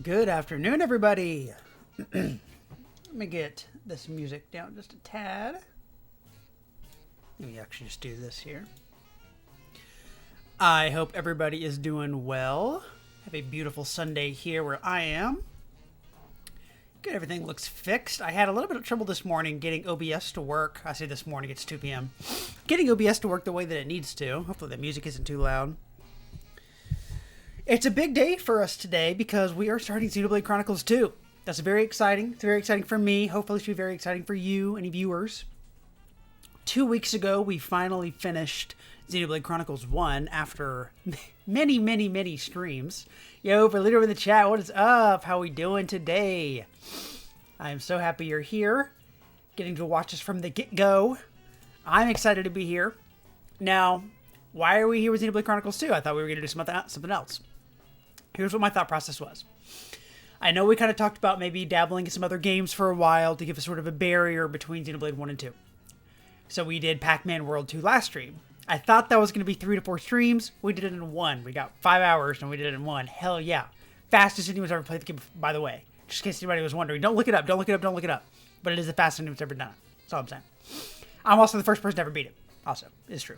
Good afternoon, everybody. Let me get this music down just a tad. Let me actually just do this here. I hope everybody is doing well. Have a beautiful Sunday here where I am. Good, everything looks fixed. I had a little bit of trouble this morning getting OBS to work. I say this morning, it's 2 p.m. Getting OBS to work the way that it needs to. Hopefully the music isn't too loud. It's a big day for us today because we are starting Xenoblade Chronicles 2. That's very exciting. It's very exciting for me. Hopefully it should be very exciting for you, any viewers. 2 weeks ago, we finally finished Xenoblade Chronicles 1 after many streams. Yo, for leader in the chat, what is up? How we doing today? I am so happy you're here, getting to watch us from the get-go. I'm excited to be here. Now, why are we here with Xenoblade Chronicles 2? I thought we were going to do something else. Here's what my thought process was. I know we kind of talked about maybe dabbling in some other games for a while to give us sort of a barrier between Xenoblade 1 and 2. So we did Pac-Man World 2 last stream. I thought that was going to be 3 to 4 streams. We did it in 1. We got 5 hours and we did it in 1. Hell yeah. Fastest anyone's ever played the game, by the way. Just in case anybody was wondering. Don't look it up. But it is the fastest anyone's ever done it. That's all I'm saying. I'm also the first person to ever beat it. Also, it's true.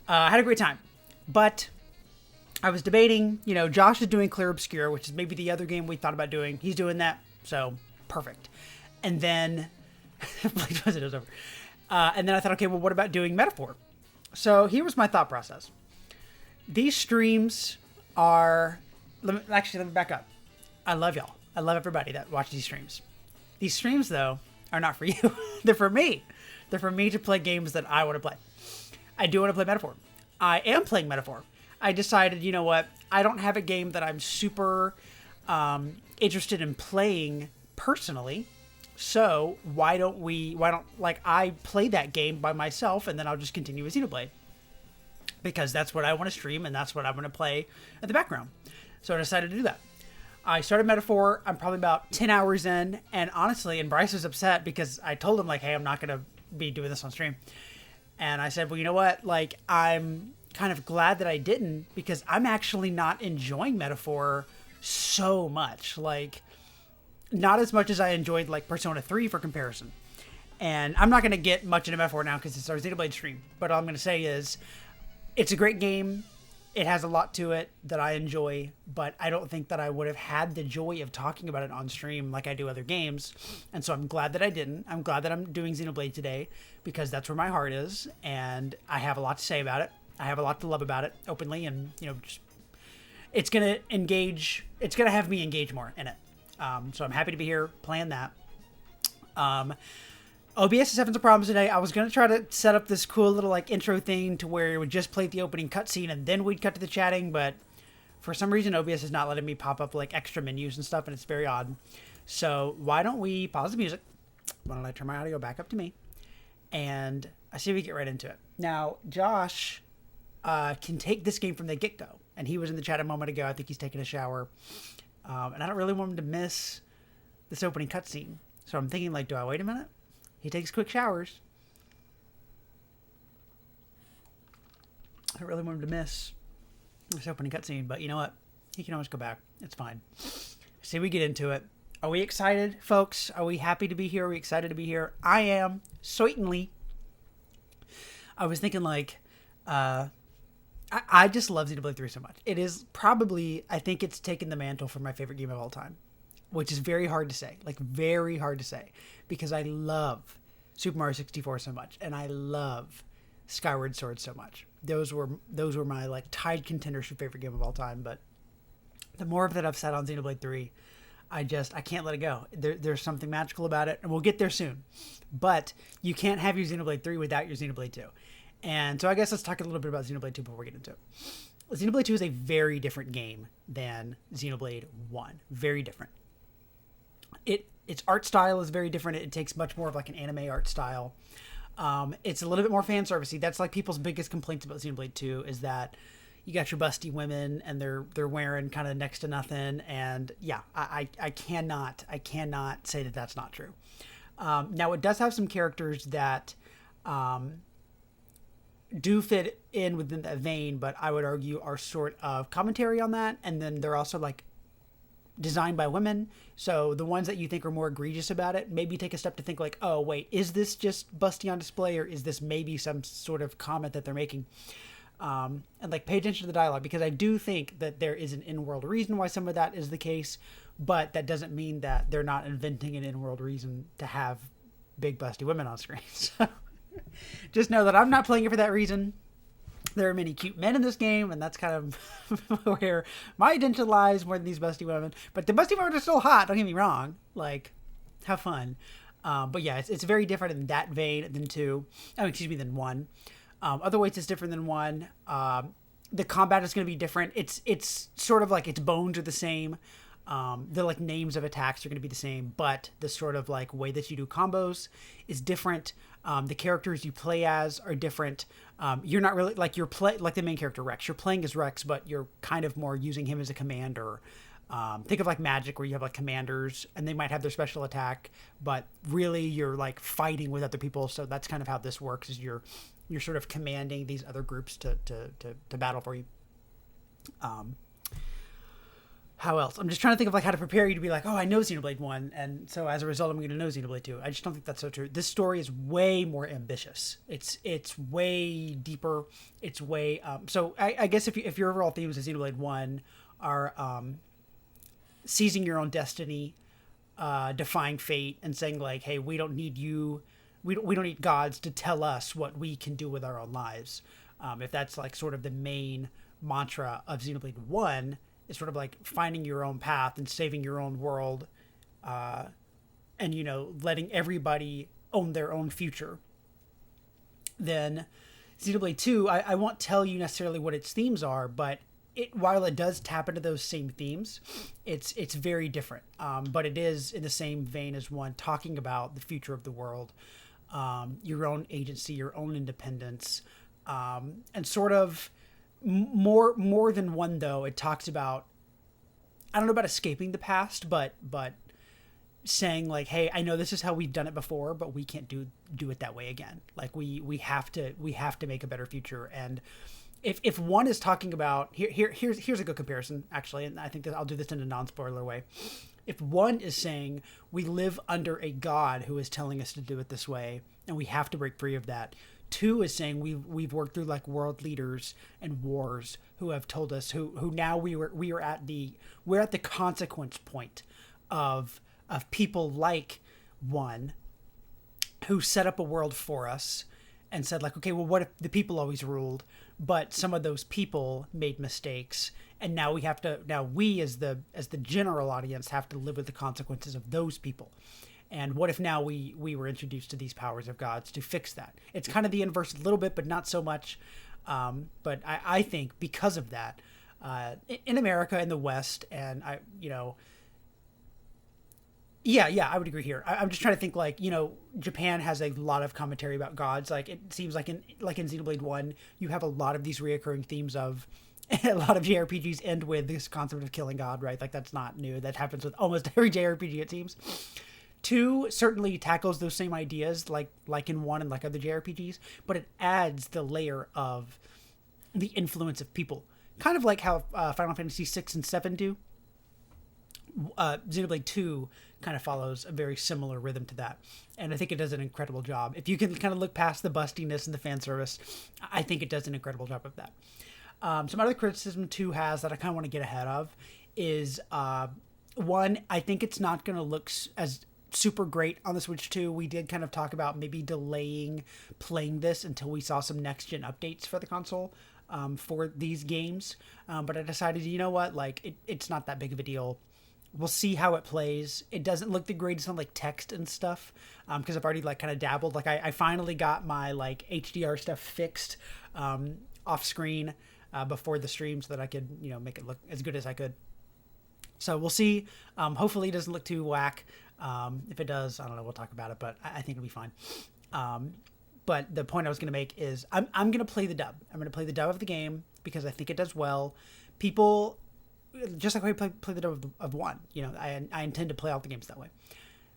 I had a great time. But I was debating, Josh is doing Clear Obscure, which is maybe the other game we thought about doing. He's doing that, so perfect. And then, it was over. And then I thought, okay, well, what about doing Metaphor? So here was my thought process. These streams are, let me back up. I love y'all. I love everybody that watches these streams. These streams, though, are not for you. They're for me. They're for me to play games that I want to play. I do want to play Metaphor. I am playing Metaphor. I decided, you know what, I don't have a game that I'm super interested in playing personally, so why don't I play that game by myself and then I'll just continue with Xenoblade. Because that's what I want to stream and that's what I'm going to play in the background. So I decided to do that. I started Metaphor, I'm probably about 10 hours in, and honestly, and Bryce was upset because I told him, hey, I'm not going to be doing this on stream. And I said, well, you know what, I'm kind of glad that I didn't because I'm actually not enjoying Metaphor so much. Not as much as I enjoyed Persona 3 for comparison. And I'm not going to get much into Metaphor now because it's our Xenoblade stream. But all I'm going to say is it's a great game. It has a lot to it that I enjoy, but I don't think that I would have had the joy of talking about it on stream like I do other games. And so I'm glad that I didn't. I'm glad that I'm doing Xenoblade today because that's where my heart is. And I have a lot to say about it. I have a lot to love about it openly, and it's gonna have me engage more in it. So I'm happy to be here playing that. OBS is having some problems today. I was gonna try to set up this cool little intro thing to where it would just play the opening cutscene and then we'd cut to the chatting, but for some reason OBS is not letting me pop up extra menus and stuff, and it's very odd. So why don't we pause the music? Why don't I turn my audio back up to me, and I see if we get right into it. Now, Josh can take this game from the get-go. And he was in the chat a moment ago. I think he's taking a shower. And I don't really want him to miss this opening cutscene. So I'm thinking, do I wait a minute? He takes quick showers. I don't really want him to miss this opening cutscene. But you know what? He can always go back. It's fine. So we get into it. Are we excited, folks? Are we happy to be here? Are we excited to be here? I am. Certainly. I was thinking, I just love Xenoblade 3 so much. It is probably, I think it's taken the mantle for my favorite game of all time, which is very hard to say, very hard to say, because I love Super Mario 64 so much, and I love Skyward Sword so much. Those were my tied contenders for favorite game of all time. But the more of that I've said on Xenoblade 3, I can't let it go. There's something magical about it, and we'll get there soon. But you can't have your Xenoblade 3 without your Xenoblade 2. And so I guess let's talk a little bit about Xenoblade 2 before we get into it. Xenoblade 2 is a very different game than Xenoblade 1. Very different. Its art style is very different. It takes much more of an anime art style. It's a little bit more fan servicey. That's people's biggest complaints about Xenoblade 2 is that you got your busty women and they're wearing kind of next to nothing. And yeah, I cannot say that that's not true. Now it does have some characters that do fit in within that vein, but I would argue are sort of commentary on that. And then they're also designed by women. So the ones that you think are more egregious about it, maybe take a step to think like, oh wait, is this just busty on display, or is this maybe some sort of comment that they're making? And like pay attention to the dialogue, because I do think that there is an in-world reason why some of that is the case, but that doesn't mean that they're not inventing an in-world reason to have big busty women on screen. So just know that I'm not playing it for that reason. There are many cute men in this game, and that's kind of where my attention lies more than these busty women. But the busty women are still hot, don't get me wrong. Like, have fun. But yeah, it's very different in that vein than than 1. Other ways it's different than 1. The combat is going to be different. It's sort of like its bones are the same. The like names of attacks are going to be the same, but the sort of like way that you do combos is different. The characters you play as are different. You're not really like like the main character Rex. You're playing as Rex, but you're kind of more using him as a commander. Think of like Magic, where you have like commanders and they might have their special attack, but really you're like fighting with other people. So that's kind of how this works, is you're sort of commanding these other groups to battle for you. How else? I'm just trying to think of like how to prepare you to be like, oh, I know Xenoblade 1, and so as a result, I'm going to know Xenoblade 2. I just don't think that's so true. This story is way more ambitious. It's way deeper. It's way so I guess if your overall themes of Xenoblade 1 are seizing your own destiny, defying fate, and saying like, hey, we don't need you. We don't need gods to tell us what we can do with our own lives. If that's like sort of the main mantra of Xenoblade 1, is sort of like finding your own path and saving your own world, and, you know, letting everybody own their own future. Then Xenoblade 2, I won't tell you necessarily what its themes are, but while it does tap into those same themes, it's very different. But it is in the same vein as 1, talking about the future of the world, your own agency, your own independence, and sort of more than 1 though. It talks about, I don't know about escaping the past, but saying like, hey, I know this is how we've done it before, but we can't do it that way again. Like we have to make a better future. And if 1 is talking about here's a good comparison actually, and I think that I'll do this in a non-spoiler way. If 1 is saying we live under a god who is telling us to do it this way, and we have to break free of that, 2 is saying we've worked through like world leaders and wars who have told us who now we're at the consequence point of people like 1 who set up a world for us and said like, okay, well, what if the people always ruled, but some of those people made mistakes, and now we as the general audience have to live with the consequences of those people. And what if now we were introduced to these powers of gods to fix that? It's kind of the inverse a little bit, but not so much. But I think because of that, in America, in the West, and I would agree here. I'm just trying to think like, Japan has a lot of commentary about gods. Like it seems like in Xenoblade 1, you have a lot of these reoccurring themes of, a lot of JRPGs end with this concept of killing God, right? Like that's not new. That happens with almost every JRPG, it seems. 2 certainly tackles those same ideas like in 1 and like other JRPGs, but it adds the layer of the influence of people. Kind of like how Final Fantasy 6 and 7 do. Xenoblade 2 kind of follows a very similar rhythm to that, and I think it does an incredible job. If you can kind of look past the bustiness and the fan service, I think it does an incredible job of that. Some other criticism 2 has that I kind of want to get ahead of is 1, I think it's not going to look as super great on the Switch 2. We did kind of talk about maybe delaying playing this until we saw some next gen updates for the console for these games, but I decided, you know what, like it's not that big of a deal. We'll see how it plays. It doesn't look the greatest on like text and stuff, because I've already like kind of dabbled. Like I finally got my like HDR stuff fixed off screen before the stream, so that I could make it look as good as I could. So we'll see. Hopefully it doesn't look too whack. If it does, I don't know, we'll talk about it, but I think it'll be fine. But the point I was going to make is I'm going to play the dub. I'm going to play the dub of the game because I think it does well. People, just like I play the dub of 1, I intend to play all the games that way.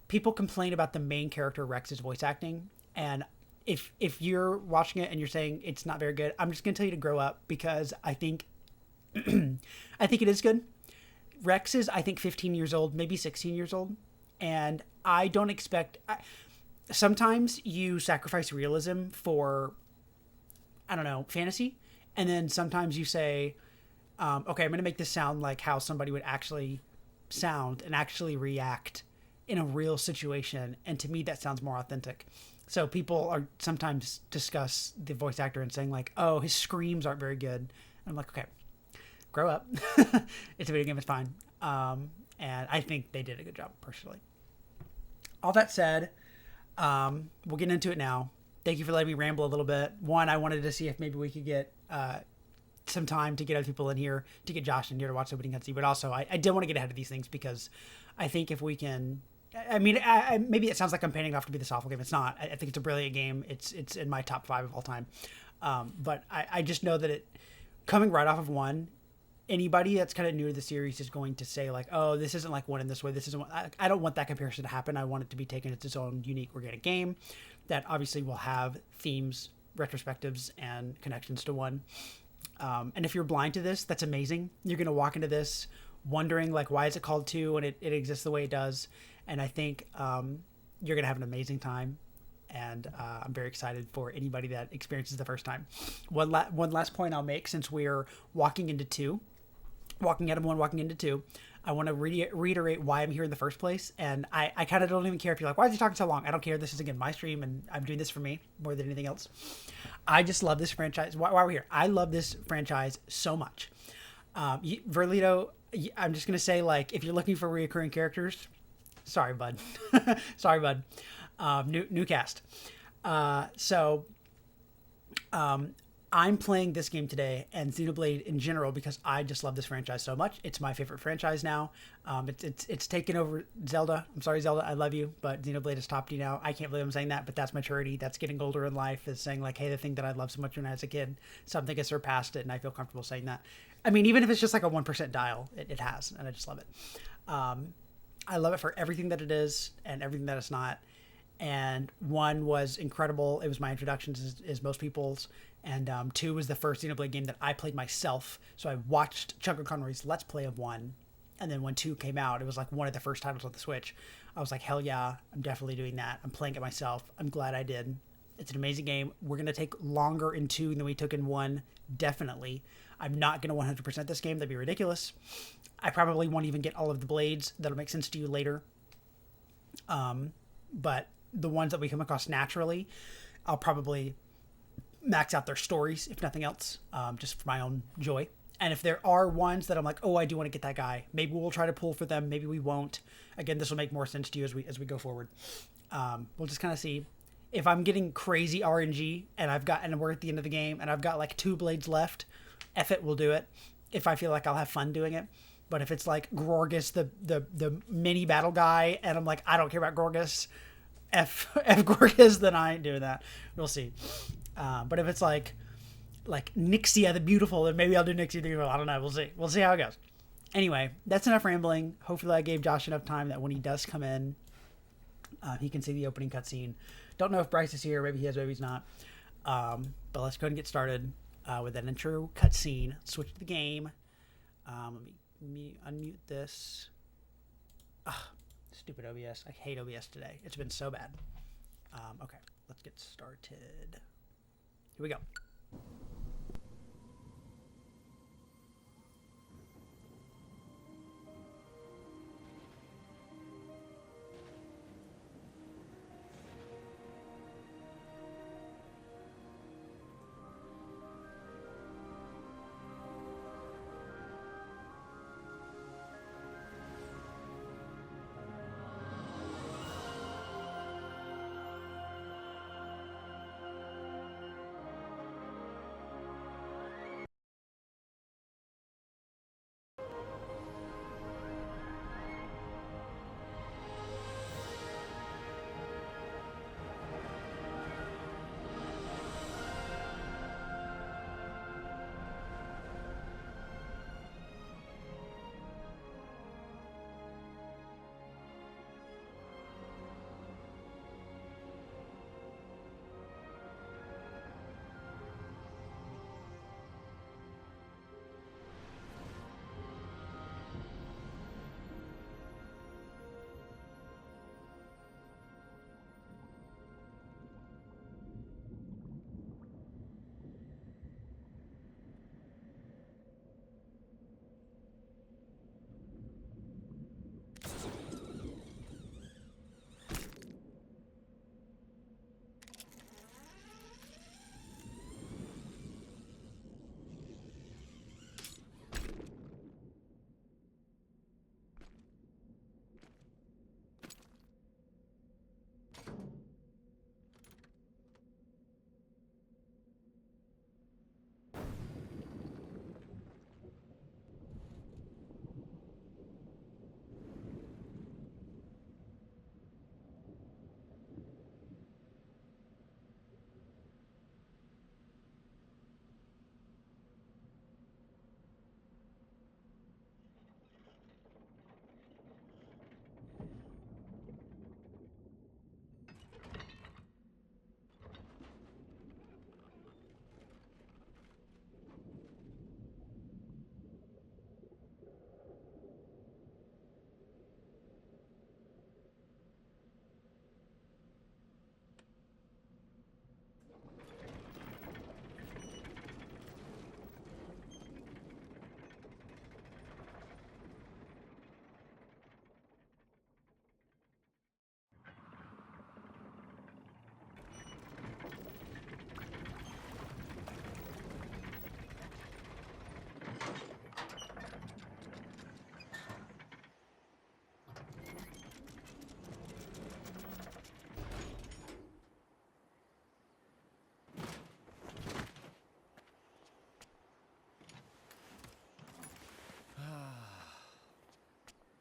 People complain about the main character Rex's voice acting, and if you're watching it and you're saying it's not very good, I'm just going to tell you to grow up, because I think I think it is good. Rex is, I think, 15 years old, maybe 16 years old. And I don't expect... sometimes you sacrifice realism for, I don't know, fantasy. And then sometimes you say, okay, I'm going to make this sound like how somebody would actually sound and actually react in a real situation. And to me, that sounds more authentic. So people are sometimes discuss the voice actor and saying like, oh, his screams aren't very good. And I'm like, okay, grow up. It's a video game. It's fine. And I think they did a good job personally. All that said, we'll get into it now. Thank you for letting me ramble a little bit. One, I wanted to see if maybe we could get some time to get other people in here, to get Josh in here to watch the opening cutscene. But also, I did want to get ahead of these things because I think if we can... I mean, maybe it sounds like I'm painting it off to be this awful game. It's not. I think it's a brilliant game. It's in my top 5 of all time. But I just know that it, coming right off of 1, anybody that's kind of new to the series is going to say like, oh, this isn't like 1 in this way. This isn't. I don't want that comparison to happen. I want it to be taken as its own unique, organic game that obviously will have themes, retrospectives, and connections to 1. And if you're blind to this, that's amazing. You're going to walk into this wondering like, why is it called 2 and it exists the way it does. And I think you're going to have an amazing time. And I'm very excited for anybody that experiences the first time. One last point I'll make, since we're walking into 2, walking out of 1, walking into 2, I want to reiterate why I'm here in the first place. And I kind of don't even care if you're like, why is he talking so long? I don't care. This is, again, my stream, and I'm doing this for me more than anything else. I just love this franchise. Why we're here. I love this franchise so much. Verlito, I'm just going to say, like, if you're looking for reoccurring characters... Sorry, bud. Sorry, bud. New cast. I'm playing this game today and Xenoblade in general because I just love this franchise so much. It's my favorite franchise now. It's taken over Zelda. I'm sorry, Zelda. I love you, but Xenoblade is topped you now. I can't believe I'm saying that, but that's maturity. That's getting older in life. Is saying like, hey, the thing that I loved so much when I was a kid, something has surpassed it, and I feel comfortable saying that. I mean, even if it's just like a 1% dial, it has, and I just love it. I love it for everything that it is and everything that it's not. And 1 was incredible. It was my introduction as most people's. And 2 was the first Xenoblade game that I played myself. So I watched ChronChron's Let's Play of 1. And then when 2 came out, it was like one of the first titles on the Switch. I was like, hell yeah, I'm definitely doing that. I'm playing it myself. I'm glad I did. It's an amazing game. We're going to take longer in 2 than we took in 1. Definitely. I'm not going to 100% this game. That'd be ridiculous. I probably won't even get all of the blades. That'll make sense to you later. But the ones that we come across naturally, I'll probably max out their stories, if nothing else, just for my own joy. And if there are ones that I'm like, oh, I do want to get that guy, maybe we'll try to pull for them. Maybe we won't. Again, this will make more sense to you as we go forward. We'll just kind of see. If I'm getting crazy RNG and we're at the end of the game and I've got like 2 blades left, F it, we'll do it. If I feel like I'll have fun doing it. But if it's like Gorgas, the mini battle guy, and I'm like, I don't care about Gorgas, F Gorgas, then I ain't doing that. We'll see. But if it's like Nixia the Beautiful, then maybe I'll do Nixia the Beautiful. I don't know. We'll see. We'll see how it goes. Anyway, that's enough rambling. Hopefully I gave Josh enough time that when he does come in, he can see the opening cutscene. Don't know if Bryce is here. Maybe he is, maybe he's not. But let's go ahead and get started with that intro cutscene. Switch to the game. Let me unmute this. Ugh, stupid OBS. I hate OBS today. It's been so bad. Okay, let's get started. Here we go.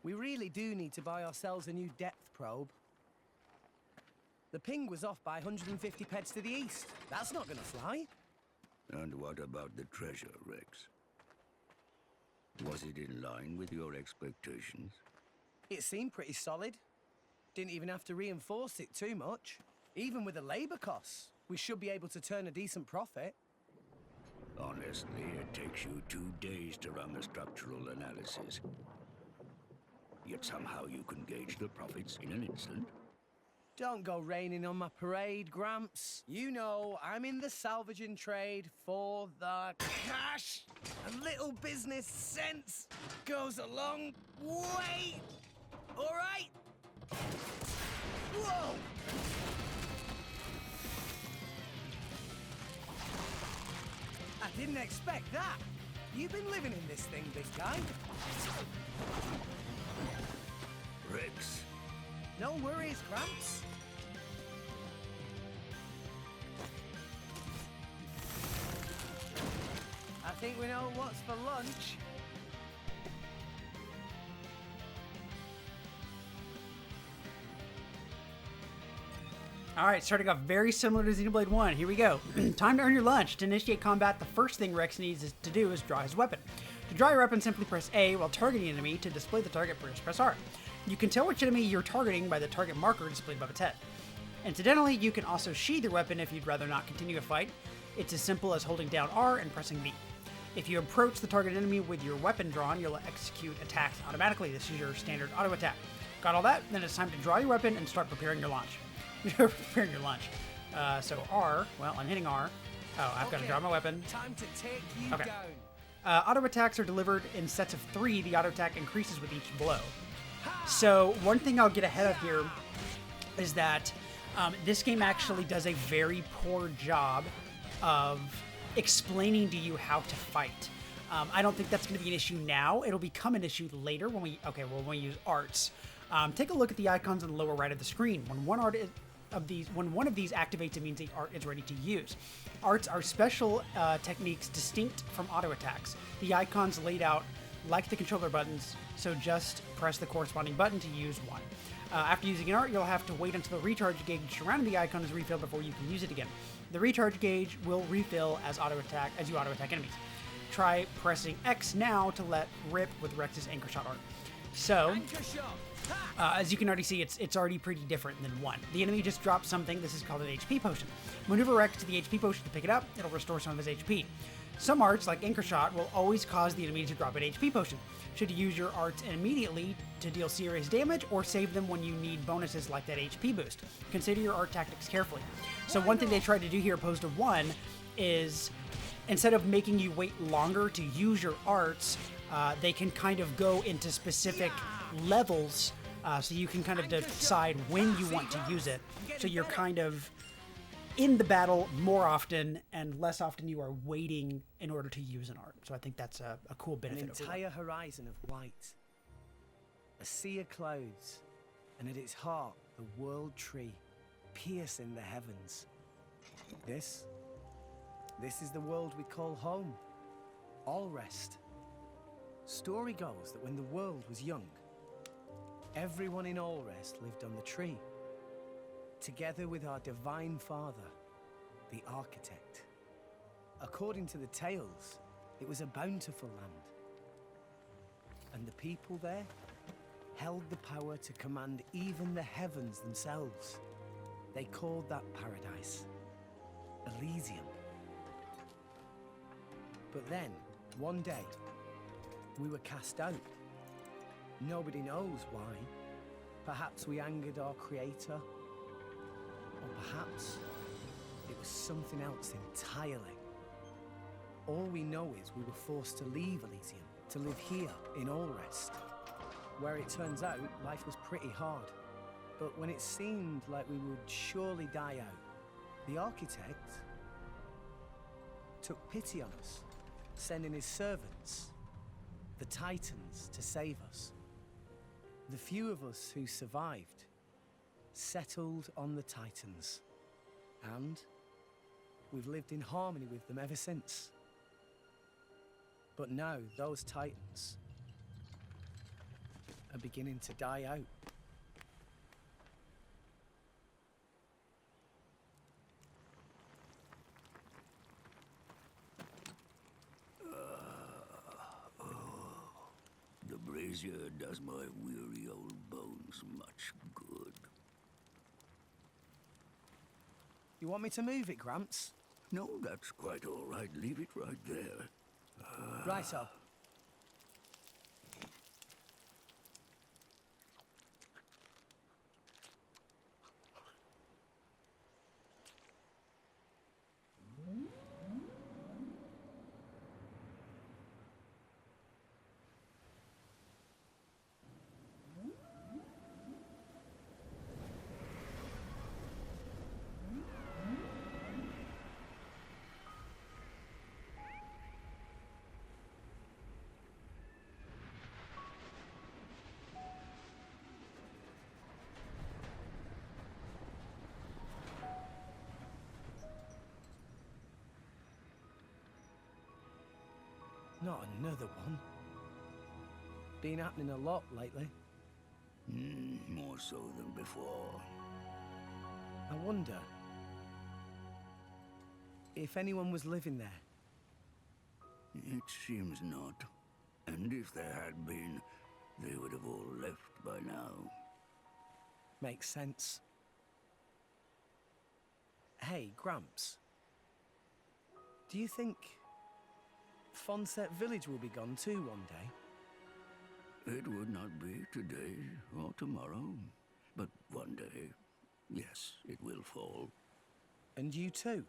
We really do need to buy ourselves a new depth probe. The ping was off by 150 peds to the east. That's not gonna fly. And what about the treasure, Rex? Was it in line with your expectations? It seemed pretty solid. Didn't even have to reinforce it too much. Even with the labor costs, we should be able to turn a decent profit. Honestly, it takes you 2 days to run the structural analysis. Yet somehow you can gauge the profits in an instant. Don't go raining on my parade, Gramps. You know, I'm in the salvaging trade for the cash. A little business sense goes a long way. All right? Whoa! I didn't expect that. You've been living in this thing, big guy. Rex. No worries, Gramps. I think we know what's for lunch. Alright, starting off very similar to Xenoblade 1. Here we go. Time to earn your lunch. To initiate combat, the first thing Rex needs to do is draw his weapon. To draw your weapon, simply press A while targeting an enemy. To display the target, press R. You can tell which enemy you're targeting by the target marker displayed above its head. Incidentally, you can also sheath your weapon if you'd rather not continue a fight. It's as simple as holding down R and pressing B. If you approach the target enemy with your weapon drawn, you'll execute attacks automatically. This is your standard auto attack. Got all that? Then it's time to draw your weapon and start preparing your launch. Preparing your lunch. So R, well, I'm hitting R. Oh, I've got to draw my weapon. Time to take you down. Auto attacks are delivered in sets of 3. The auto attack increases with each blow. So one thing I'll get ahead of here is that this game actually does a very poor job of explaining to you how to fight. I don't think that's going to be an issue now. It'll become an issue later when we use arts. Take a look at the icons on the lower right of the screen. When one of these activates, it means the art is ready to use. Arts are special techniques distinct from auto attacks. The icons laid out like the controller buttons, so just press the corresponding button to use one. After using an art, you'll have to wait until the recharge gauge surrounding the icon is refilled before you can use it again. The recharge gauge will refill as you auto attack enemies. Try pressing X now to let rip with Rex's anchor shot art. So, as you can already see, it's already pretty different than 1. The enemy just dropped something. This is called an HP potion. Maneuver Rex to the HP potion to pick it up. It'll restore some of his HP. Some arts, like Anchor Shot, will always cause the enemy to drop an HP potion. Should you use your arts immediately to deal serious damage, or save them when you need bonuses like that HP boost. Consider your art tactics carefully. So one thing they tried to do here opposed to 1 is, instead of making you wait longer to use your arts, they can kind of go into specific levels, so you can kind of decide when you want to use it. So you're kind of in the battle more often, and less often you are waiting in order to use an art. So I think that's a cool benefit. An entire horizon of white, a sea of clouds, and at its heart, the world tree, piercing the heavens. This is the world we call home, Allrest. Story goes that when the world was young, everyone in Allrest lived on the tree, together with our divine father, the architect. According to the tales, it was a bountiful land, and the people there held the power to command even the heavens themselves. They called that paradise Elysium. But then, one day, we were cast out. Nobody knows why. Perhaps we angered our creator, or perhaps it was something else entirely. All we know is we were forced to leave Elysium, to live here in Allrest, where it turns out life was pretty hard. But when it seemed like we would surely die out, the architect took pity on us, sending his servants, the Titans, to save us. The few of us who survived settled on the Titans, and we've lived in harmony with them ever since. But now those Titans are beginning to die out. The brazier does my weary old bones much good. You want me to move it, Gramps? No, that's quite all right. Leave it right there. Righto. Not another one. Been happening a lot lately. More so than before. I wonder if anyone was living there. It seems not. And if there had been, they would have all left by now. Makes sense. Hey, Gramps. Do you think Fonset Village will be gone too one day? It would not be today or tomorrow, but one day, yes, it will fall. And you too?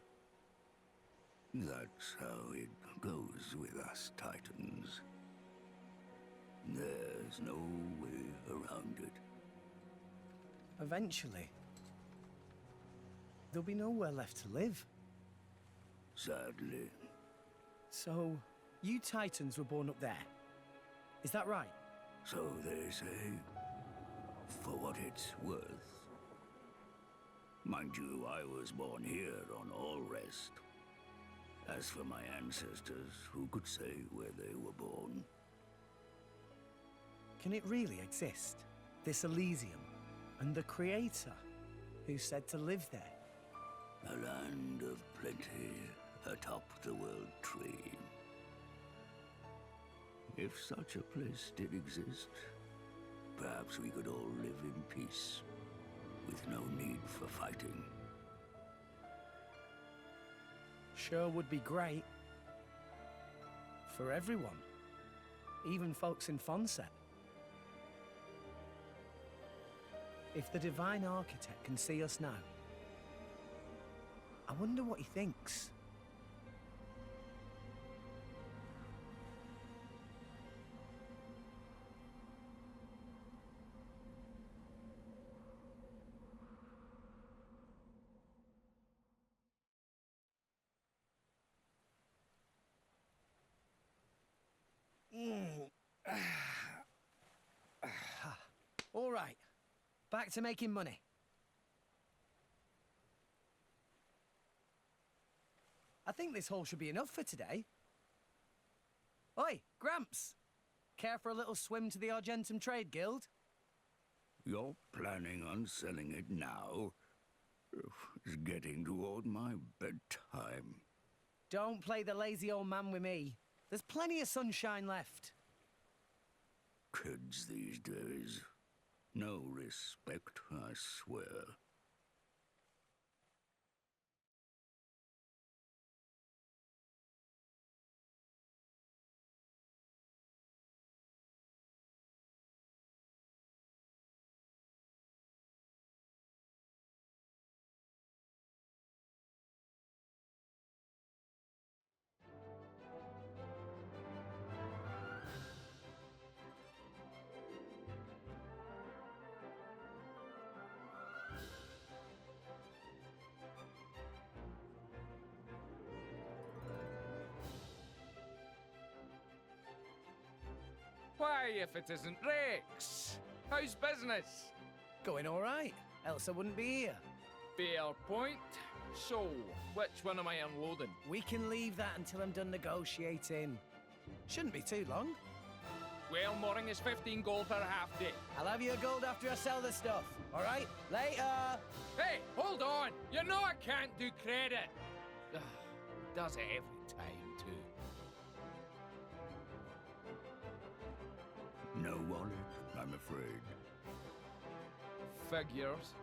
That's how it goes with us Titans. There's no way around it. Eventually. There'll be nowhere left to live. Sadly. So, you Titans were born up there. Is that right? So they say, for what it's worth. Mind you, I was born here on All Rest. As for my ancestors, who could say where they were born? Can it really exist? This Elysium? And the Creator, who said to live there? A land of plenty atop the world tree. If such a place did exist, perhaps we could all live in peace, with no need for fighting. Sure would be great. For everyone. Even folks in Fonset. If the Divine Architect can see us now, I wonder what he thinks. All right, back to making money. I think this haul should be enough for today. Oi, Gramps! Care for a little swim to the Argentum Trade Guild? You're planning on selling it now? It's getting toward my bedtime. Don't play the lazy old man with me. There's plenty of sunshine left. Kids these days. No respect, I swear. Why, if it isn't Rex? How's business? Going all right, else I wouldn't be here. Fair point. So, which one am I unloading? We can leave that until I'm done negotiating. Shouldn't be too long. Well, mooring is 15 gold per half day. I'll have you a gold after I sell the stuff. All right? Later. Hey, hold on! You know I can't do credit! Ugh, does it every time, too. No wallet, I'm afraid. Figures.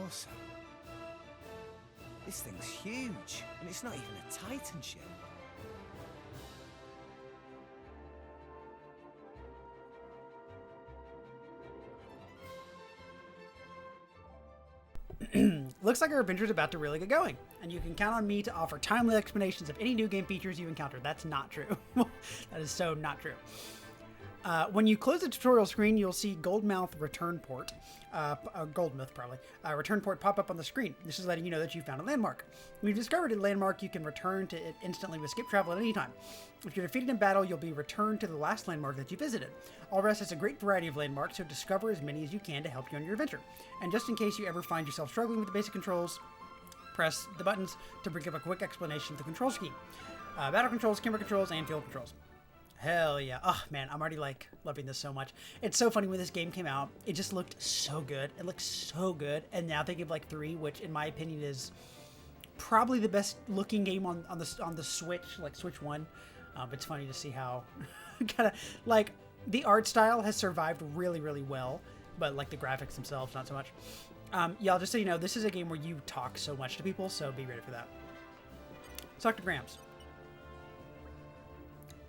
Awesome. This thing's huge, and it's not even a Titan ship. Looks like our adventure's about to really get going, and you can count on me to offer timely explanations of any new game features you encounter. That's not true. That is so not true. When you close the tutorial screen, you'll see Goldmouth Return Port, Goldmouth probably, Return Port pop up on the screen. This is letting you know that you found a landmark. When you've discovered a landmark, you can return to it instantly with skip travel at any time. If you're defeated in battle, you'll be returned to the last landmark that you visited. All Rest has a great variety of landmarks, so discover as many as you can to help you on your adventure. And just in case you ever find yourself struggling with the basic controls, press the buttons to bring up a quick explanation of the control scheme. Battle controls, camera controls, and field controls. Hell yeah. Oh man, I'm already like loving this so much. It's so funny when this game came out, it just looked so good. It looks so good. And now they give like 3, which in my opinion is probably the best looking game on the Switch, like Switch 1. It's funny to see how kind of like the art style has survived really, really well, but like the graphics themselves, not so much. Y'all, just so you know, this is a game where you talk so much to people, so be ready for that. Let's talk to Grams.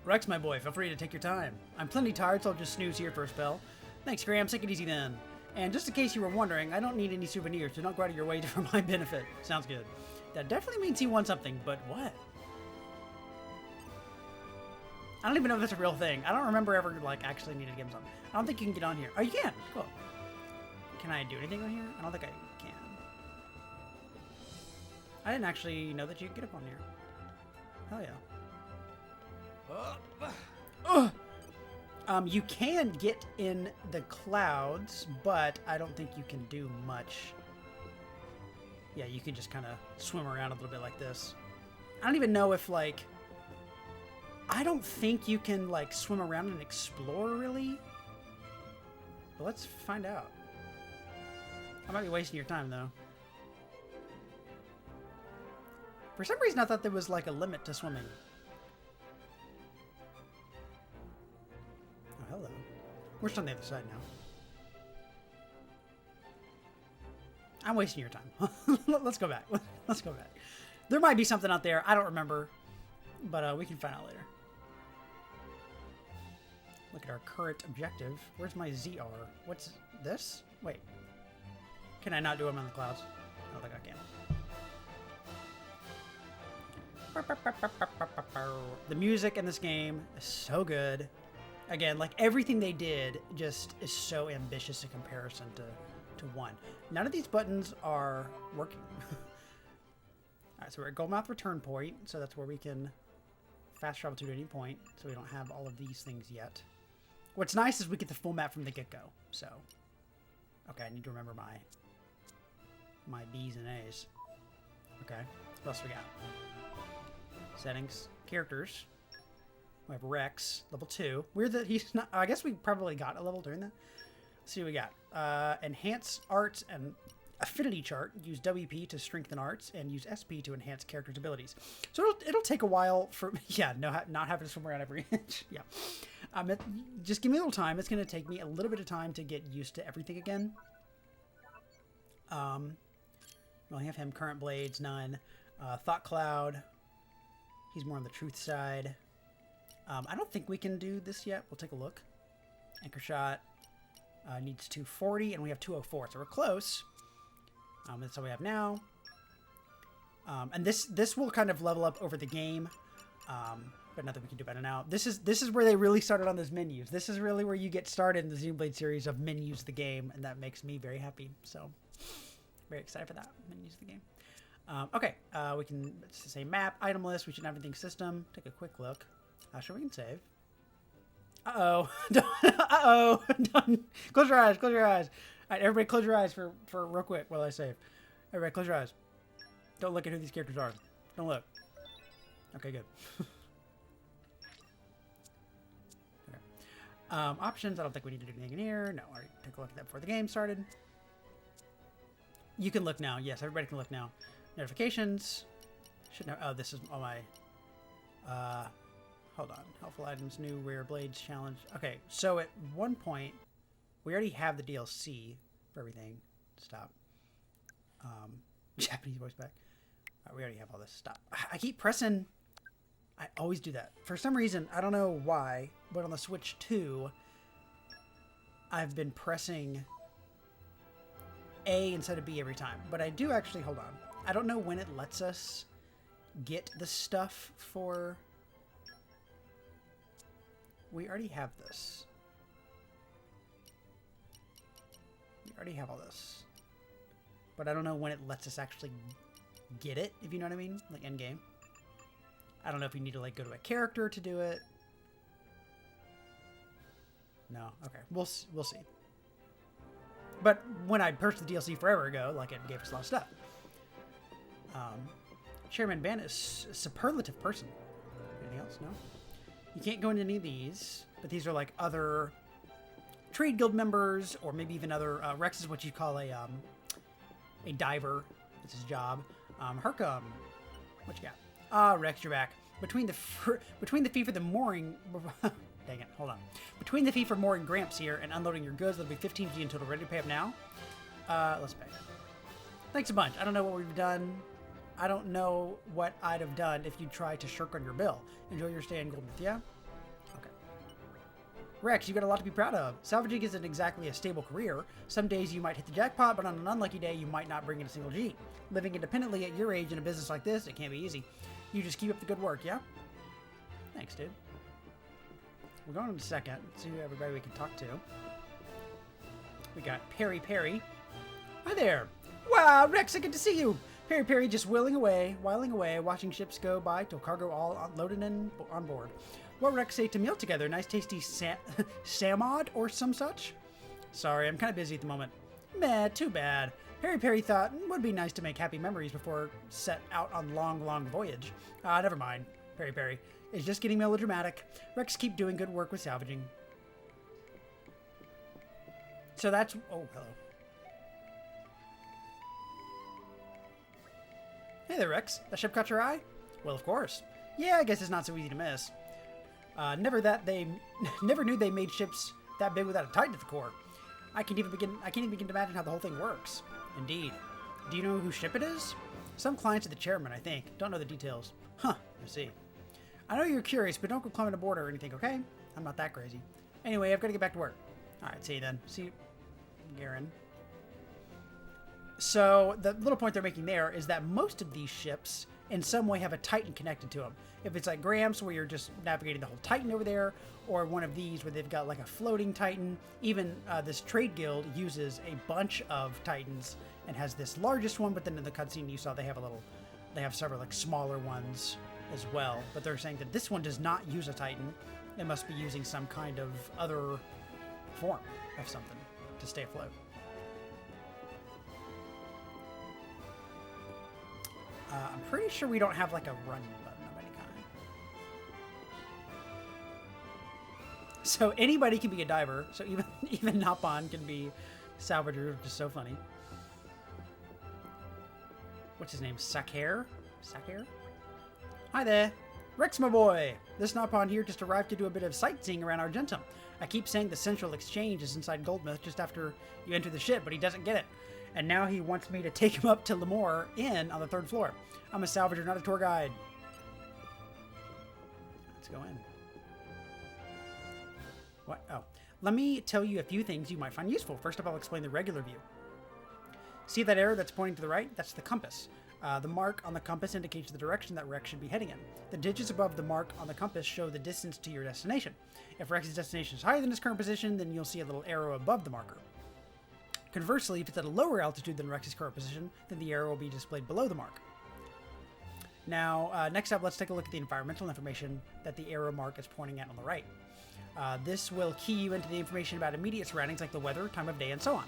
Rex, my boy, feel free to take your time. I'm plenty tired, so I'll just snooze here for a spell. Thanks, Grams. Take it easy then. And just in case you were wondering, I don't need any souvenirs, so don't go out of your way for my benefit. Sounds good. That definitely means he wants something, but what? I don't even know if that's a real thing. I don't remember ever, like, actually needing to give him something. I don't think you can get on here. Oh, you can. Cool. Can I do anything on here? I don't think I can. I didn't actually know that you could get up on here. Hell yeah. You can get in the clouds, but I don't think you can do much. Yeah, you can just kind of swim around a little bit like this. I don't even know if, like... I don't think you can, like, swim around and explore, really. But let's find out. I might be wasting your time, though. For some reason, I thought there was, like, a limit to swimming. Oh, hello. We're just on the other side now. I'm wasting your time. Let's go back. Let's go back. There might be something out there. I don't remember. But we can find out later. Look at our current objective. Where's my ZR? What's this? Wait. Can I not do them on the clouds? I don't think I can. The music in this game is so good. Again, like everything they did just is so ambitious in comparison to 1. None of these buttons are working. Alright, so we're at Goldmouth Return Point, so that's where we can fast travel to at any point, so we don't have all of these things yet. What's nice is we get the full map from the get-go, so... Okay, I need to remember my B's and A's. Okay, what else we got? Settings, characters. We have Rex, level 2. Weird that he's not... I guess we probably got a level during that. Let's see what we got. Enhance arts and affinity chart. Use WP to strengthen arts and use SP to enhance characters' abilities. So it'll take a while for... Yeah, not having to swim around every inch. Yeah. Just give me a little time. It's going to take me a little bit of time to get used to everything again. We only have him. Current blades, none. Thought Cloud. He's more on the truth side. I don't think we can do this yet. We'll take a look. Anchor shot. Needs 240, and we have 204, so we're close. That's all we have now. And this will kind of level up over the game, but nothing we can do better now. This is where they really started on those menus. This is really where you get started in the Xenoblade series of menus of the game, and that makes me very happy. So, very excited for that. Menus of the game. Okay, we can say map, item list. We should have everything system. Take a quick look. Sure, we can save. Uh-oh. Uh-oh. Done. Close your eyes. Close your eyes. All right, everybody close your eyes for real quick while I save. Everybody, close your eyes. Don't look at who these characters are. Don't look. Okay, good. Okay. Options. I don't think we need to do anything in here. No, already took a look at that before the game started. You can look now. Yes, everybody can look now. Notifications. Should know. Oh, this is all my. Hold on. Helpful items, new rare blades challenge. Okay, so at one point, we already have the DLC for everything. Stop. Japanese voice back. We already have all this. Stop. I keep pressing. I always do that. For some reason, I don't know why, but on the Switch 2, I've been pressing A instead of B every time. But I do actually, hold on. I don't know when it lets us get the stuff for... We already have this. We already have all this. But I don't know when it lets us actually get it, if you know what I mean? Like, end game. I don't know if you need to, like, go to a character to do it. No? Okay. We'll see. But when I purchased the DLC forever ago, like, it gave us a lot of stuff. Chairman Ban is a superlative person. Anything else? No? You can't go into any of these, but these are like other trade guild members, or maybe even other. Rex is what you call a diver. That's his job. Hercum, what you got? Ah, Rex, you're back. Between the fee for the mooring, dang it, hold on. Between the fee for mooring Gramps here and unloading your goods, there'll be 15G in total. Ready to pay up now? Let's pay. Thanks a bunch. I don't know what we've done. I don't know what I'd have done if you tried to shirk on your bill. Enjoy your stay in Goldsmith, yeah? Okay. Rex, you got a lot to be proud of. Salvaging isn't exactly a stable career. Some days you might hit the jackpot, but on an unlucky day, you might not bring in a single G. Living independently at your age in a business like this, it can't be easy. You just keep up the good work, yeah? Thanks, dude. We're going in a second. See everybody we can talk to. We got Perry Perry. Hi there. Wow, Rex, good to see you. Perry Perry just whiling away, watching ships go by till cargo all loaded in on board. What Rex say to meal together? Nice tasty samod or some such? Sorry, I'm kind of busy at the moment. Meh, too bad. Perry Perry thought it would be nice to make happy memories before set out on long voyage. Never mind, Perry Perry. It's just getting melodramatic. Rex, keep doing good work with salvaging. So that's... Oh, hello. Hey there, Rex. That ship caught your eye? Well, of course. Yeah, I guess it's not so easy to miss. Never knew they made ships that big without a Titan at the core. I can't even begin to imagine how the whole thing works. Indeed. Do you know whose ship it is? Some clients of the chairman, I think. Don't know the details. Huh, I see. I know you're curious, but don't go climbing aboard or anything, okay? I'm not that crazy. Anyway, I've got to get back to work. Alright, see you then. See you, Garen. So, the little point they're making there is that most of these ships, in some way, have a Titan connected to them. If it's like Gramps, where you're just navigating the whole Titan over there, or one of these where they've got like a floating Titan. Even this trade guild uses a bunch of Titans and has this largest one, but then in the cutscene you saw they have several like smaller ones as well. But they're saying that this one does not use a Titan. It must be using some kind of other form of something to stay afloat. I'm pretty sure we don't have like a run button of any kind. So anybody can be a diver. So even Nappan can be salvager, which is so funny. What's his name? Sakir? Sakir? Hi there. Rex, my boy. This Nappan here just arrived to do a bit of sightseeing around Argentum. I keep saying the central exchange is inside Goldsmith just after you enter the ship, but he doesn't get it. And now he wants me to take him up to Lemoore Inn on the 3rd floor. I'm a salvager, not a tour guide. Let's go in. What? Oh. Let me tell you a few things you might find useful. First up, I'll explain the regular view. See that arrow that's pointing to the right? That's the compass. The mark on the compass indicates the direction that Rex should be heading in. The digits above the mark on the compass show the distance to your destination. If Rex's destination is higher than his current position, then you'll see a little arrow above the marker. Conversely, if it's at a lower altitude than Rex's current position, then the arrow will be displayed below the mark. Now, next up, let's take a look at the environmental information that the arrow mark is pointing at on the right. This will key you into the information about immediate surroundings like the weather, time of day, and so on.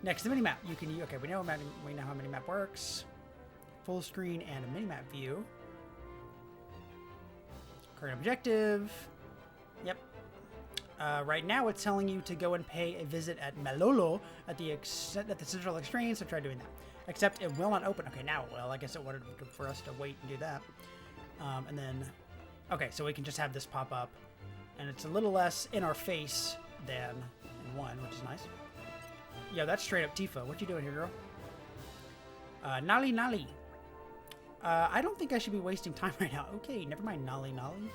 Next, the minimap. You can okay. We know how minimap works. Full screen and a minimap view. Current objective. Yep. Right now, it's telling you to go and pay a visit at Malolo at the Central Exchange. So try doing that. Except it will not open. Okay, now it will. I guess it wanted for us to wait and do that. And then, okay, so we can just have this pop up, and it's a little less in our face than in 1, which is nice. Yo, that's straight up Tifa. What you doing here, girl? Nali Nali. I don't think I should be wasting time right now. Okay, never mind, Nali Nali.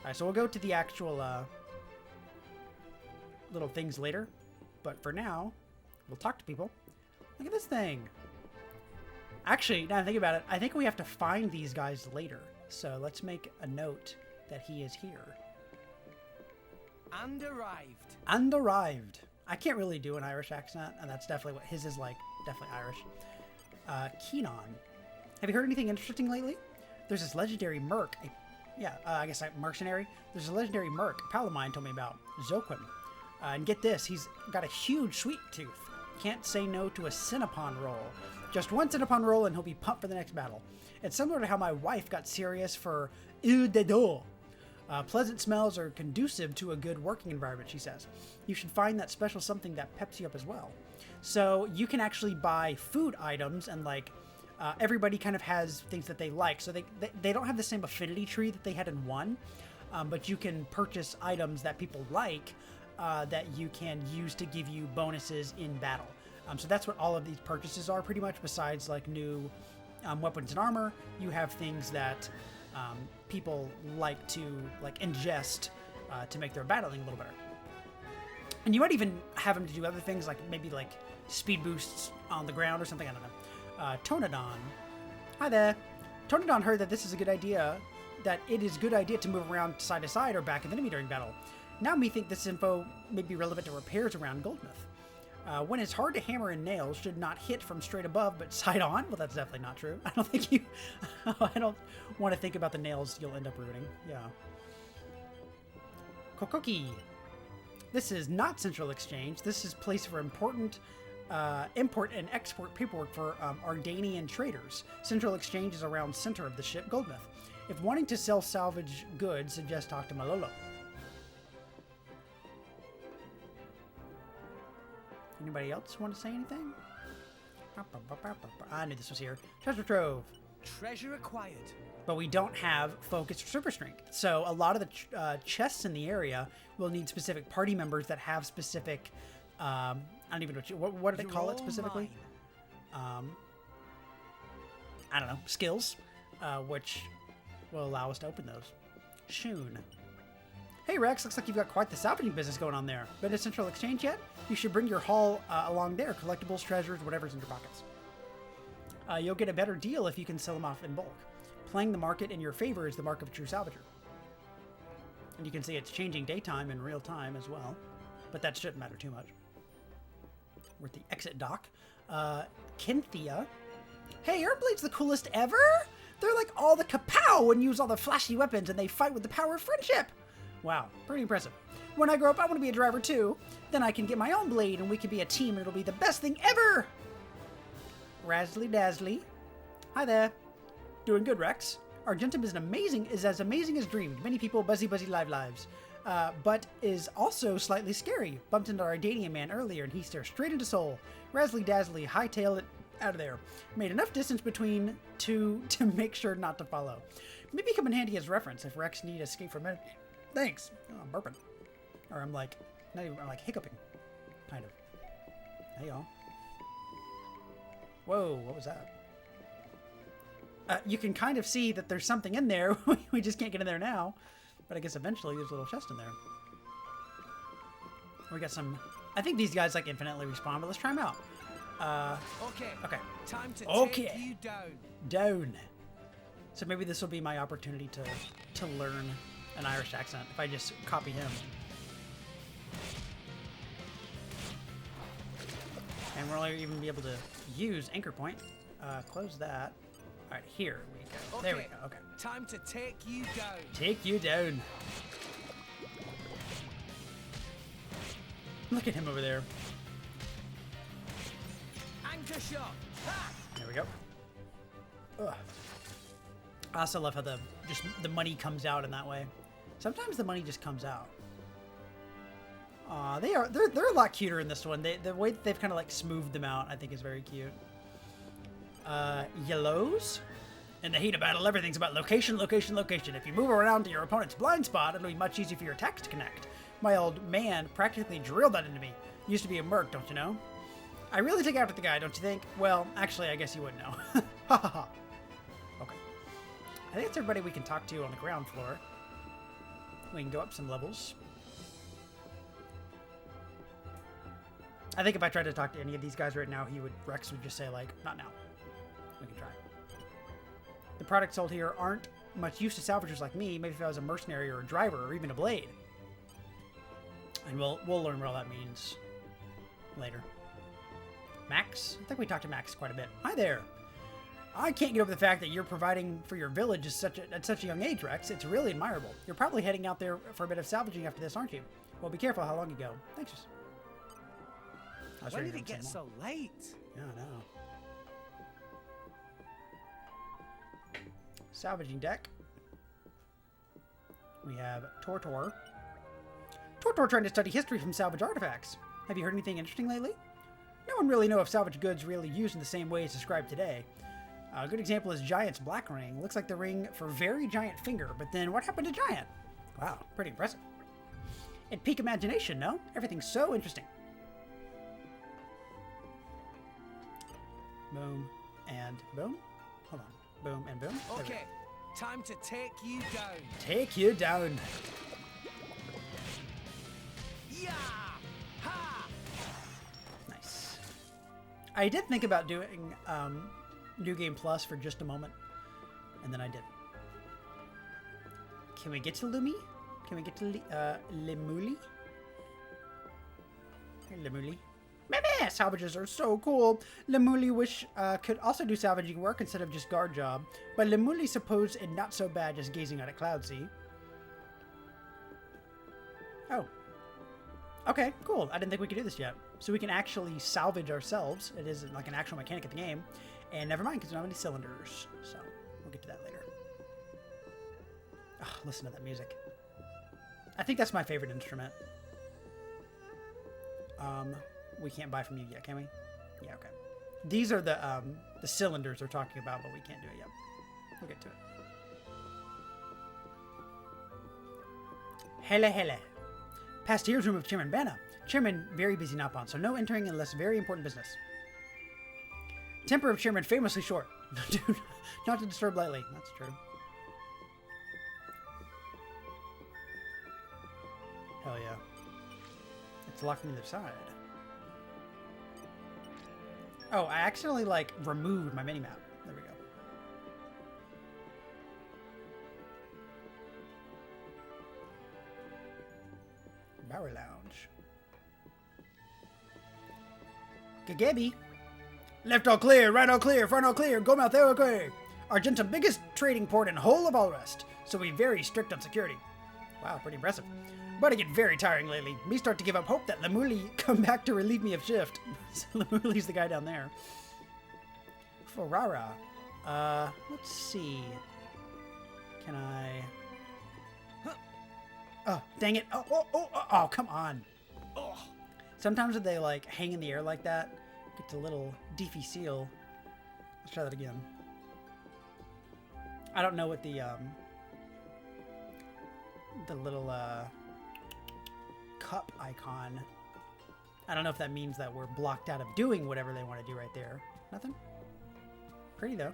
Alright, so we'll go to the actual little things later. But for now, we'll talk to people. Look at this thing. Actually, now I think about it, I think we have to find these guys later. So let's make a note that he is here. And arrived. And arrived. I can't really do an Irish accent, and that's definitely what his is like. Definitely Irish. Keenan. Have you heard anything interesting lately? There's this legendary merc. I guess like mercenary. There's a legendary merc a pal of mine told me about. Zoquim. And get this, he's got a huge sweet tooth. Can't say no to a Cinnapon roll. Just one Cinnapon roll and he'll be pumped for the next battle. It's similar to how my wife got serious for Eau de Do. Pleasant smells are conducive to a good working environment, she says. You should find that special something that peps you up as well. So you can actually buy food items and like everybody kind of has things that they like. So they don't have the same affinity tree that they had in 1, but you can purchase items that people like that you can use to give you bonuses in battle. So that's what all of these purchases are pretty much, besides like new weapons and armor. You have things that people like to like ingest to make their battling a little better. And you might even have them to do other things, like maybe like speed boosts on the ground or something, I don't know. Tonadon. Hi there. Tonadon heard that this is a good idea, that it is a good idea to move around side to side or back of the enemy during battle. Now me think this info may be relevant to repairs around Goldsmith. When it's hard to hammer in nails, should not hit from straight above, but side on? Well, that's definitely not true. I don't think you... I don't want to think about the nails you'll end up ruining. Yeah. Kokoki. This is not Central Exchange. This is place for important import and export paperwork for Ardanian traders. Central Exchange is around center of the ship Goldsmith. If wanting to sell salvage goods, suggest talk to Malolo. Anybody else want to say anything? I knew this was here. Treasure trove. Treasure acquired. But we don't have focus or super strength. So a lot of the chests in the area will need specific party members that have specific... I don't even know what do they call it specifically? I don't know. Skills, which will allow us to open those. Shun. Hey Rex, looks like you've got quite the salvaging business going on there. Been to Central Exchange yet? You should bring your haul along there. Collectibles, treasures, whatever's in your pockets. You'll get a better deal if you can sell them off in bulk. Playing the market in your favor is the mark of a true salvager. And you can see it's changing daytime in real time as well. But that shouldn't matter too much. We're at the exit dock. Kinthia. Hey, Airblade's the coolest ever! They're like all the kapow and use all the flashy weapons and they fight with the power of friendship. Wow, pretty impressive. When I grow up, I want to be a driver too. Then I can get my own blade and we can be a team and it'll be the best thing ever! Razzly Dazzly. Hi there. Doing good, Rex. Argentum is as amazing as dreamed. Many people buzzy lives. But is also slightly scary. Bumped into our Ardanian man earlier and he stared straight into soul. Razzly Dazzly hightailed it out of there. Made enough distance between two to make sure not to follow. Maybe come in handy as reference if Rex need escape from it. Thanks. Oh, I'm burping. Or I'm like, not even, I'm like hiccuping. Kind of. Hey, y'all. Whoa, what was that? You can kind of see that there's something in there. We just can't get in there now. But I guess eventually there's a little chest in there. We got some... I think these guys like infinitely respawn, but let's try them out. Okay. Time to take you down. Down. So maybe this will be my opportunity to learn an Irish accent if I just copy him. And we'll even be able to use anchor point. Close that. All right, here we go. Okay. There we go. Okay. Time to take you down. Take you down. Look at him over there. Anchor shot. Ha! There we go. Ugh. I also love how the money comes out in that way. Sometimes the money just comes out. They're a lot cuter in this one. The way that they've kind of like smoothed them out, I think, is very cute. Yellows. In the heat of battle, everything's about location, location, location. If you move around to your opponent's blind spot, it'll be much easier for your attacks to connect. My old man practically drilled that into me. Used to be a merc, don't you know? I really take after the guy, don't you think? Well, actually, I guess you wouldn't know. Ha ha ha. Okay. I think it's everybody we can talk to on the ground floor. We can go up some levels. I think if I tried to talk to any of these guys right now, Rex would just say, like, not now. We can try. The products sold here aren't much use to salvagers like me. Maybe if I was a mercenary or a driver or even a blade. And we'll learn what all that means later. Max? I think we talked to Max quite a bit. Hi there. I can't get over the fact that you're providing for your village at such a young age, Rex. It's really admirable. You're probably heading out there for a bit of salvaging after this, aren't you? Well, be careful how long you go. Thanks. When did it get so late? Yeah, I know. Salvaging deck. We have Tortor. Tortor trying to study history from salvage artifacts. Have you heard anything interesting lately? No one really knows if salvage goods really used in the same way as described today. A good example is Giant's black ring. Looks like the ring for very giant finger, but then what happened to Giant? Wow, pretty impressive. It'd pique imagination, no? Everything's so interesting. Boom and boom. Hold on. Boom and boom. Okay, time to take you down. Take you down. Yeah! Ha! Nice. I did think about doing New Game Plus for just a moment, and then I didn't. Can we get to Lumi? Can we get to Lemuli? Hey, Lemuli. Meh, salvages are so cool. Lemuli wish could also do salvaging work instead of just guard job, but Lemuli suppose it not so bad just gazing out at cloud sea. Oh. Okay, cool. I didn't think we could do this yet. So we can actually salvage ourselves. It isn't like an actual mechanic of the game. And never mind, because we don't have any cylinders. So we'll get to that later. Oh, listen to that music. I think that's my favorite instrument. We can't buy from you yet, can we? Yeah, okay. These are the cylinders we're talking about, but we can't do it yet. We'll get to it. Hele hele. Past here's room of Chairman Banna. Chairman very busy Napon, so no entering unless very important business. Temper of Chairman famously short. Dude, not to disturb lightly. That's true. Hell yeah. It's locked on the other side. Oh, I accidentally, like, removed my minimap. There we go. Bower Lounge. Gagebi. Left all clear, right all clear, front all clear, go mouth all clear. Argentum biggest trading port in whole of all rest, so we very strict on security. Wow, pretty impressive. But it get very tiring lately. Me start to give up hope that Lemuli come back to relieve me of shift. So Lemuli's the guy down there. Ferrara. Let's see. Can I... Oh, dang it. Oh, come on. Oh. Sometimes when they, like, hang in the air like that, it's a little deefy seal. Let's try that again. I don't know what the little, cup icon. I don't know if that means that we're blocked out of doing whatever they want to do right there. Nothing? Pretty, though.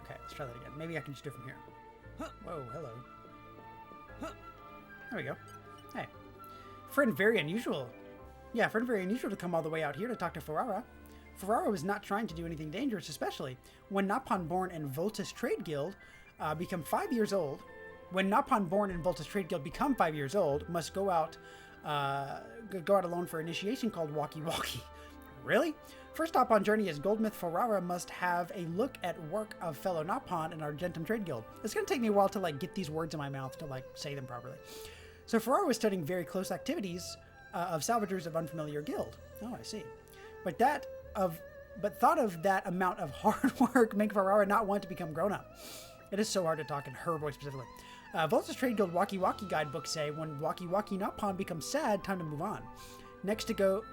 Okay, let's try that again. Maybe I can just do it from here. Whoa, hello. There we go. Hey. Friend very unusual. Yeah, friend very unusual to come all the way out here to talk to Ferrara. Ferrara was not trying to do anything dangerous, especially when Napon-born and Voltus Trade Guild become 5 years old. When Napon-born and Voltus Trade Guild become 5 years old, must go out alone for initiation called Walkie Walkie. Really? First stop on journey is Goldsmith Ferrara must have a look at work of fellow Napon and Argentum Trade Guild. It's going to take me a while to like get these words in my mouth to like say them properly. So Ferrara was studying very close activities of salvagers of unfamiliar guild. Oh, I see. But thought of that amount of hard work make Ferrara not want to become grown up. It is so hard to talk in her voice specifically. Volta's Trade Guild Walkie Walkie guidebooks say when Walkie Walkie not pawn becomes sad, time to move on. Next go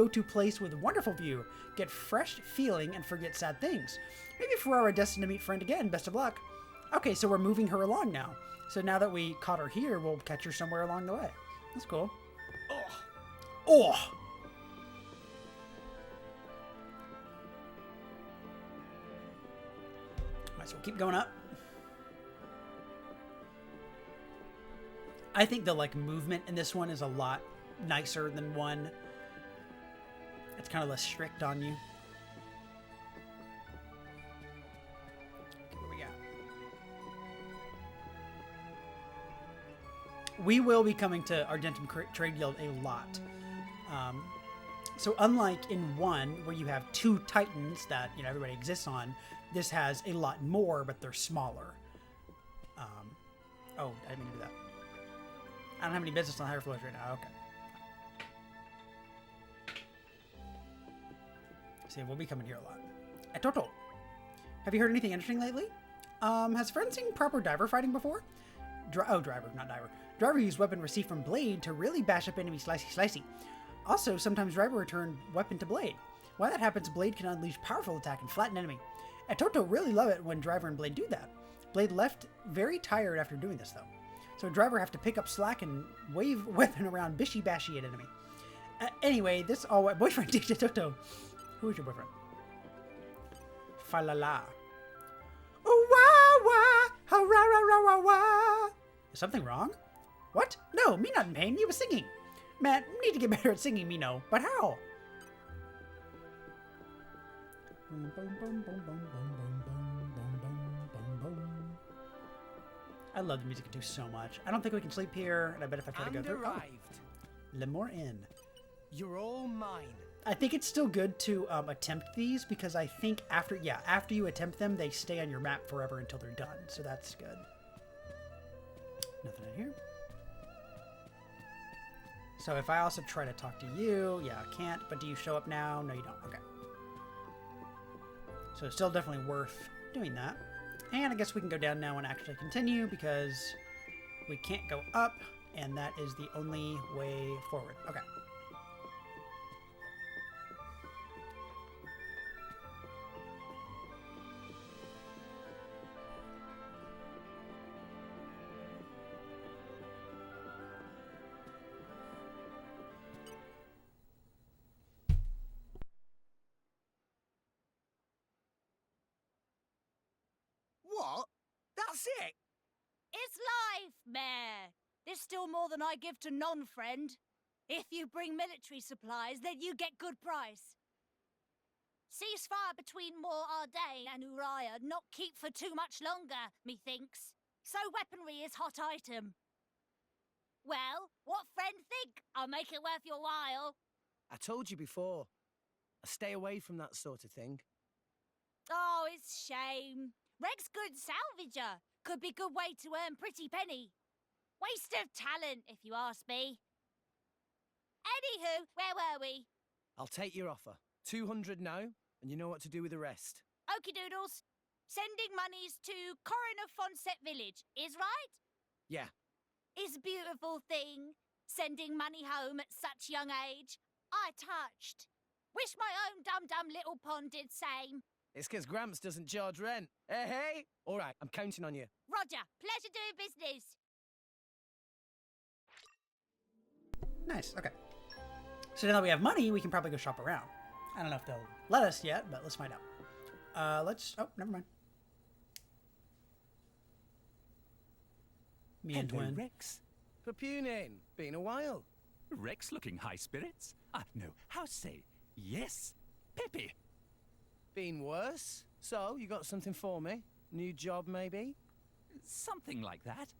to place with wonderful view, get fresh feeling and forget sad things. Maybe Ferrara destined to meet friend again. Best of luck. Okay, so we're moving her along now. So now that we caught her here, we'll catch her somewhere along the way. That's cool. Oh. Alright, so we'll keep going up. I think the movement in this one is a lot nicer than one. It's kind of less strict on you. Okay, what we got? We will be coming to Argentum Trade Guild a lot. So unlike in 1, where you have 2 titans that everybody exists on, this has a lot more, but they're smaller. Oh, I didn't mean to do that. I don't have any business on higher floors right now. Okay. See, we'll be coming here a lot. Toto, have you heard anything interesting lately? Has friend seen proper diver fighting before? Driver, not diver. Driver used weapon received from Blade to really bash up enemy slicey. Also, sometimes Driver returned weapon to Blade. While that happens, Blade can unleash powerful attack and flatten enemy. Toto really love it when Driver and Blade do that. Blade left very tired after doing this, though. So Driver have to pick up slack and wave weapon around bishy bashy at enemy. Anyway, this all boyfriend did Toto. Who is your boyfriend? Falala. Oh wah wah, ha ra ra ra wah wah. Is something wrong? What? No, me not in pain. You was singing. Man, need to get better at singing, me no. But how? I love the music it do so much. I don't think we can sleep here, and I bet if I try to go through... arrived. Lemore Inn. You're all mine. I think it's still good to attempt these, because I think after you attempt them, they stay on your map forever until they're done. So that's good. Nothing in here. So if I also try to talk to you, yeah, I can't. But do you show up now? No, you don't. Okay. So it's still definitely worth doing that. And I guess we can go down now and actually continue because we can't go up, and that is the only way forward. Okay. What? That's it? It's life, Mayor. There's still more than I give to non-friend. If you bring military supplies, then you get good price. Ceasefire between Moor Ardain and Uriah not keep for too much longer, methinks. So weaponry is hot item. Well, what friend think? I'll make it worth your while. I told you before. I stay away from that sort of thing. Oh, it's shame. Reg's good salvager. Could be good way to earn pretty penny. Waste of talent, if you ask me. Anywho, where were we? I'll take your offer. 200 now, and you know what to do with the rest. Okie doodles. Sending monies to Corin of Fonset village, is right? Yeah. Is beautiful thing. Sending money home at such young age. I touched. Wish my own dum-dum little pond did same. It's 'cause Gramps doesn't charge rent. Hey, hey! All right, I'm counting on you. Roger. Pleasure doing business. Nice. Okay. So now that we have money, we can probably go shop around. I don't know if they'll let us yet, but let's find out. Oh, never mind. Me and Hello, Twin. Rex. Papunin, been a while. Rex looking high spirits? No, how say, yes, Peppy. Been worse. So, you got something for me? New job, maybe? Something like that.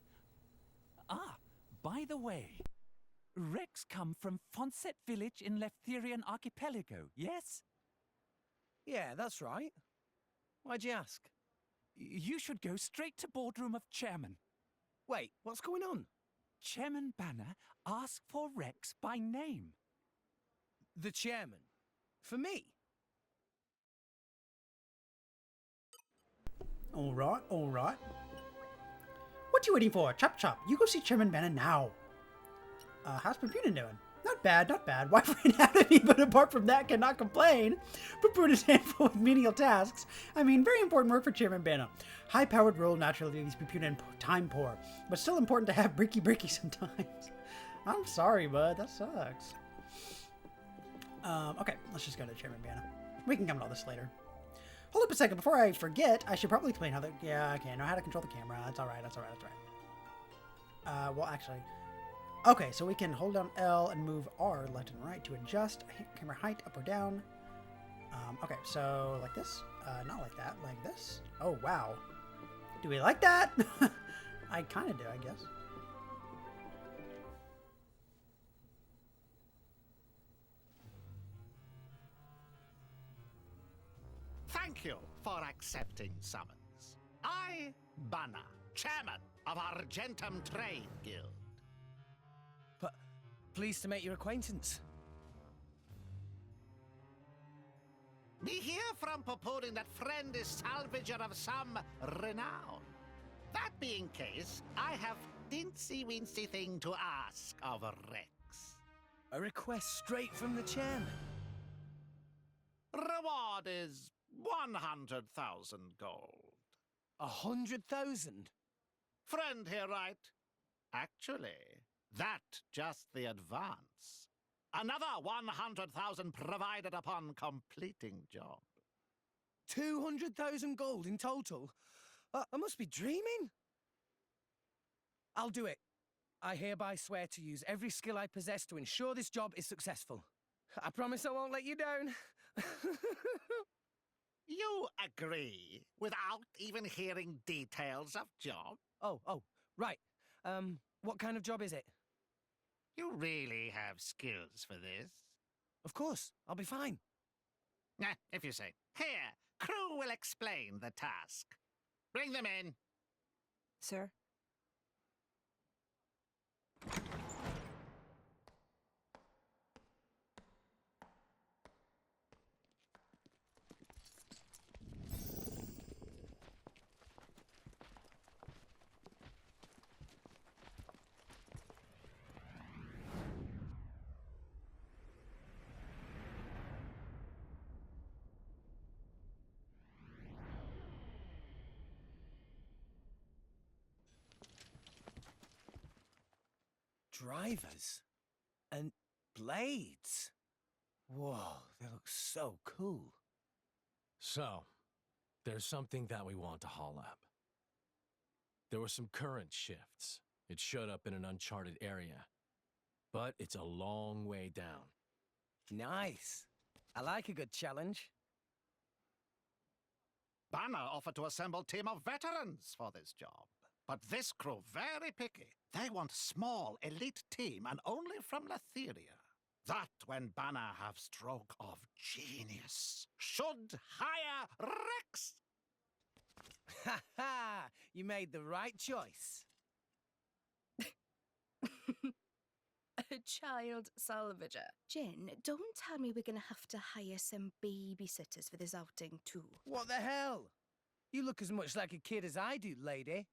By the way, Rex come from Fonset village in Leftherian archipelago, yes? Yeah, that's right. Why'd you ask? You should go straight to boardroom of chairman. Wait, what's going on? Chairman Banner asked for Rex by name. The chairman. For me. All right, all right. What you waiting for? Chop chop. You go see Chairman Bannon now. How's Papunin doing? Not bad, not bad. Wife ran out of me, but apart from that, cannot complain. Papunin is handful with menial tasks. I mean, very important work for Chairman Bannon. High-powered role naturally leaves Papunin time poor, but still important to have bricky sometimes. I'm sorry, bud. That sucks. Okay, let's just go to Chairman Bannon. We can come to all this later. Hold up a second. Before I forget, I should probably explain how the... Yeah, okay, I know how to control the camera. That's all right, that's all right, that's all right. Well, actually... Okay, so we can hold down L and move R left and right to adjust camera height up or down. Okay, so like this. Not like that, like this. Oh, wow. Do we like that? I kind of do, I guess. Thank you for accepting summons. I, Banner, chairman of Argentum Trade Guild. But pleased to make your acquaintance. We hear from Papunin that friend is salvager of some renown. That being case, I have dincy-wincy thing to ask of Rex. A request straight from the chairman. Reward is 100,000 gold. 100,000? Friend here, right? Actually, that just the advance. Another 100,000 provided upon completing job. 200,000 gold in total? I must be dreaming. I'll do it. I hereby swear to use every skill I possess to ensure this job is successful. I promise I won't let you down. You agree without even hearing details of job? Oh, right. What kind of job is it? You really have skills for this? Of course, I'll be fine. If you say. Here, crew will explain the task. Bring them in. Sir? Drivers and blades. Whoa, they look so cool. So, there's something that we want to haul up. There were some current shifts. It showed up in an uncharted area. But it's a long way down. Nice. I like a good challenge. Banner offered to assemble a team of veterans for this job. But this crew very picky. They want small, elite team and only from Letheria. That when Banner have stroke of genius. Should hire Rex! Ha ha! You made the right choice. A child salvager. Jen, don't tell me we're gonna have to hire some babysitters for this outing too. What the hell? You look as much like a kid as I do, lady.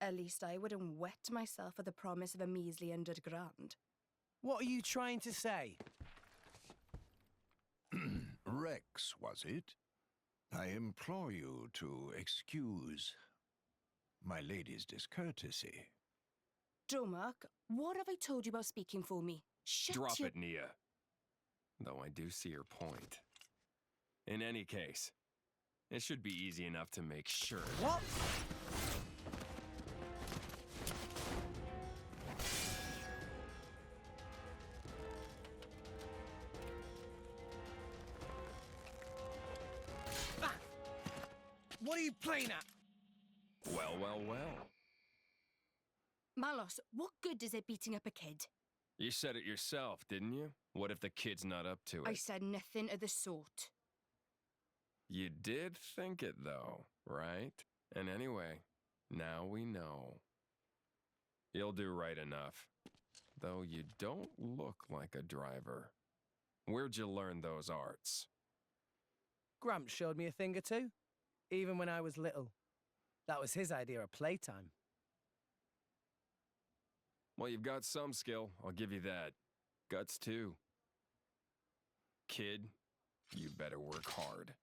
At least I wouldn't wet myself for the promise of a measly £100. What are you trying to say? Rex, was it? I implore you to excuse my lady's discourtesy. Dromark, what have I told you about speaking for me? Shut Drop your... it, Nia. Though I do see your point. In any case, it should be easy enough to make sure. What? Ah! What are you playing at? Well. Malos, what good is it beating up a kid? You said it yourself, didn't you? What if the kid's not up to it? I said nothing of the sort. You did think it, though, right? And anyway, now we know. You'll do right enough. Though you don't look like a driver. Where'd you learn those arts? Gramps showed me a thing or two, even when I was little. That was his idea of playtime. Well, you've got some skill, I'll give you that. Guts, too. Kid, you better work hard.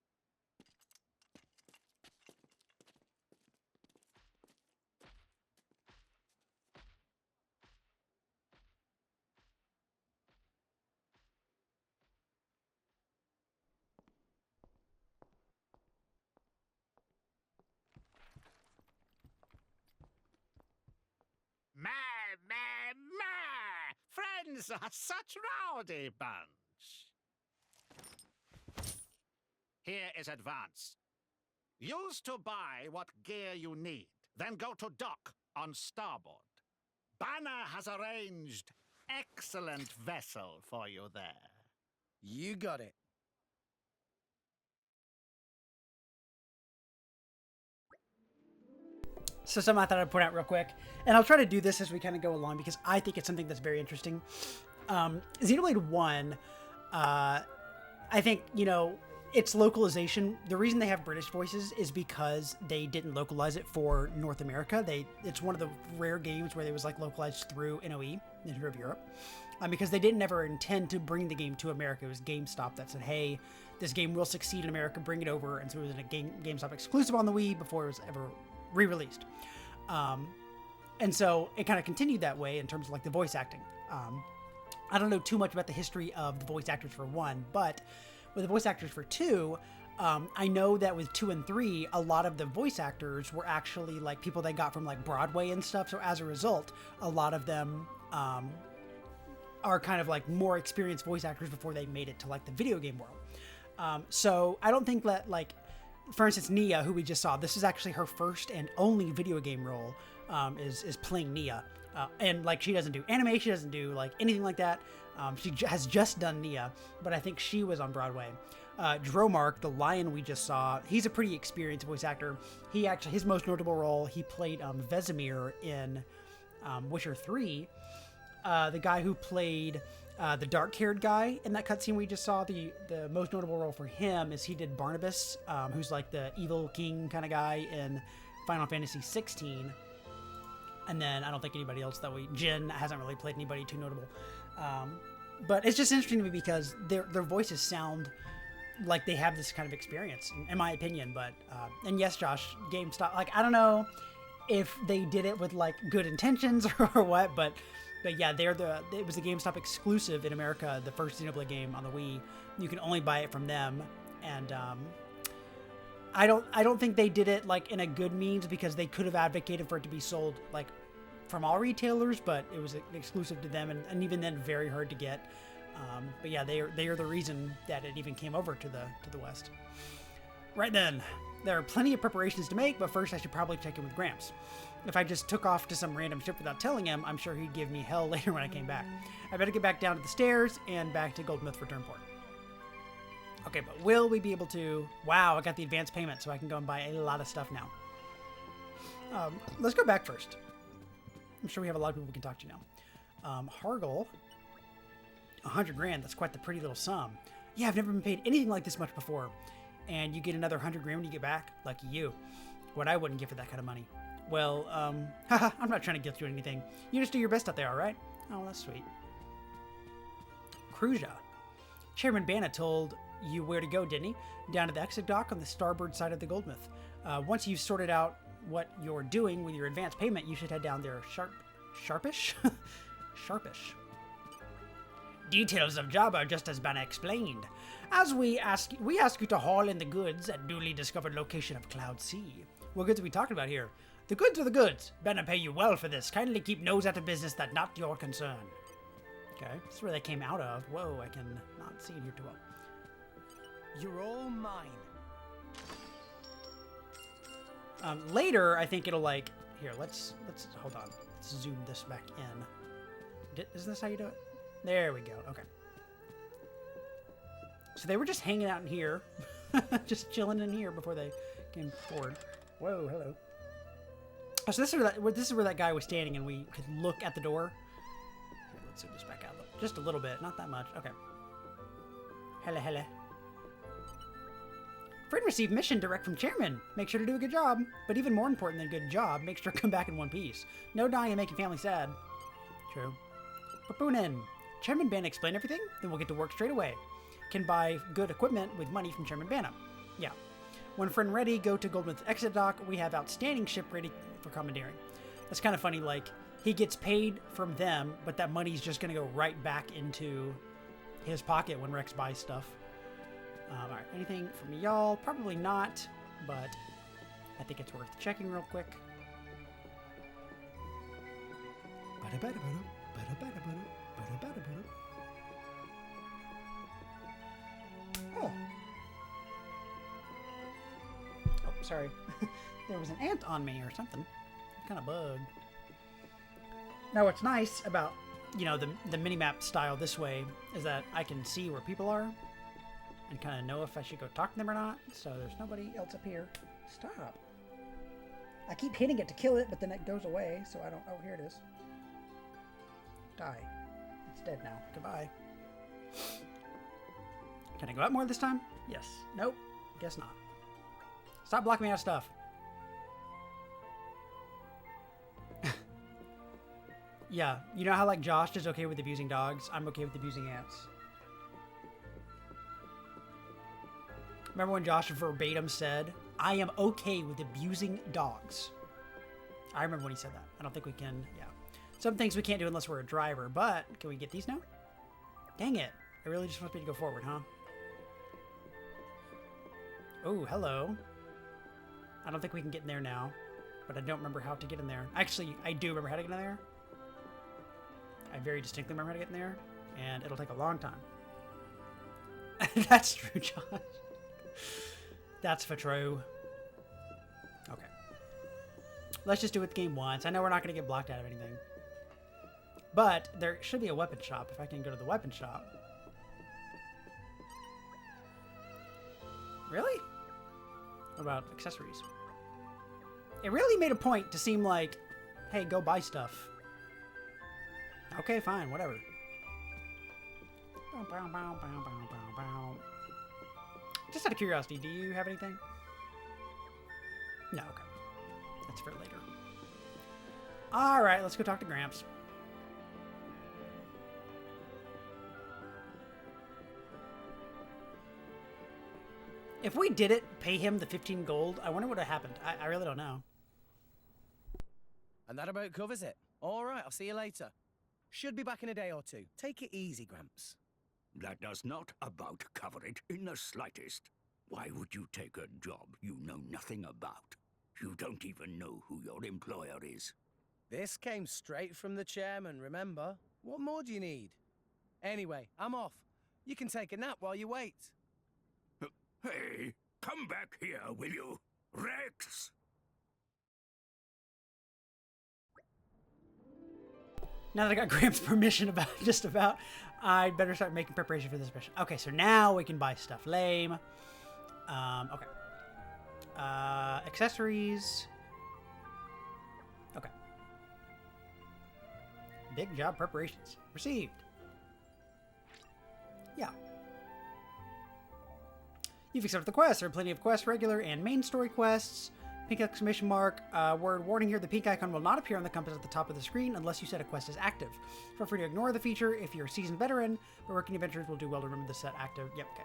Friends are such rowdy bunch. Here is advance. Use to buy what gear you need, then go to dock on starboard. Banner has arranged excellent vessel for you there. You got it. So something I thought I'd point out real quick, and I'll try to do this as we kind of go along because I think it's something that's very interesting. Xenoblade 1, I think, you know, its localization, the reason they have British voices is because they didn't localize it for North America. It's one of the rare games where it was like localized through NOE, Nintendo of Europe, because they didn't ever intend to bring the game to America. It was GameStop that said, hey, this game will succeed in America, bring it over. And so it was a GameStop exclusive on the Wii before it was ever re-released. And so it kind of continued that way in terms of like the voice acting. I don't know too much about the history of the voice actors for 1, but with the voice actors for 2, I know that with 2 and 3, a lot of the voice actors were actually like people they got from like Broadway and stuff. So as a result, a lot of them are kind of like more experienced voice actors before they made it to like the video game world. So I don't think that like, for instance, Nia, who we just saw, this is actually her first and only video game role, is playing Nia. And like she doesn't do anime, she doesn't do like anything like that. She has just done Nia, but I think she was on Broadway. Dromark, the lion we just saw, he's a pretty experienced voice actor. His most notable role, he played Vesemir in Witcher 3. The guy who played the dark-haired guy in that cutscene we just saw, the most notable role for him is he did Barnabas, who's like the evil king kind of guy in Final Fantasy 16. And then I don't think anybody else Jin hasn't really played anybody too notable. But it's just interesting to me because their voices sound like they have this kind of experience, in my opinion. But and yes, Josh, GameStop, like I don't know if they did it with like good intentions or what, but yeah, it was a GameStop exclusive in America, the first Xenoblade game on the Wii. You can only buy it from them, and I don't think they did it like in a good means because they could have advocated for it to be sold like from all retailers, but it was exclusive to them, and even then very hard to get. But yeah, they are the reason that it even came over to the West. Right then, there are plenty of preparations to make, but first I should probably check in with Gramps. If I just took off to some random ship without telling him, I'm sure he'd give me hell later when I came back. I better get back down to the stairs and back to Goldsmith Return Port. Okay, but will we be able to... Wow, I got the advance payment, so I can go and buy a lot of stuff now. Let's go back first. I'm sure we have a lot of people we can talk to now. Hargle, 100 grand, that's quite the pretty little sum. Yeah, I've never been paid anything like this much before. And you get another 100 grand when you get back? Lucky you. What I wouldn't give for that kind of money. Well, haha, I'm not trying to guilt you anything. You just do your best out there, alright? Oh, that's sweet. Kruja. Chairman Banna told you where to go, didn't he? Down to the exit dock on the starboard side of the Goldsmith. Once you've sorted out what you're doing with your advance payment, you should head down there sharpish? Sharpish. Details of job are just as Banna explained. As we ask you to haul in the goods at newly discovered location of Cloud Sea. What goods are we talking about here? The goods are the goods. Banna pay you well for this. Kindly keep nose out of business that not your concern. Okay, this is where they came out of. Whoa, I can not see in here too well. You're all mine. Later, I think it'll like... Here, let's hold on. Let's zoom this back in. Isn't this how you do it? There we go. Okay. So they were just hanging out in here. Just chilling in here before they came forward. Whoa, hello. Oh, so this is where that guy was standing, and we could look at the door. Here, let's zoom this back out just a little bit, not that much. Okay. Hello, hello. Friend received mission direct from chairman. Make sure to do a good job. But even more important than a good job, make sure to come back in one piece. No dying and making family sad. True. Papunin. Chairman Banna explain everything? Then we'll get to work straight away. Can buy good equipment with money from Chairman Banna. Yeah. When friend ready, go to Goldsmith's exit dock. We have outstanding ship ready for commandeering. That's kind of funny, like, he gets paid from them, but that money's just going to go right back into his pocket when Rex buys stuff. Alright, anything from y'all? Probably not, but I think it's worth checking real quick. Oh. Oh, sorry. There was an ant on me or something. Kind of bugged. Now, what's nice about, you know, the mini-map style this way is that I can see where people are and kind of know if I should go talk to them or not. So there's nobody else up here. Stop. I keep hitting it to kill it, but then it goes away, so I don't... Oh, here it is. Die. It's dead now. Goodbye. Can I go out more this time? Yes. Nope. Guess not. Stop blocking me out of stuff. Yeah. You know how, like, Josh is okay with abusing dogs? I'm okay with abusing ants. Remember when Josh verbatim said, I am okay with abusing dogs? I remember when he said that. I don't think we can, yeah. Some things we can't do unless we're a driver, but can we get these now? Dang it. It really just wants me to go forward, huh? Oh, hello. I don't think we can get in there now, but I don't remember how to get in there. Actually, I do remember how to get in there. I very distinctly remember how to get in there, and it'll take a long time. That's true, Josh. That's for true. Okay. Let's just do it the game once. I know we're not going to get blocked out of anything. But there should be a weapon shop if I can go to the weapon shop. Really? What about accessories? It really made a point to seem like, hey, go buy stuff. Okay, fine, whatever. Just out of curiosity, do you have anything? No, okay. That's for later. Alright, let's go talk to Gramps. If we did it, pay him the 15 gold, I wonder what would have happened. I really don't know. And that about covers it. All right, I'll see you later. Should be back in a day or two. Take it easy, Gramps. That does not about cover it in the slightest. Why would you take a job you know nothing about? You don't even know who your employer is. This came straight from the chairman, remember? What more do you need? Anyway, I'm off. You can take a nap while you wait. Hey, come back here, will you? Rex! Now that I got Gramps' permission about just about, I'd better start making preparation for this mission. Okay, so now we can buy stuff. Lame. Okay. Accessories. Okay. Big job preparations. Received. Yeah. You've accepted the quest. There are plenty of quests, regular and main story quests. Pink exclamation mark. Word warning here, the pink icon will not appear on the compass at the top of the screen unless you set a quest as active. Feel free to ignore the feature if you're a seasoned veteran, but working adventurers will do well to remember the set active. Yep, okay.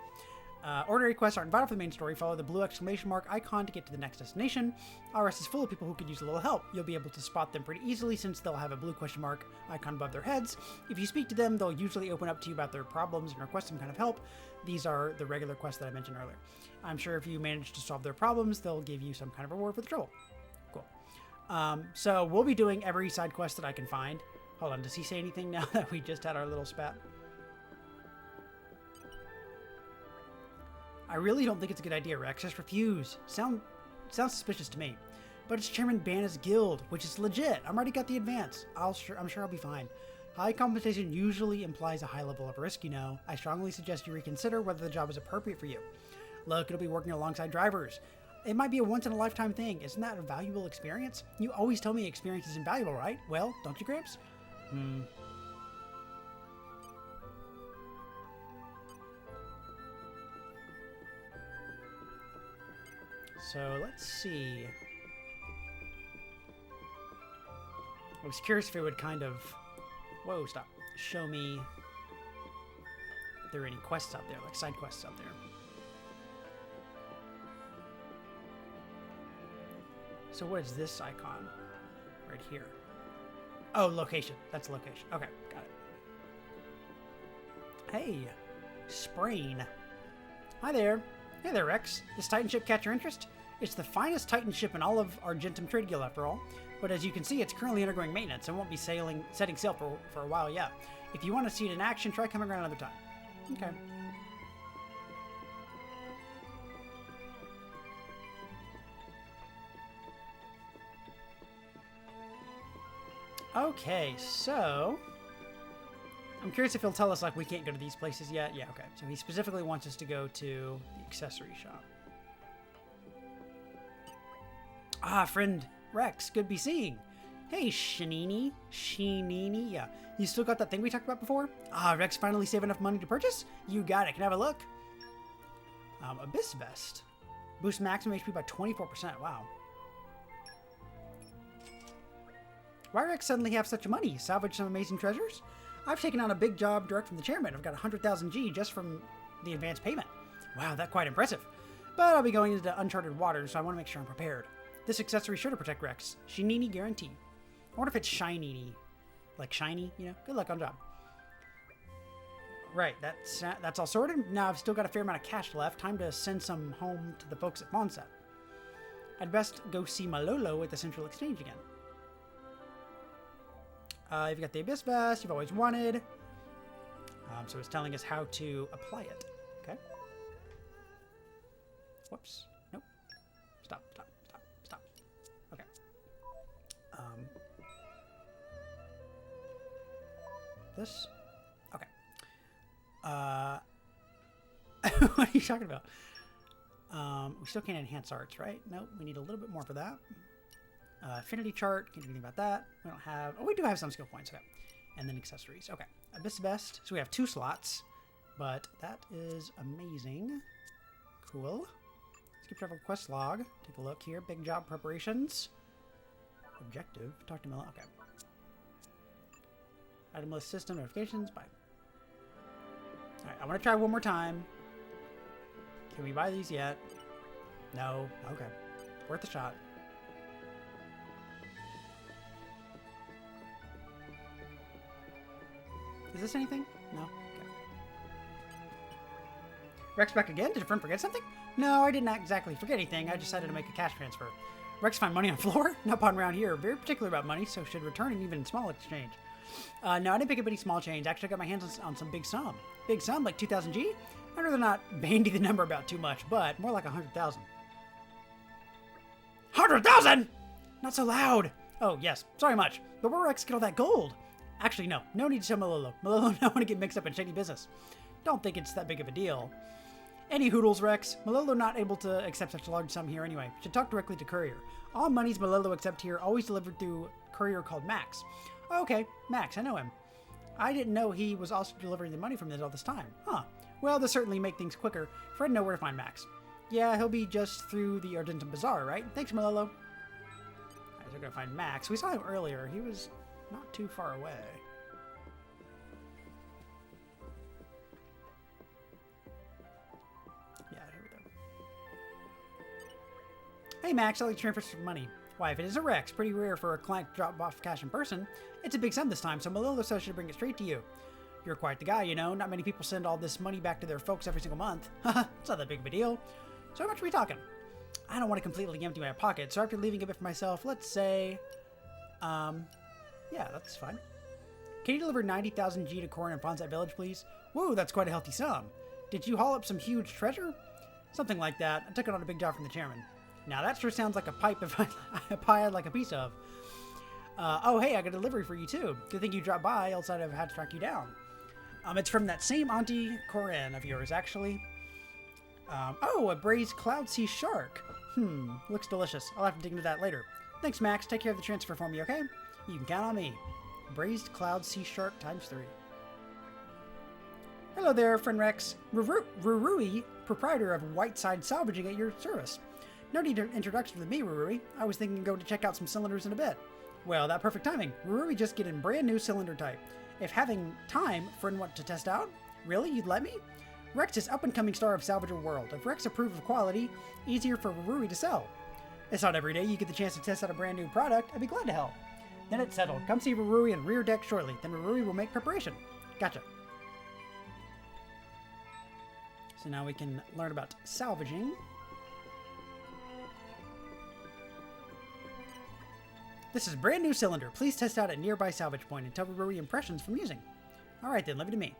Ordinary quests aren't vital for the main story. Follow the blue exclamation mark icon to get to the next destination. RS is full of people who could use a little help. You'll be able to spot them pretty easily since they'll have a blue question mark icon above their heads. If you speak to them, they'll usually open up to you about their problems and request some kind of help. These are the regular quests that I mentioned earlier. I'm sure if you manage to solve their problems, they'll give you some kind of reward for the trouble. Cool. So we'll be doing every side quest that I can find. Hold on, does he say anything now that we just had our little spat? I really don't think it's a good idea, Rex. Just refuse. Sounds suspicious to me. But it's Chairman Banna's guild, which is legit. I'm already got the advance. I'm sure I'll be fine. High compensation usually implies a high level of risk, you know. I strongly suggest you reconsider whether the job is appropriate for you. Look, it'll be working alongside drivers. It might be a once-in-a-lifetime thing. Isn't that a valuable experience? You always tell me experience is invaluable, right? Well, don't you, Gramps? So, let's see. I was curious if it would kind of... Whoa, stop. Show me if there are any quests out there, like side quests out there. So what is this icon? Right here. Oh, location. That's location. Okay, got it. Hey, Sprain. Hi there. Hey there, Rex. Does Titan ship catch your interest? It's the finest Titan ship in all of Argentum Trade Guild, after all. But as you can see, it's currently undergoing maintenance and won't be setting sail for a while yet. If you want to see it in action, try coming around another time. Okay. Okay, so... I'm curious if he'll tell us, like, we can't go to these places yet. Yeah, okay. So he specifically wants us to go to the accessory shop. Ah, friend Rex, good be seeing. Hey, Shinini. Yeah. You still got that thing we talked about before? Ah, Rex finally saved enough money to purchase? You got it. Can I have a look? Abyss Vest. Boost maximum HP by 24%. Wow. Why Rex suddenly have such money? Salvage some amazing treasures? I've taken on a big job direct from the chairman. I've got 100,000 G just from the advance payment. Wow, that's quite impressive. But I'll be going into uncharted waters, so I want to make sure I'm prepared. This accessory is sure to protect Rex. Shinini guarantee. I wonder if it's Shinini. Like shiny, you know? Good luck on job. Right, that's all sorted. Now I've still got a fair amount of cash left. Time to send some home to the folks at Fonset. I'd best go see Malolo at the Central Exchange again. You've got the Abyss Vest you've always wanted. So it's telling us how to apply it. Okay. Whoops. Nope. Stop. Okay. This? Okay. What are you talking about? We still can't enhance arts, right? Nope. We need a little bit more for that. Affinity chart, can't do anything about that. We don't have... Oh, we do have some skill points, okay. And then accessories. Okay. Abyss Vest. So we have 2 slots. But that is amazing. Cool. Skip travel quest log. Take a look here. Big job preparations. Objective. Talk to Miller. Okay. Item list system notifications. Bye. Alright, I want to try one more time. Can we buy these yet? No. Okay. Worth a shot. Is this anything? No? Okay. Rex back again? Did your friend forget something? No, I didn't exactly forget anything. I decided to make a cash transfer. Rex found money on the floor? Not upon around here. Very particular about money, so should return an even small exchange. No, I didn't pick up any small change. Actually, I got my hands on some big sum. Big sum? Like 2,000 G? I'd rather not bandy the number about too much, but more like 100,000. 100,000! Not so loud! Oh, yes. Sorry much. But where Rex get all that gold? Actually, no. No need to tell Malolo. Malolo don't want to get mixed up in shady business. Don't think it's that big of a deal. Any hoodles, Rex. Malolo not able to accept such a large sum here anyway. Should talk directly to courier. All monies Malolo accept here always delivered through courier called Max. Oh, okay, Max, I know him. I didn't know he was also delivering the money from this all this time. Huh. Well, this certainly make things quicker. Fred know where to find Max. Yeah, he'll be just through the Argentum Bazaar, right? Thanks, Malolo. Alright, so we're gonna find Max. We saw him earlier. He was not too far away. Yeah, here we go. Hey, Max, I'd like to transfer some money. Why, if it is a Rex, pretty rare for a client to drop off cash in person. It's a big sum this time, so Malolo says I should bring it straight to you. You're quite the guy, you know. Not many people send all this money back to their folks every single month. Haha, it's not that big of a deal. So how much are we talking? I don't want to completely empty my pocket, so after leaving a bit for myself, let's say... yeah, that's fine. Can you deliver 90,000 G to Corn and Fonset Village, please? Whoa, that's quite a healthy sum. Did you haul up some huge treasure? Something like that. I took it on a big job from the chairman. Now that sure sounds like a pipe if a pie I'd like a piece of. Oh, hey, I got a delivery for you too. Good thing you dropped by, else I'd have had to track you down. It's from that same Auntie Corinne of yours, actually. Oh, a braised cloud sea shark. Looks delicious. I'll have to dig into that later. Thanks, Max. Take care of the transfer for me, okay? You can count on me. Braised cloud sea shark ×3. Hello there, friend Rex. Rurui, proprietor of Whiteside Salvaging at your service. No need to introduction with me, Rurui. I was thinking of going to check out some cylinders in a bit. Well, that perfect timing. Rurui just get in brand new cylinder type. If having time, friend want to test out? Really? You'd let me? Rex is up-and-coming star of Salvager World. If Rex approve of quality, easier for Rurui to sell. It's not every day you get the chance to test out a brand new product. I'd be glad to help. Then it's settled. Come see Rurui in rear deck shortly. Then Rurui will make preparation. Gotcha. So now we can learn about salvaging. This is a brand new cylinder. Please test out at nearby salvage point and tell Rurui impressions from using. Alright then, leave it to me.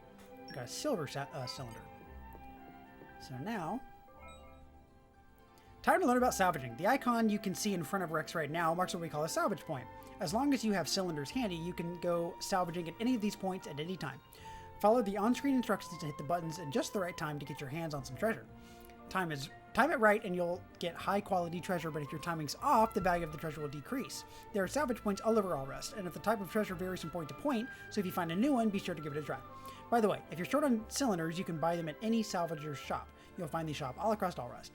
Got a silver cylinder. So now, time to learn about salvaging. The icon you can see in front of Rex right now marks what we call a salvage point. As long as you have cylinders handy, you can go salvaging at any of these points at any time. Follow the on-screen instructions to hit the buttons at just the right time to get your hands on some treasure. Time it right and you'll get high-quality treasure, but if your timing's off, the value of the treasure will decrease. There are salvage points all over Allrest, and if the type of treasure varies from point to point, so if you find a new one, be sure to give it a try. By the way, if you're short on cylinders, you can buy them at any salvager's shop. You'll find these shop all across Allrest.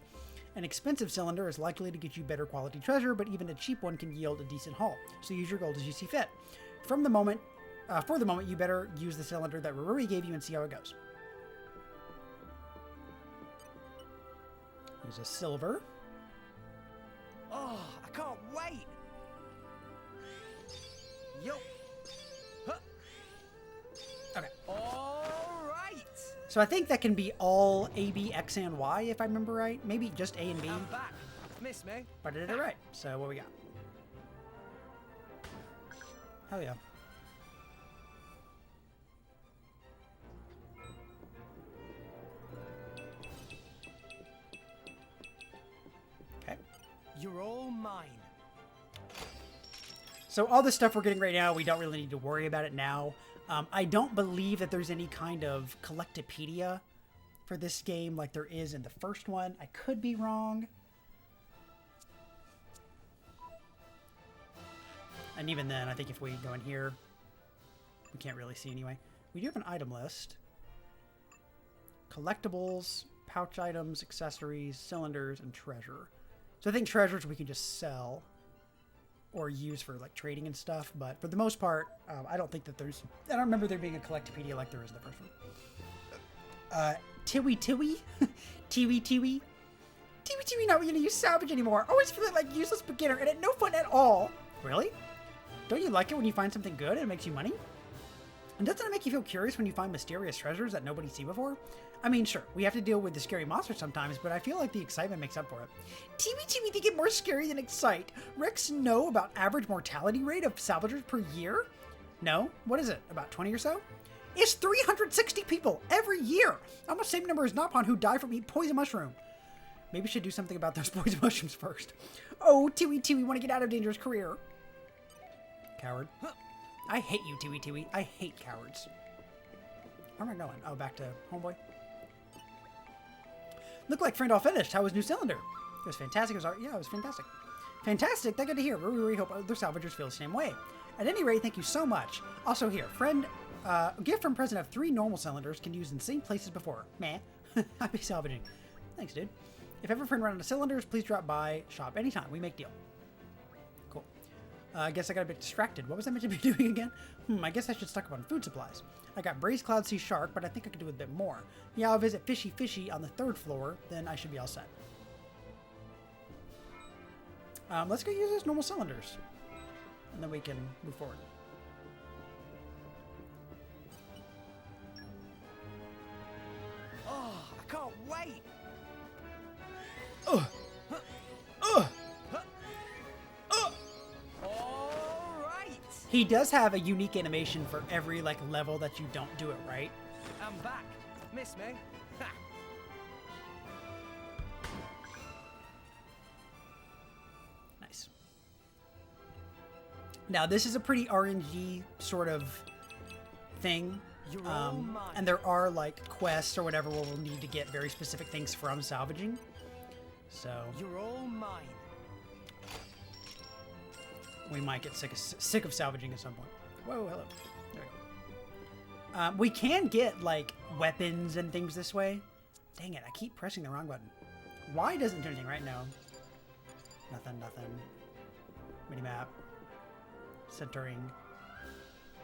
An expensive cylinder is likely to get you better quality treasure, but even a cheap one can yield a decent haul, so use your gold as you see fit. For the moment, you better use the cylinder that Rurui gave you and see how it goes. Here's a silver. Oh, I can't wait! Yo! Huh. Okay. All right! So I think that can be all A, B, X, and Y, if I remember right. Maybe just A and B. I'm back. Miss me? But I did it right. So what we got? Hell yeah. Okay. You're all mine. So all this stuff we're getting right now, we don't really need to worry about it now. I don't believe that there's any kind of collectopedia for this game like there is in the first one. I could be wrong. And even then, I think if we go in here, we can't really see anyway. We do have an item list. Collectibles, pouch items, accessories, cylinders, and treasure. So I think treasures we can just sell or use for like trading and stuff, but for the most part, I don't think that I don't remember there being a collectopedia like there is in the first one. Tiwi Tiwi? Tiwi Tiwi? Tiwi Tiwi not going to use salvage anymore. Always feeling like useless beginner and at no fun at all. Really? Don't you like it when you find something good and it makes you money? And doesn't it make you feel curious when you find mysterious treasures that nobody's seen before? I mean, sure, we have to deal with the scary monsters sometimes, but I feel like the excitement makes up for it. Tiwi Tiwi think it more scary than excite. Rex know about average mortality rate of salvagers per year? No? What is it? About 20 or so? It's 360 people every year! Almost the same number as Napon who die from eating poison mushroom. Maybe we should do something about those poison mushrooms first. Oh, Tiwi Tiwi want to get out of dangerous career. Coward. I hate you, Tiwi Tiwi. I hate cowards. Where am I going? Oh, back to Homeboy. Look like friend all finished. How was new cylinder? It was fantastic. It was fantastic. Fantastic. That's good to hear. We really hope other salvagers feel the same way. At any rate, thank you so much. Also here, friend, gift from present of 3 normal cylinders can use in the same places before. Meh. Happy salvaging. Thanks, dude. If ever friend run out of cylinders, please drop by shop anytime. We make deal. Cool. I guess I got a bit distracted. What was I meant to be doing again? I guess I should stock up on food supplies. I got Braised Cloud Sea Shark, but I think I could do a bit more. Yeah, I'll visit Fishy Fishy on the 3rd floor, then I should be all set. Let's go use those normal cylinders. And then we can move forward. Oh, I can't wait! Ugh! Ugh! He does have a unique animation for every like level that you don't do it right. I'm back. Miss me? Ha. Nice. Now this is a pretty RNG sort of thing. And there are like quests or whatever where we'll need to get very specific things from salvaging. So You're all mine. we might get sick of salvaging at some point. Whoa, hello. There we go. We can get, like, weapons and things this way. Dang it, I keep pressing the wrong button. Why doesn't do anything right now? Nothing. Minimap. Centering.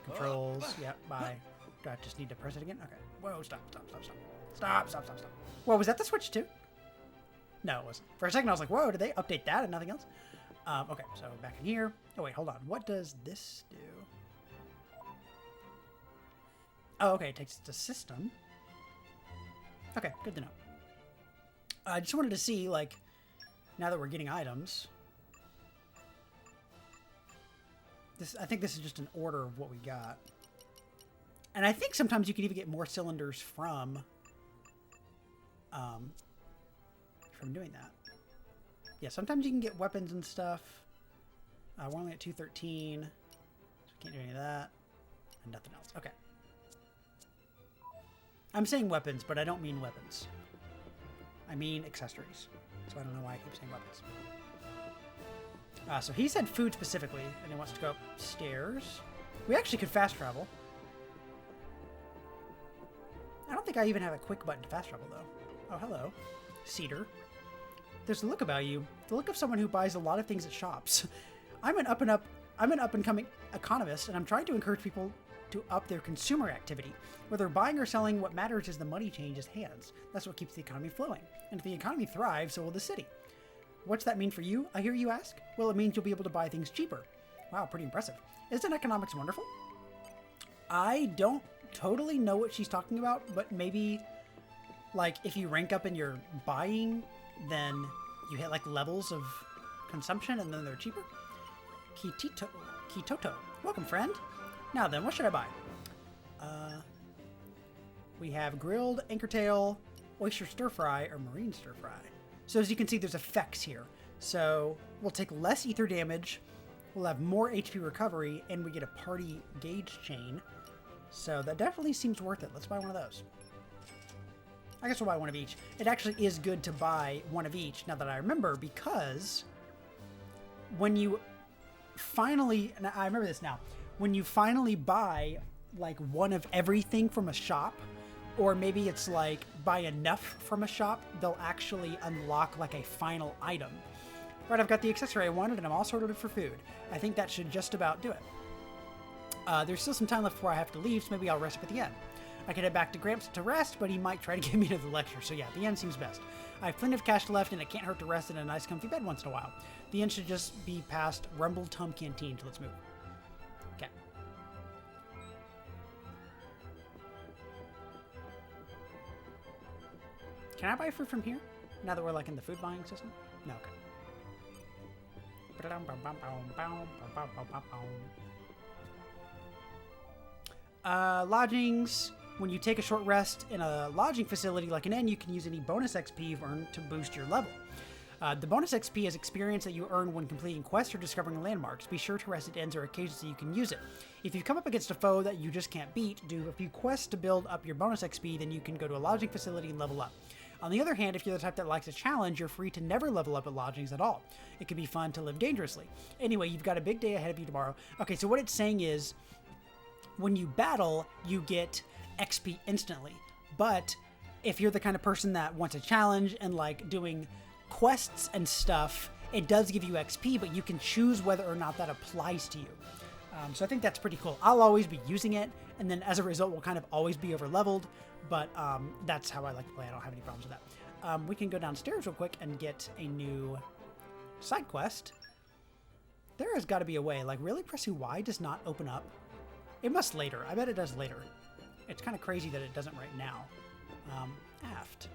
Controls. Yep, bye. Do I just need to press it again? Okay. Whoa, stop. Stop. Whoa, was that the switch too? No, it wasn't. For a second I was like, whoa, did they update that and nothing else? Okay, so back in here. Oh, wait, hold on. What does this do? Oh, okay, it takes it to system. Okay, good to know. I just wanted to see, like, now that we're getting items. I think this is just an order of what we got. And I think sometimes you can even get more cylinders from doing that. Yeah, sometimes you can get weapons and stuff. We're only at 213, so we can't do any of that. And nothing else. Okay. I'm saying weapons, but I don't mean weapons. I mean accessories. So I don't know why I keep saying weapons. So he said food specifically, and he wants to go upstairs. We actually could fast travel. I don't think I even have a quick button to fast travel, though. Oh, hello. Cedar. There's a look about you. The look of someone who buys a lot of things at shops. I'm an up-and-coming economist, and I'm trying to encourage people to up their consumer activity. Whether buying or selling, what matters is the money changes hands. That's what keeps the economy flowing. And if the economy thrives, so will the city. What's that mean for you, I hear you ask? Well, it means you'll be able to buy things cheaper. Wow, pretty impressive. Isn't economics wonderful? I don't totally know what she's talking about, but maybe, like, if you rank up in your buying, then you hit, like, levels of consumption, and then they're cheaper? Kitoto. Welcome, friend. Now then, what should I buy? We have grilled anchor tail, oyster stir fry, or marine stir fry. So as you can see, there's effects here. So we'll take less ether damage, we'll have more HP recovery, and we get a party gauge chain. So that definitely seems worth it. Let's buy one of those. I guess we'll buy one of each. It actually is good to buy one of each, now that I remember, because when you finally, and I remember this now, when you finally buy like one of everything from a shop, or maybe it's like buy enough from a shop, they'll actually unlock like a final item. Right, I've got the accessory I wanted, and I'm all sorted for food. I think that should just about do it. There's still some time left before I have to leave, so maybe I'll rest up at the end. I could head back to Gramps to rest, but he might try to get me to the lecture, so yeah, the end seems best. I have plenty of cash left, and it can't hurt to rest in a nice comfy bed once in a while. The end should just be past Rumble Tum Canteen, so let's move. Okay. Can I buy food from here? Now that we're like in the food buying system? No, okay. Lodgings. When you take a short rest in a lodging facility like an inn, you can use any bonus XP you've earned to boost your level. The bonus XP is experience that you earn when completing quests or discovering landmarks. Be sure to rest at inns or occasions so you can use it. If you come up against a foe that you just can't beat, do a few quests to build up your bonus XP, then you can go to a lodging facility and level up. On the other hand, if you're the type that likes a challenge, you're free to never level up at lodgings at all. It can be fun to live dangerously. Anyway, you've got a big day ahead of you tomorrow. Okay, so what it's saying is, when you battle, you get XP instantly. But if you're the kind of person that wants a challenge and like doing quests and stuff, it does give you XP, but you can choose whether or not that applies to you. So I think that's pretty cool. I'll always be using it, and then as a result, we'll kind of always be over-leveled, but that's how I like to play. I don't have any problems with that. We can go downstairs real quick and get a new side quest. There has got to be a way. Like, really? Pressing Y does not open up? It must later. I bet it does later. It's kind of crazy that it doesn't right now. Aft.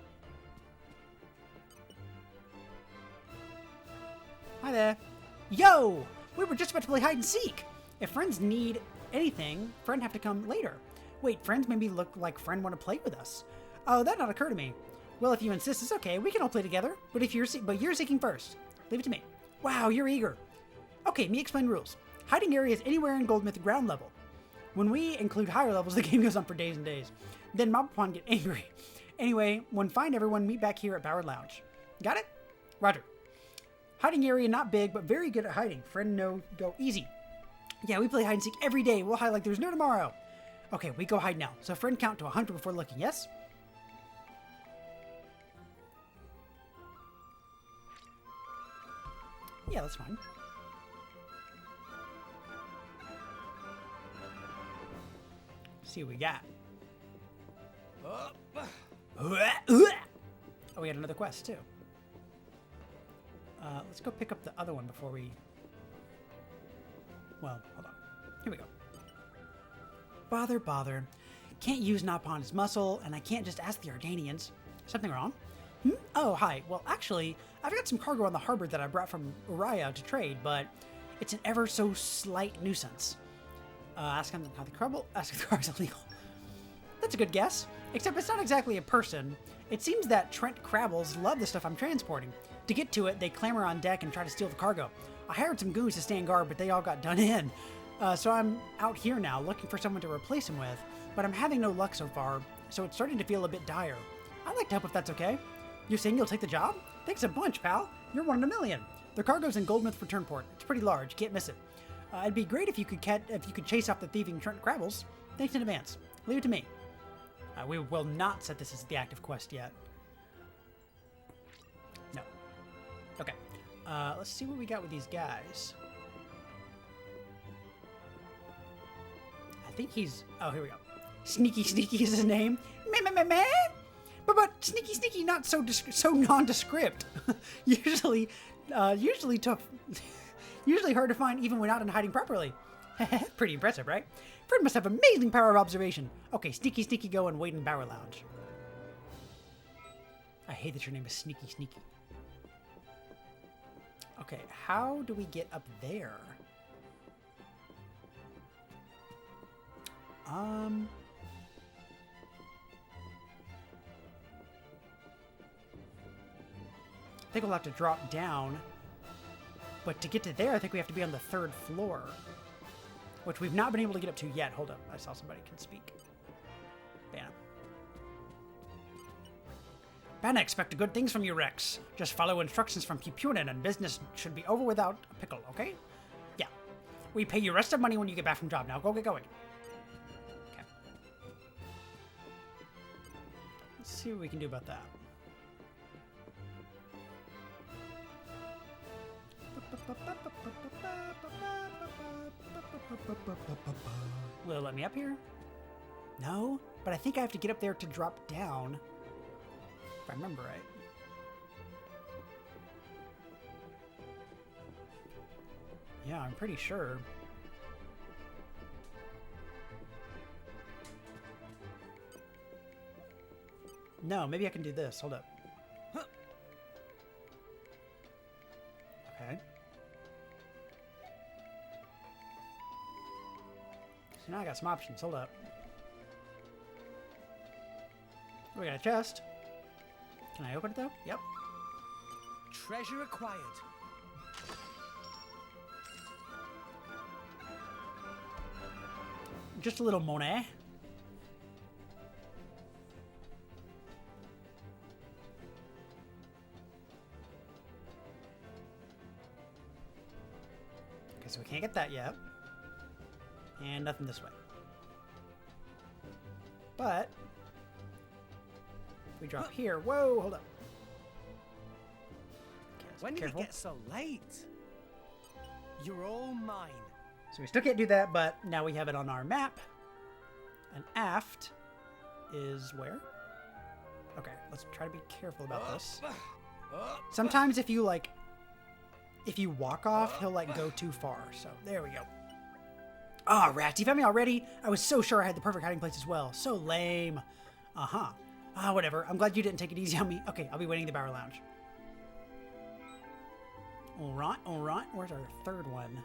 Hi there. Yo! We were just about to play hide and seek. If friends need anything, friend have to come later. Wait, friends maybe look like friend want to play with us. Oh, that not occur to me. Well, if you insist, it's okay. We can all play together. But you're seeking first. Leave it to me. Wow, you're eager. Okay, me explain rules. Hiding area is anywhere in Gold Myth ground level. When we include higher levels, the game goes on for days and days. Then Mob Upon get angry. Anyway, when find everyone, meet back here at Boward Lounge. Got it? Roger. Hiding area not big, but very good at hiding. Friend no go easy. Yeah, we play hide and seek every day. We'll hide like there's no tomorrow. Okay, we go hide now. So friend count to 100 before looking, yes? Yeah, that's fine. See what we got. Oh, we had another quest too. Let's go pick up the other one before we... Well, hold on. Here we go. Bother. Can't use Napon's muscle, and I can't just ask the Ardanians. Something wrong? Oh, hi. Well, actually, I've got some cargo on the harbor that I brought from Uriah to trade, but it's an ever so slight nuisance. Ask him how the car is illegal. That's a good guess. Except it's not exactly a person. It seems that Trent Crabbles love the stuff I'm transporting. To get to it, they clamor on deck and try to steal the cargo. I hired some goons to stand guard, but they all got done in. So I'm out here now looking for someone to replace him with, but I'm having no luck so far, so it's starting to feel a bit dire. I'd like to help if that's okay. You're saying you'll take the job? Thanks a bunch, pal. You're one in a million. The cargo's in Goldmouth Return Port. It's pretty large. Can't miss it. It'd be great if you could chase off the thieving Trent Crabbles. Thanks in advance. Leave it to me. We will not set this as the active quest yet. No. Okay. Let's see what we got with these guys. I think he's... Oh, here we go. Sneaky is his name. Meh. But sneaky, not so nondescript. usually tough. Usually hard to find even when out and hiding properly. Pretty impressive, right? Fred must have amazing power of observation. Okay, sneaky, go and wait in Bower Lounge. I hate that your name is Sneaky. Okay, how do we get up there? I think we'll have to drop down. But to get to there, I think we have to be on the 3rd floor. Which we've not been able to get up to yet. Hold up. I saw somebody can speak. Banna expect good things from you, Rex. Just follow instructions from Pupunin and business should be over without a pickle, okay? Yeah. We pay you rest of money when you get back from job. Now go get going. Okay. Let's see what we can do about that. Will it let me up here? No, but I think I have to get up there to drop down. If I remember right. Yeah, I'm pretty sure. No, maybe I can do this. Hold up. Okay. So now I got some options. Hold up. We got a chest. Can I open it though? Yep. Treasure acquired. Just a little money. Okay, so we can't get that yet. And nothing this way. But if we drop here, whoa, hold up. Okay, When did it get so late? You're all mine. So we still can't do that, but now we have it on our map. And aft is where? Okay, let's try to be careful about this. Sometimes if you walk off, he'll go too far. So there we go. Ah, rats, you found me already? I was so sure I had the perfect hiding place as well. So lame. Uh-huh. Ah, whatever. I'm glad you didn't take it easy on me. Okay, I'll be waiting in the Bower Lounge. All right. Where's our third one?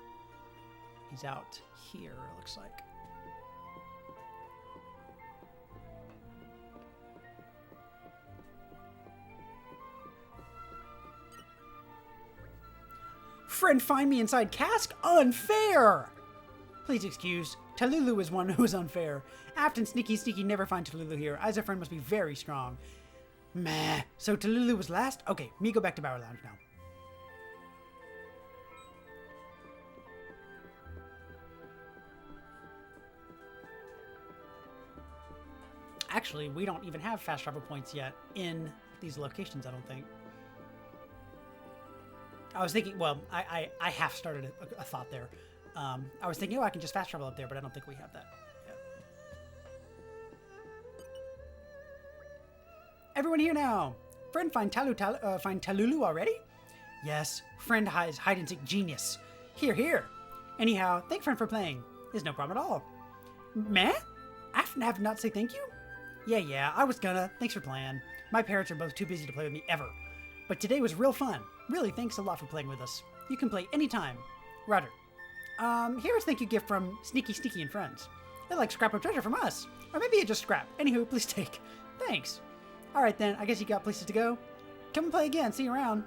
He's out here, it looks like. Friend, find me inside cask? Unfair! Please excuse. Talulu is one who is unfair. Aft and Sneaky never find Talulu here. As a friend must be very strong. Meh. So Talulu was last? Okay, me go back to Bower Lounge now. actually, we don't even have fast travel points yet in these locations, I don't think. I was thinking, well, I half started a thought there. I was thinking, oh, I can just fast travel up there, but I don't think we have that yet. Everyone here now. Friend find Talulu already? Yes, friend is hide-and-seek genius. Here. Anyhow, thank friend for playing. There's no problem at all. Meh? I have not say thank you? Yeah, I was gonna. Thanks for playing. My parents are both too busy to play with me ever. But today was real fun. Really, thanks a lot for playing with us. You can play anytime. Roger. Here's a thank you gift from Sneaky and Friends. They're like scrap of treasure from us. Or maybe it's just scrap. Anywho, please take. Thanks. Alright then, I guess you got places to go. Come and play again. See you around.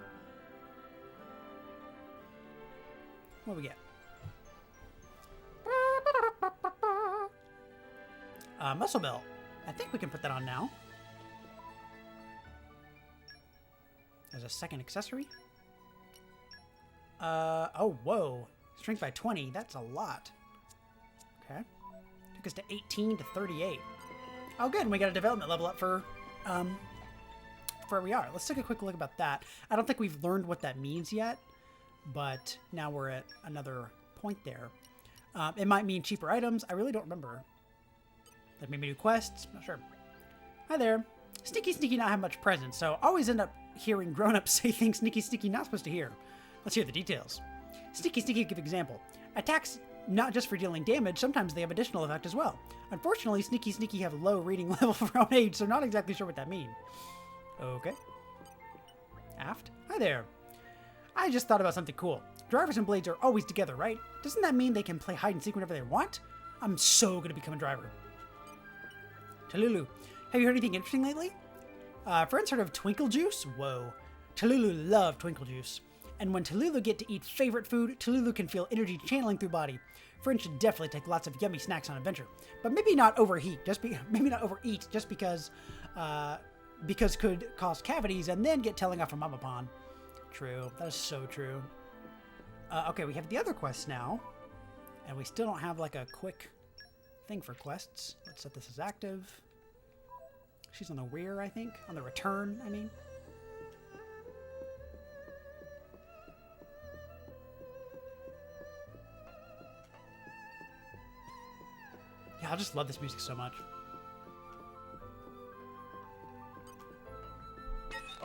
What do we get? Muscle belt. I think we can put that on now. As a second accessory. Oh, whoa. Strength by 20. That's a lot. Okay. Took us to 18 to 38. Oh, good. And we got a development level up for where we are. Let's take a quick look about that. I don't think we've learned what that means yet, but now we're at another point there. It might mean cheaper items. I really don't remember. Like maybe new quests. Not sure. Hi there. Sneaky not have much presence, so always end up hearing grown-ups say things Sneaky not supposed to hear. Let's hear the details. Sneaky give example. Attacks not just for dealing damage, sometimes they have additional effect as well. Unfortunately, Sneaky have low reading level for our own age, so not exactly sure what that means. Okay. Aft. Hi there. I just thought about something cool. Drivers and blades are always together, right? Doesn't that mean they can play hide and seek whenever they want? I'm so gonna become a driver. Talulu, have you heard anything interesting lately? Friends heard of Twinkle Juice? Whoa. Talulu love Twinkle Juice. And when Talulu get to eat favorite food, Talulu can feel energy channeling through body. Friends should definitely take lots of yummy snacks on adventure, but maybe not overeat. Maybe not overeat just because could cause cavities and then get telling off from Mama Pond. True, that is so true. Okay, we have the other quests now, and we still don't have like a quick thing for quests. Let's set this as active. She's on the rear, I think. On the return, I mean. Yeah, I just love this music so much.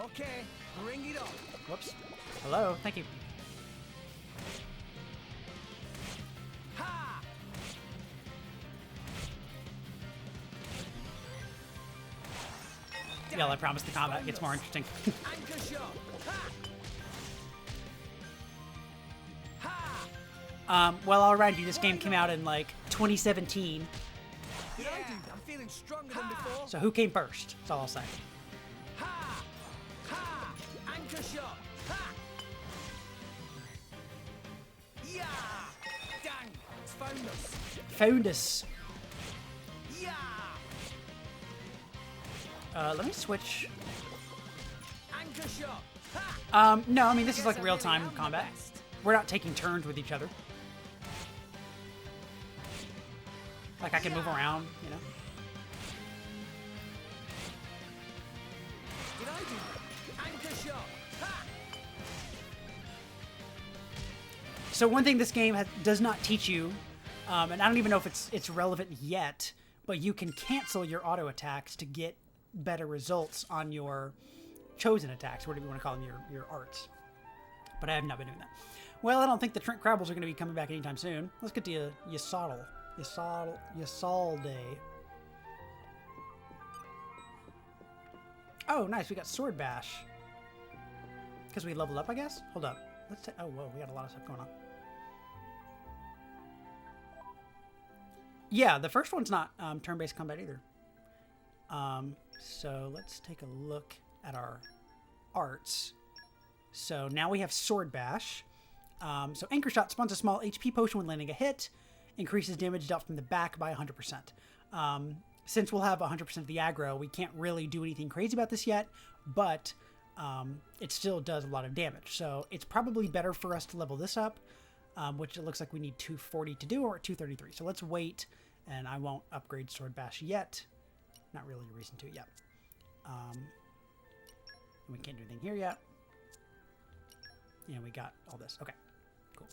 Okay, bring it on. Whoops. Hello, thank you. Ha! Yeah, I promise the combat gets more interesting. Anchor shot. Ha! Ha! Well, I'll remind you, this game came out in like 2017. Yeah, I'm feeling stronger than before. So who came first? That's all I'll say. Ha! Ha! Anchor shot. Ha! Yeah! Dang! It's found us. Found us. Yeah! Let me switch. Anchor shot. Ha! No, I mean, this is like real-time combat. We're not taking turns with each other. Like, I can move around, you know? Did I do that? Anchor shot. Ha! So one thing this game does not teach you, and I don't even know if it's relevant yet, but you can cancel your auto attacks to get better results on your chosen attacks, whatever you want to call them, your arts. But I have not been doing that. Well, I don't think the Trent Crabbles are going to be coming back anytime soon. Let's get to Yasaldé. Oh, nice. We got Sword Bash. Because we leveled up, I guess? Hold up. Let's oh, whoa. We got a lot of stuff going on. Yeah, the first one's not turn-based combat either. So let's take a look at our arts. So now we have Sword Bash. So Anchor Shot spawns a small HP potion when landing a hit. Increases damage dealt from the back by 100%. Since we'll have 100% of the aggro, we can't really do anything crazy about this yet, but it still does a lot of damage. So it's probably better for us to level this up, which it looks like we need 240 to do, or 233. So let's wait, and I won't upgrade Sword Bash yet. not really a reason to yet. We can't do anything here yet. Yeah, we got all this. Okay, cool.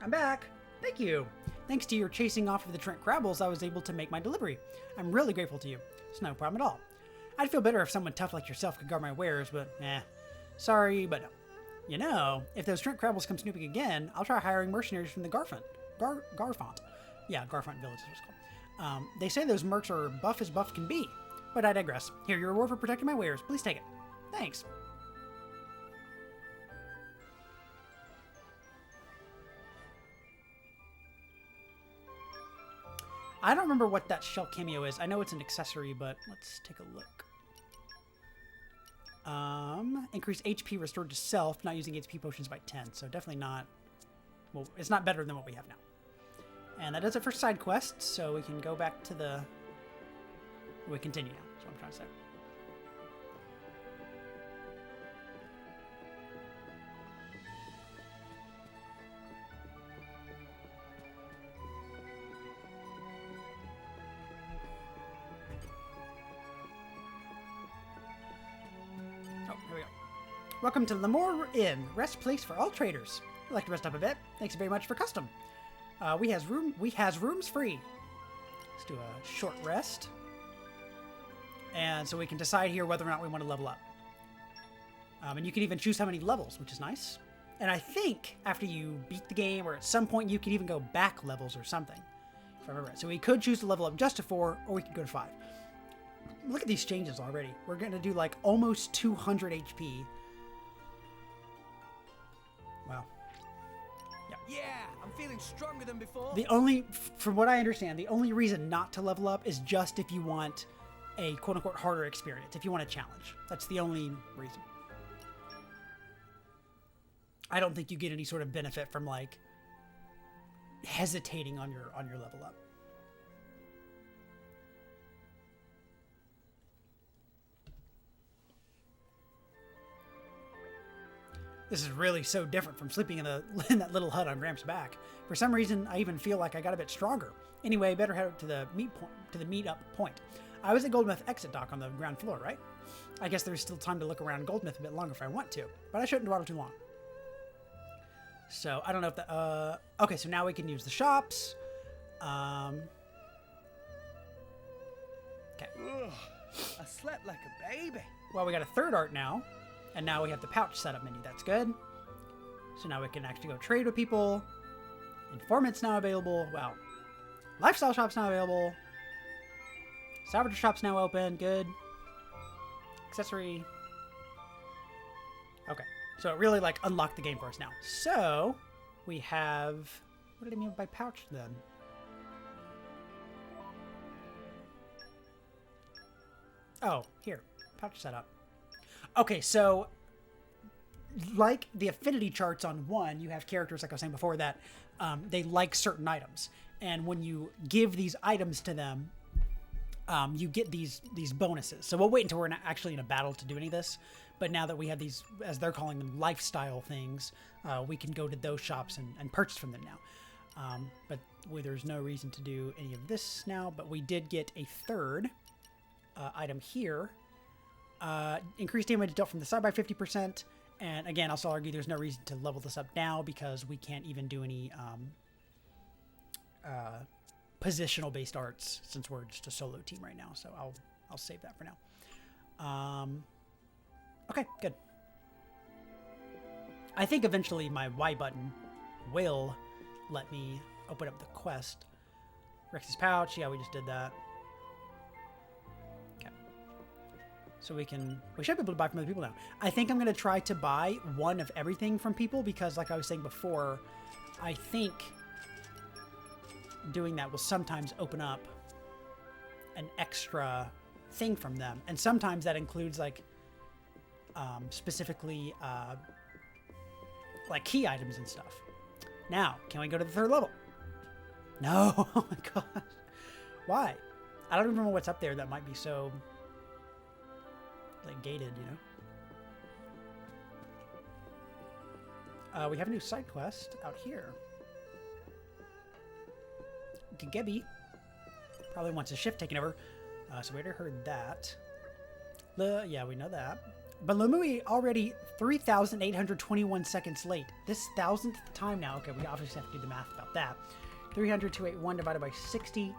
I'm back. Thank you. Thanks to your chasing off of the Trent Crabbles, I was able to make my delivery. I'm really grateful to you. It's no problem at all. I'd feel better if someone tough like yourself could guard my wares, but sorry, but no. You know, if those Trent Crabbles come snooping again, I'll try hiring mercenaries from the Garfont. Yeah, Garfont Village is what it's called. They say those mercs are buff as buff can be. But I digress. Here, your reward for protecting my wares. Please take it. Thanks. I don't remember what that shell cameo is. I know it's an accessory, but let's take a look. Increase HP restored to self, not using HP potions by 10. So definitely not... Well, it's not better than what we have now. And that does it for side quests, so we can go back to the... We continue now, that's what I'm trying to say. Oh, here we go. Welcome to Lamore Inn, rest place for all traders. I'd like to rest up a bit. Thanks very much for custom. We has rooms free. Let's do a short rest. And so we can decide here whether or not we want to level up. And you can even choose how many levels, which is nice. And I think after you beat the game, or at some point, you can even go back levels or something, if I remember right. So we could choose to level up just to 4, or we could go to 5. Look at these changes already. We're going to do like almost 200 HP. Wow. Yeah, I'm feeling stronger than before. From what I understand, the only reason not to level up is just if you want a quote-unquote harder experience, if you want a challenge. That's the only reason. I don't think you get any sort of benefit from like hesitating on your level up. This is really so different from sleeping in that little hut on Gramps' back. For some reason, I even feel like I got a bit stronger. Anyway, better head up to the meet-up point. I was at Goldmouth exit dock on the ground floor, right? I guess there's still time to look around Goldmouth a bit longer if I want to, but I shouldn't dawdle too long. So, I don't know if that... okay, so now we can use the shops. Okay. Ugh, I slept like a baby. Well, we got a third art now, and now we have the pouch setup menu. That's good. So now we can actually go trade with people. Informants now available. Wow. Lifestyle shop's now available. Salvage shop's now open. Good. Accessory. Okay. So it really like unlocked the game for us now. So we have... What did I mean by pouch then? Oh, here. Pouch setup. Okay, so like the affinity charts on 1, you have characters, like I was saying before, that they like certain items. And when you give these items to them, you get these bonuses. So we'll wait until we're not actually in a battle to do any of this. But now that we have these, as they're calling them, lifestyle things, we can go to those shops and purchase from them now. But there's no reason to do any of this now. But we did get a third item here. Increased damage dealt from the side by 50%. And again, I'll still argue there's no reason to level this up now because we can't even do any positional based arts since we're just a solo team right now. So I'll save that for now. Okay, good. I think eventually my Y button will let me open up the quest. Rex's pouch, yeah, we just did that. Okay. So we should be able to buy from other people now. I think I'm going to try to buy one of everything from people because like I was saying before, I think doing that will sometimes open up an extra thing from them. And sometimes that includes like specifically like key items and stuff. Now, can we go to the 3rd level? No. Oh my gosh. Why? I don't even remember what's up there that might be so like gated, you know? We have a new side quest out here. Gegebi probably wants his shift taken over. So we already heard that. Yeah, we know that. But Lemui already 3,821 seconds late. This 1,000th time now. Okay, we obviously have to do the math about that. 300,281 divided by 60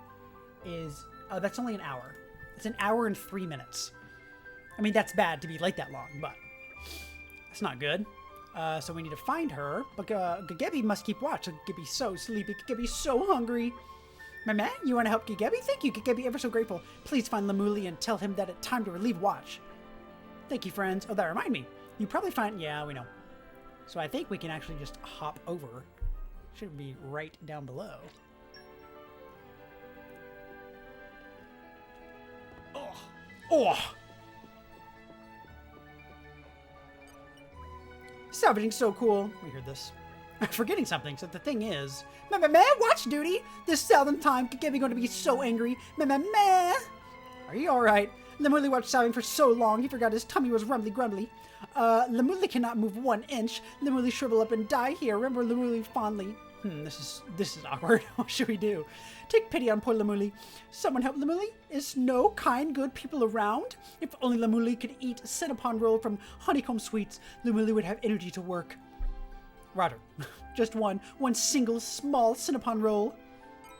is... Oh, that's only an hour. It's an hour and 3 minutes. I mean, that's bad to be late that long, but that's not good. So we need to find her. But Gegebi must keep watch. Gegebi's so sleepy. Gegebi's so hungry. My man, you want to help Gegebi? Thank you, Gegebi. Ever so grateful. Please find Lemuli and tell him that it's time to relieve watch. Thank you, friends. Oh, that remind me. You probably find... Yeah, we know. So I think we can actually just hop over. Should be right down below. Oh! Oh! Salvaging's so cool. We heard this. I'm forgetting something. So the thing is... Man, watch duty! This 7th time, Gegebi going to be so angry. Man. Are you alright? Lemuli watched Salving for so long, he forgot his tummy was grumbly. Lemuli cannot move 1 inch. Lemuli shrivel up and die here. Remember Lemuli fondly. This is awkward. What should we do? Take pity on poor Lemuli. Someone help Lemuli? Is no kind, good people around? If only Lemuli could eat cinnamon roll from honeycomb sweets, Lemuli would have energy to work. Roger. Just one single small cinnamon roll.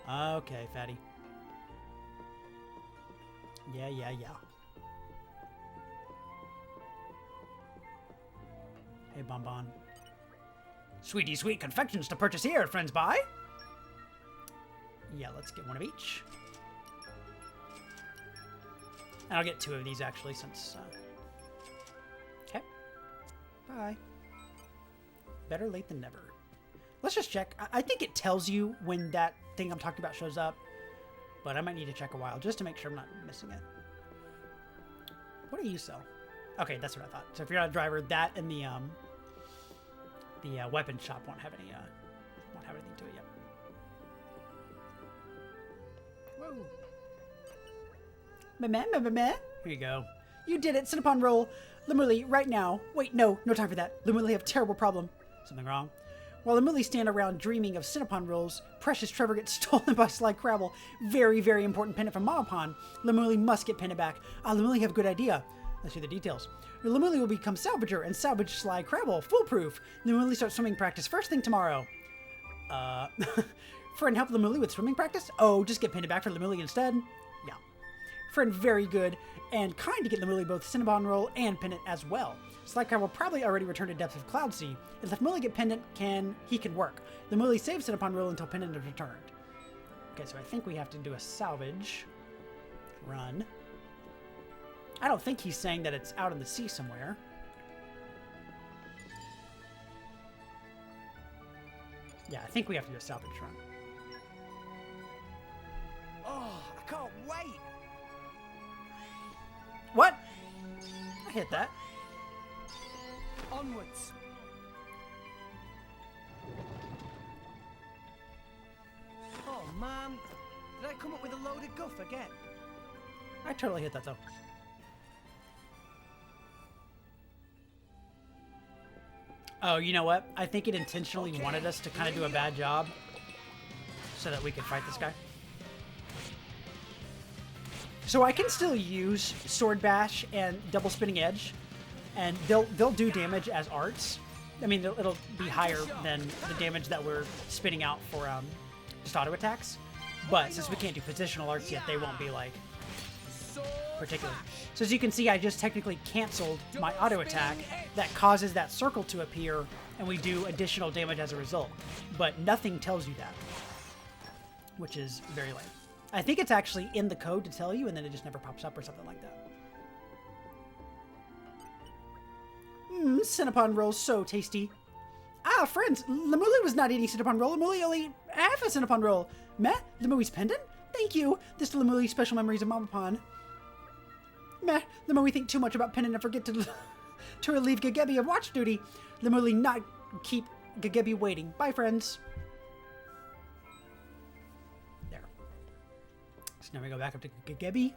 Okay, fatty. Yeah. Hey, Bonbon. Sweetie sweet confections to purchase here, friends buy. Yeah, let's get one of each. And I'll get 2 of these, actually, since... Okay. Bye. Better late than never. Let's just check. I think it tells you when that thing I'm talking about shows up. But I might need to check a while, just to make sure I'm not missing it. What do you sell? Okay, that's what I thought. So if you're not a driver, that and the weapon shop won't have anything to it yet. Whoa. Meh. Here you go. You did it, Cinnapon roll. Lemuli, right now. Wait, no time for that. Lemuli have a terrible problem. Something wrong? While Lemuli stand around dreaming of Cinnapon rolls, precious Trevor gets stolen by Sly Crabble. Very, very important pendant from Mamapon. Lemuli must get pendant back. Lemuli have a good idea. Let's see the details. Lemuli will become Salvager and salvage Sly Crabble. Foolproof. Lemuli starts swimming practice first thing tomorrow. Friend help Lemuli with swimming practice? Oh, just get pendant back for Lemuli instead? Yeah. Friend very good and kind to get Lemuli both Cinnabon roll and pendant as well. Sly Crabble probably already returned to depths of Cloud Sea. If Lemuli get pendant, he can work. Lemuli saves Cinnabon roll until pendant is returned. Okay, so I think we have to do a salvage run. I don't think he's saying that it's out in the sea somewhere. Yeah, I think we have to do a salvage run. Oh, I can't wait! What? I hit that. Onwards! Oh man, did I come up with a load of guff again? I totally hit that though. Oh, you know what? I think it intentionally wanted us to kind of do a bad job so that we could fight this guy. So I can still use Sword Bash and Double Spinning Edge, and they'll do damage as arts. I mean, it'll be higher than the damage that we're spitting out for just auto attacks. But since we can't do positional arts yet, they won't be like particular. So as you can see, I just technically canceled my auto attack that causes that circle to appear, and we do additional damage as a result. But nothing tells you that, which is very lame. I think it's actually in the code to tell you, and then it just never pops up or something like that. Cinnapon roll, so tasty. Ah, friends, Lemuli was not eating Cinnapon roll. Lemuli only ate half a Cinnapon roll. Meh, Lemui's pendant? Thank you. This Lemuli special memories of Mamapon. Meh, Lemuli think too much about pendant and forget to relieve Gegebi of watch duty. Lemuli not keep Gegebi waiting. Bye, friends. There. So now we go back up to Gegebi.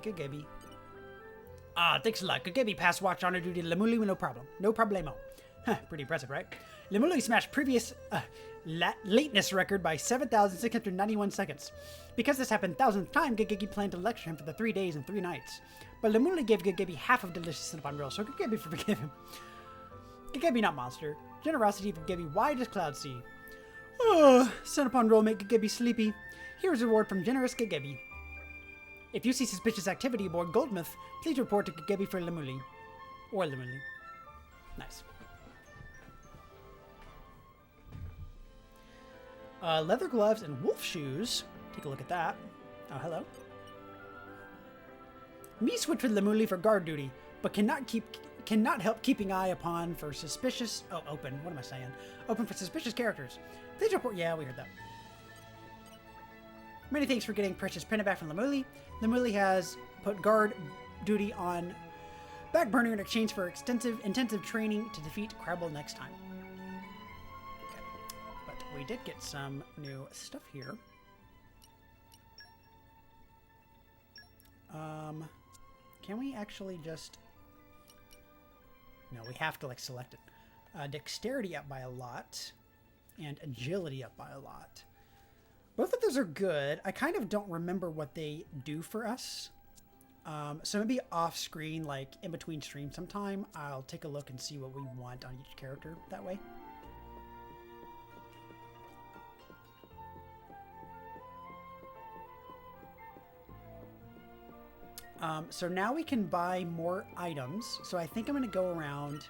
Gagebi. Ah, thanks a lot. Gagebi passed watch honor duty to Lemuli with no problem. No problemo. Huh, pretty impressive, right? Lemuli smashed previous lateness record by 7,691 seconds. Because this happened thousandth time, Gagebi planned to lecture him for the 3 days and 3 nights. But Lemuli gave Gagebi half of delicious Cinnabon Roll, so Gagebi forgive him. Gagebi not monster. Generosity for Gagebi wide as cloud sea. Oh, Cinnabon Roll make Gagebi sleepy. Here's a reward from generous Gagebi. If you see suspicious activity aboard Goldmouth, please report to Gagebi for Lemuli. Or Lemuli. Nice. Leather gloves and wolf shoes. Take a look at that. Oh, hello. Me switch with Lemuli for guard duty, but cannot help keeping eye upon for suspicious... Oh, open. What am I saying? Open for suspicious characters. Please report... Yeah, we heard that. Many thanks for getting precious printed back from Lemuli. Lemuli has put guard duty on back burner in exchange for intensive training to defeat Crabble next time. Okay. But we did get some new stuff here. Can we actually just... No, we have to, like, select it. Dexterity up by a lot. And agility up by a lot. Both of those are good. I kind of don't remember what they do for us. So maybe off screen, like in between streams sometime, I'll take a look and see what we want on each character that way. So now we can buy more items. So I think I'm going to go around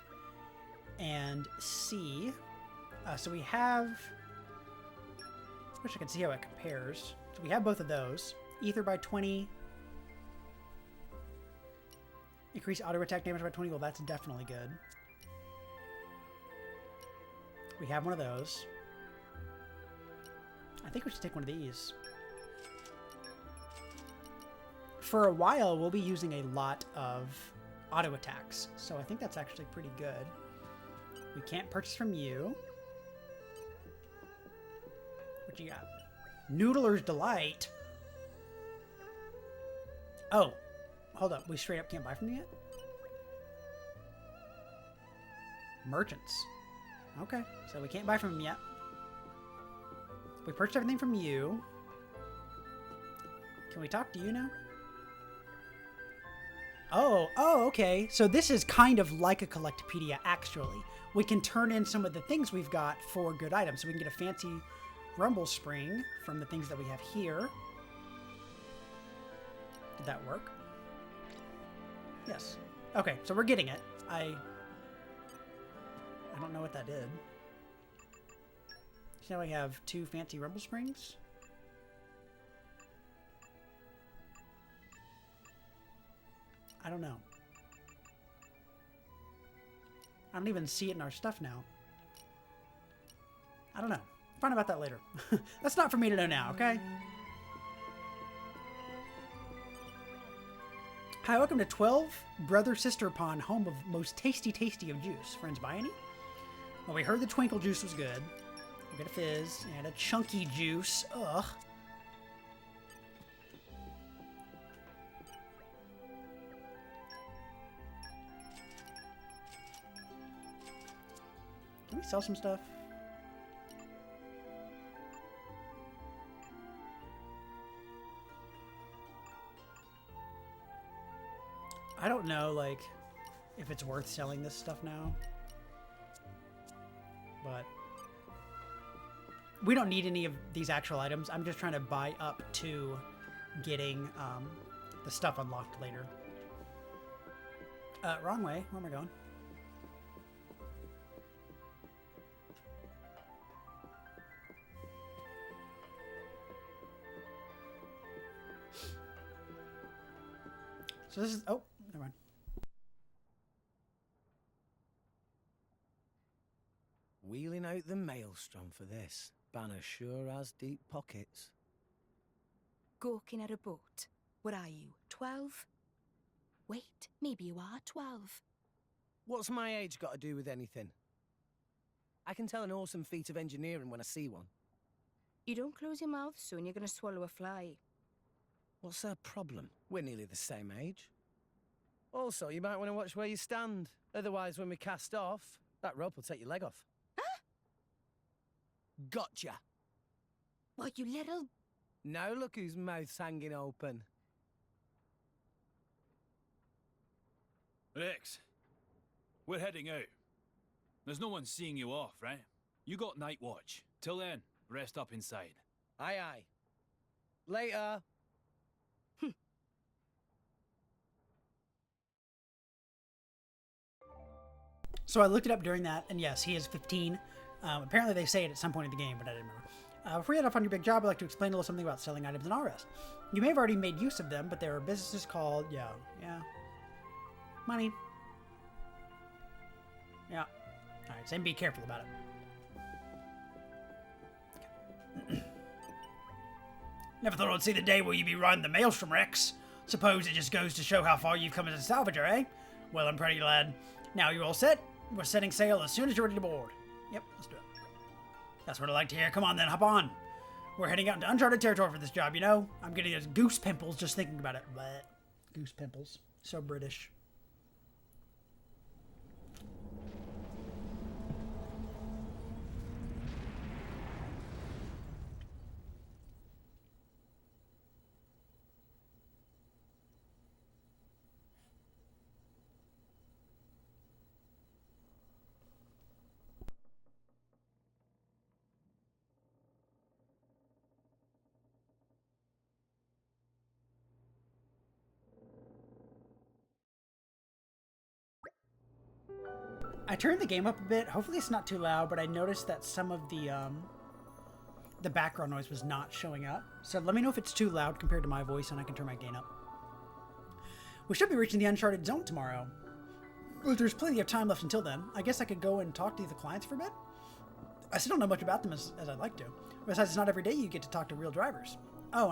and see. So we have... I wish I could see how it compares. So we have both of those. Ether by 20. Increase auto attack damage by 20. Well, that's definitely good. We have one of those. I think we should take one of these. For a while, we'll be using a lot of auto attacks. So I think that's actually pretty good. We can't purchase from you. What you got? Noodler's Delight. Oh, hold up. We straight up can't buy from you yet? Merchants. Okay, so we can't buy from him yet. We purchased everything from you. Can we talk to you now? Oh, okay. So this is kind of like a Collectopedia, actually. We can turn in some of the things we've got for good items. So we can get a fancy Rumble Spring from the things that we have here. Did that work? Yes. Okay, so we're getting it. I don't know what that did. So now we have 2 fancy Rumble Springs. I don't know. I don't even see it in our stuff now. I don't know. Find out about that later. That's not for me to know now, okay? Hi, welcome to 12 Brother Sister Pond, home of most tasty of juice. Friends, buy any? Well, we heard the Twinkle juice was good. We got a fizz and a chunky juice. Ugh. Can we sell some stuff? I don't know, like, if it's worth selling this stuff now. But we don't need any of these actual items. I'm just trying to buy up to getting the stuff unlocked later. Wrong way. Where am I going? So this is... Oh, never mind. Wheeling out the maelstrom for this. Banner sure has deep pockets. Gawking at a boat. What are you, 12? Wait, maybe you are 12. What's my age got to do with anything? I can tell an awesome feat of engineering when I see one. You don't close your mouth soon, you're gonna swallow a fly. What's her problem? We're nearly the same age. Also, you might want to watch where you stand. Otherwise, when we cast off, that rope will take your leg off. Huh? Gotcha. What, you little... Now look whose mouth's hanging open. Rex, we're heading out. There's no one seeing you off, right? You got night watch. Till then, rest up inside. Aye, aye. Later. So I looked it up during that, and yes, he is 15. Apparently they say it at some point in the game, but I didn't remember. Before you head off on your big job, I'd like to explain a little something about selling items and all rest. You may have already made use of them, but there are businesses called, yeah. Money. Yeah. Alright, so be careful about it. Okay. Never thought I'd see the day where you'd be riding the Maelstrom, Rex. Suppose it just goes to show how far you've come as a salvager, eh? Well, I'm pretty glad. Now you're all set. We're setting sail as soon as you're ready to board. Yep, let's do it. That's what I like to hear. Come on then, hop on. We're heading out into uncharted territory for this job, you know? I'm getting those goose pimples just thinking about it. Blech. Goose pimples. So British. I turned the game up a bit. Hopefully it's not too loud, but I noticed that some of the background noise was not showing up. So let me know if it's too loud compared to my voice, and I can turn my gain up. We should be reaching the uncharted zone tomorrow. But there's plenty of time left until then. I guess I could go and talk to the clients for a bit. I still don't know much about them as I'd like to. Besides, it's not every day you get to talk to real drivers. Oh,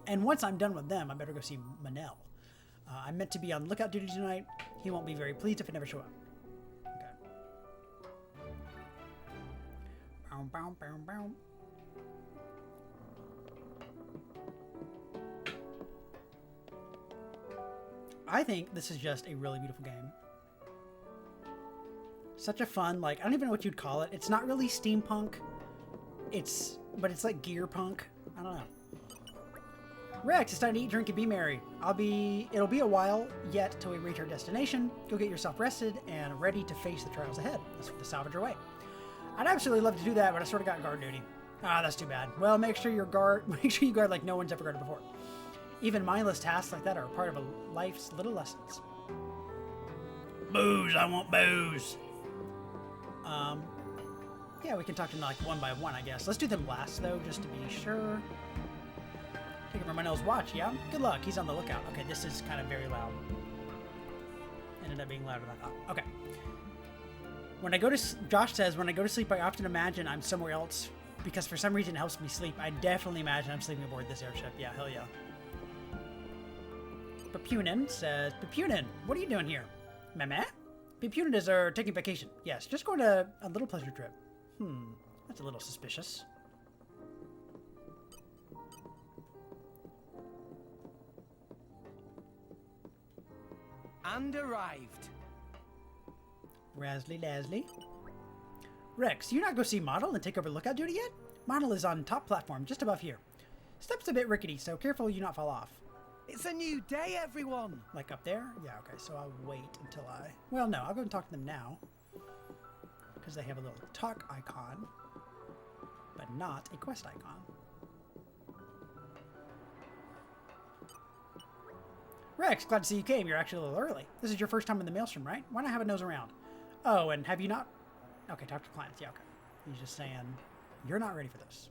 and once I'm done with them, I better go see Manel. I'm meant to be on lookout duty tonight. He won't be very pleased if I never show up. Bow, bow, bow. I think this is just a really beautiful game. Such a fun, like, I don't even know what you'd call it. It's not really steampunk. But it's like gear punk. I don't know. Rex, it's time to eat, drink, and be merry. It'll be a while yet till we reach our destination. Go get yourself rested and ready to face the trials ahead. That's the salvager way. I'd absolutely love to do that, but I sort of got guard duty. Ah, that's too bad. Well, make sure you guard like no one's ever guarded before. Even mindless tasks like that are a part of a life's little lessons. Booze, I want booze. Yeah, we can talk to them like one by one, I guess. Let's do them last, though, just to be sure. Taking from Manel's watch, yeah? Good luck, he's on the lookout. Okay, this is kind of very loud. Ended up being louder than I thought. Okay. Josh says, when I go to sleep, I often imagine I'm somewhere else because for some reason it helps me sleep. I definitely imagine I'm sleeping aboard this airship. Yeah, hell yeah. Papunin says, Papunin, what are you doing here? Meh? Papunin is taking vacation. Yes, just going to a little pleasure trip. That's a little suspicious. And arrived. Razzly dazzly. Rex, you not go see Model and take over lookout duty yet? Model is on top platform, just above here. Steps a bit rickety, so careful you not fall off. It's a new day, everyone! Like up there? Yeah, okay, so I'll wait until Well, no, I'll go and talk to them now. Because they have a little talk icon, but not a quest icon. Rex, glad to see you came. You're actually a little early. This is your first time in the Maelstrom, right? Why not have a nose around? Oh, and have you not... Okay, talk to clients. Yeah, okay. He's just saying, you're not ready for this.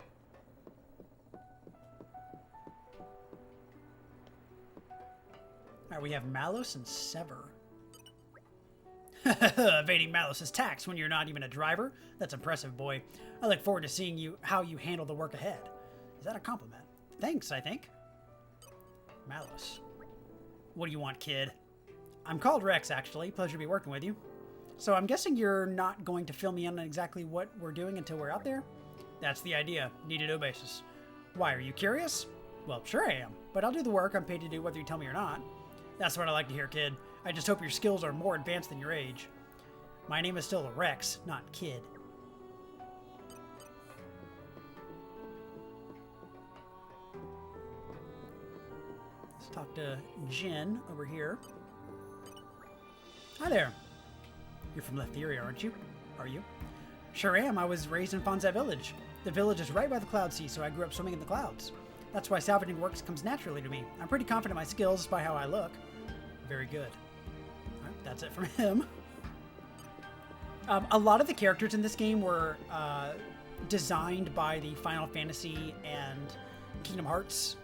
Alright, we have Malus and Sever. Evading Malus's tax when you're not even a driver? That's impressive, boy. I look forward to seeing how you handle the work ahead. Is that a compliment? Thanks, I think. Malus. What do you want, kid? I'm called Rex, actually. Pleasure to be working with you. So I'm guessing you're not going to fill me in on exactly what we're doing until we're out there? That's the idea. Need to know basis. Why, are you curious? Well, sure I am, but I'll do the work I'm paid to do whether you tell me or not. That's what I like to hear, kid. I just hope your skills are more advanced than your age. My name is still Rex, not Kid. Let's talk to Jin over here. Hi there. You're from Letheria, aren't you? Are you? Sure am. I was raised in Fonset Village. The village is right by the Cloud Sea, so I grew up swimming in the clouds. That's why salvaging work comes naturally to me. I'm pretty confident in my skills by how I look. Very good. All right, that's it from him. A lot of the characters in this game were designed by the Final Fantasy and Kingdom Hearts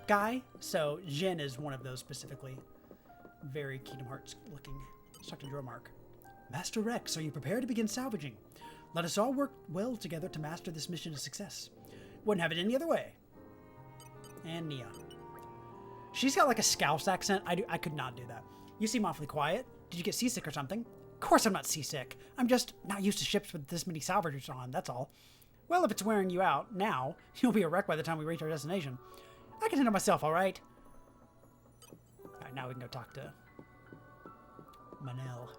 guy, so Jin is one of those specifically. Very Kingdom Hearts looking. Let's talk to Dromark. Master Rex, are you prepared to begin salvaging? Let us all work well together to master this mission to success. Wouldn't have it any other way. And Nia. She's got like a Scouse accent. I could not do that. You seem awfully quiet. Did you get seasick or something? Of course I'm not seasick. I'm just not used to ships with this many salvagers on, that's all. Well, if it's wearing you out now, you'll be a wreck by the time we reach our destination. I can handle myself, all right? All right, now we can go talk to Manel.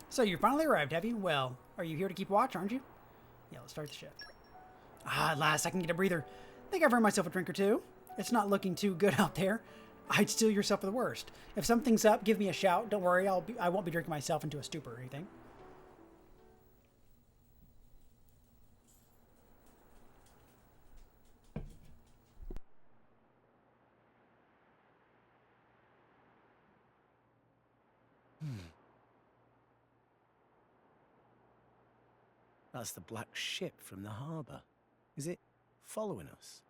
So you finally arrived, have you? Well, are you here to keep watch, aren't you? Yeah, let's start the shift. Ah, at last I can get a breather. Think I've earned myself a drink or two. It's not looking too good out there. I'd steal yourself for the worst. If something's up, give me a shout. Don't worry, I won't be drinking myself into a stupor or anything. That's the black ship from the harbour. Is it following us?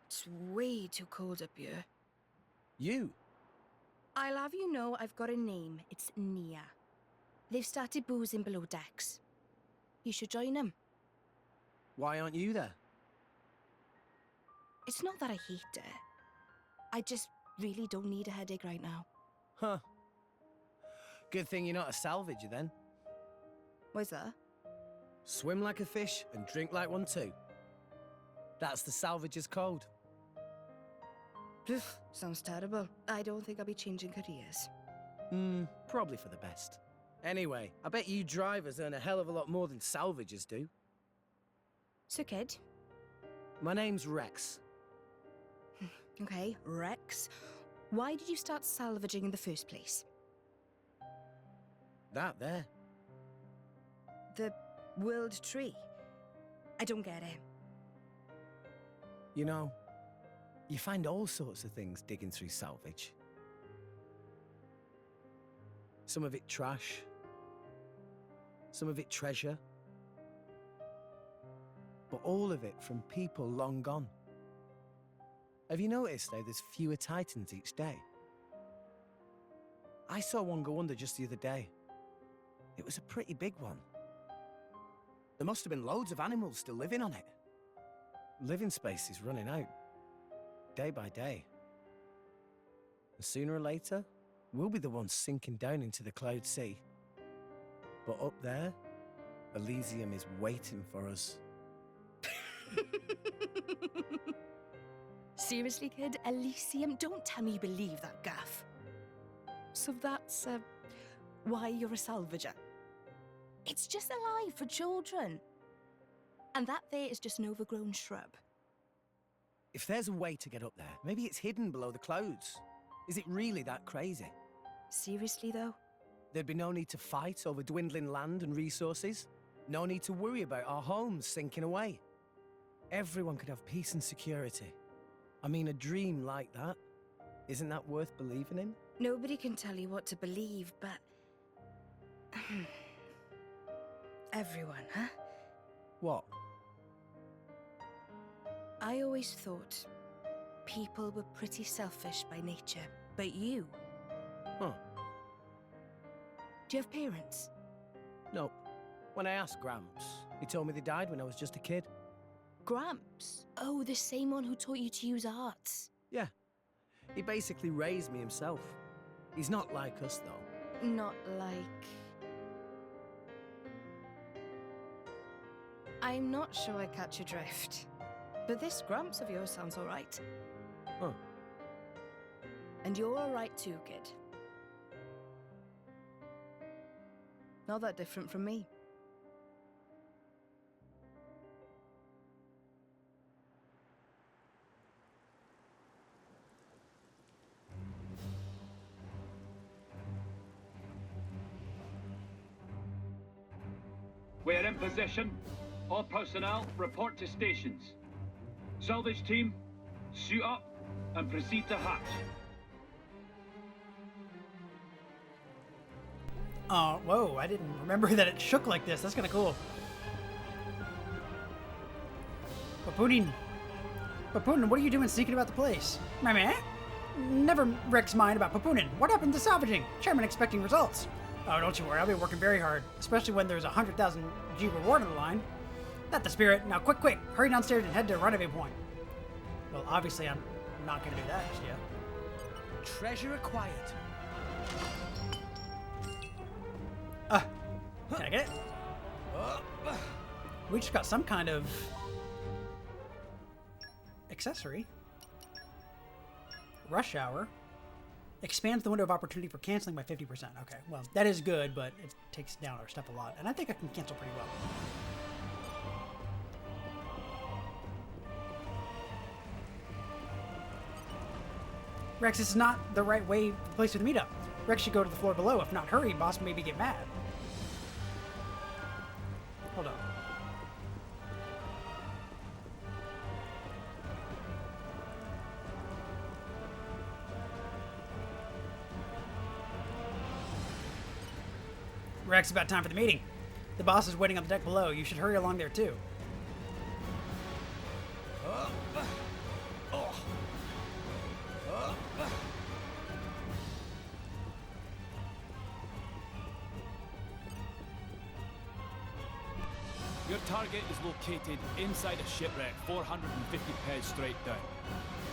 It's way too cold up here. You? I'll have you know I've got a name. It's Nia. They've started boozing below decks. You should join them. Why aren't you there? It's not that I hate it. I just really don't need a headache right now. Huh. Good thing you're not a salvager then. Why's that? Swim like a fish and drink like one too. That's the salvager's code. Sounds terrible. I don't think I'll be changing careers. Probably for the best. Anyway, I bet you drivers earn a hell of a lot more than salvagers do. So, kid? My name's Rex. Okay, Rex. Why did you start salvaging in the first place? That there. The world tree. I don't get it. You know, you find all sorts of things digging through salvage. Some of it trash. Some of it treasure. But all of it from people long gone. Have you noticed how there's fewer titans each day? I saw one go under just the other day. It was a pretty big one. There must have been loads of animals still living on it. Living space is running out, day by day. And sooner or later, we'll be the ones sinking down into the Cloud Sea. But up there, Elysium is waiting for us. Seriously, kid? Elysium? Don't tell me you believe that gaff. So that's, why you're a salvager? It's just a lie for children. And that there is just an overgrown shrub. If there's a way to get up there, maybe it's hidden below the clouds. Is it really that crazy? Seriously, though? There'd be no need to fight over dwindling land and resources. No need to worry about our homes sinking away. Everyone could have peace and security. I mean, a dream like that, isn't that worth believing in? Nobody can tell you what to believe, but... Everyone, huh? What? I always thought people were pretty selfish by nature, but you... Huh. Do you have parents? No. When I asked Gramps, he told me they died when I was just a kid. Gramps? Oh, the same one who taught you to use arts. Yeah. He basically raised me himself. He's not like us, though. Not like... I'm not sure I catch your drift. But this Gramps of yours sounds all right. Huh. And you're all right too, kid. Not that different from me. We're in position. All personnel report to stations. Salvage team, suit up and proceed to hatch. Whoa, I didn't remember that it shook like this. That's kind of cool. Papunin, what are you doing sneaking about the place? My man? Never Rick's mind about Papunin. What happened to salvaging? Chairman expecting results. Oh, don't you worry. I'll be working very hard, especially when there's a 100,000 G reward on the line. That's the spirit. Now, quick, hurry downstairs and head to rendezvous point. Well, obviously, I'm not going to do that just yet. Treasure acquired. Can I get it? We just got some kind of accessory. Rush hour. Expands the window of opportunity for canceling by 50%. Okay, well, that is good, but it takes down our stuff a lot. And I think I can cancel pretty well. Rex, this is not the right place for the meetup. Rex should go to the floor below. If not, hurry, boss maybe get mad. Hold on. Rex, about time for the meeting. The boss is waiting on the deck below. You should hurry along there too. Your target is located inside a shipwreck 450 pairs straight down.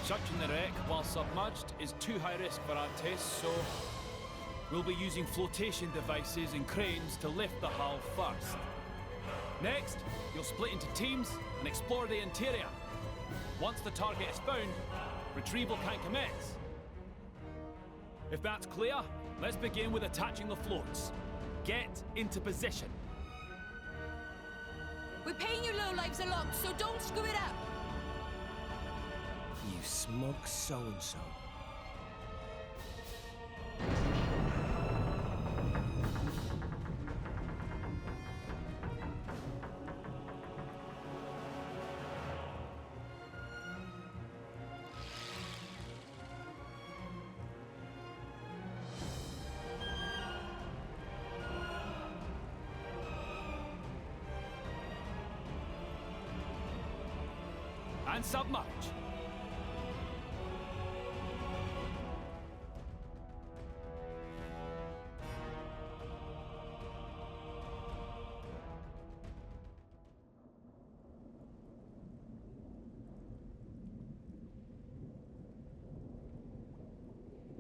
Searching the wreck while submerged is too high risk for our tests, so we'll be using flotation devices and cranes to lift the hull first. Next, you'll split into teams and explore the interior. Once the target is found, retrieval can commence. If that's clear, let's begin with attaching the floats. Get into position. We're paying you lowlives a lot, so don't screw it up. You smug so-and-so. And submerge.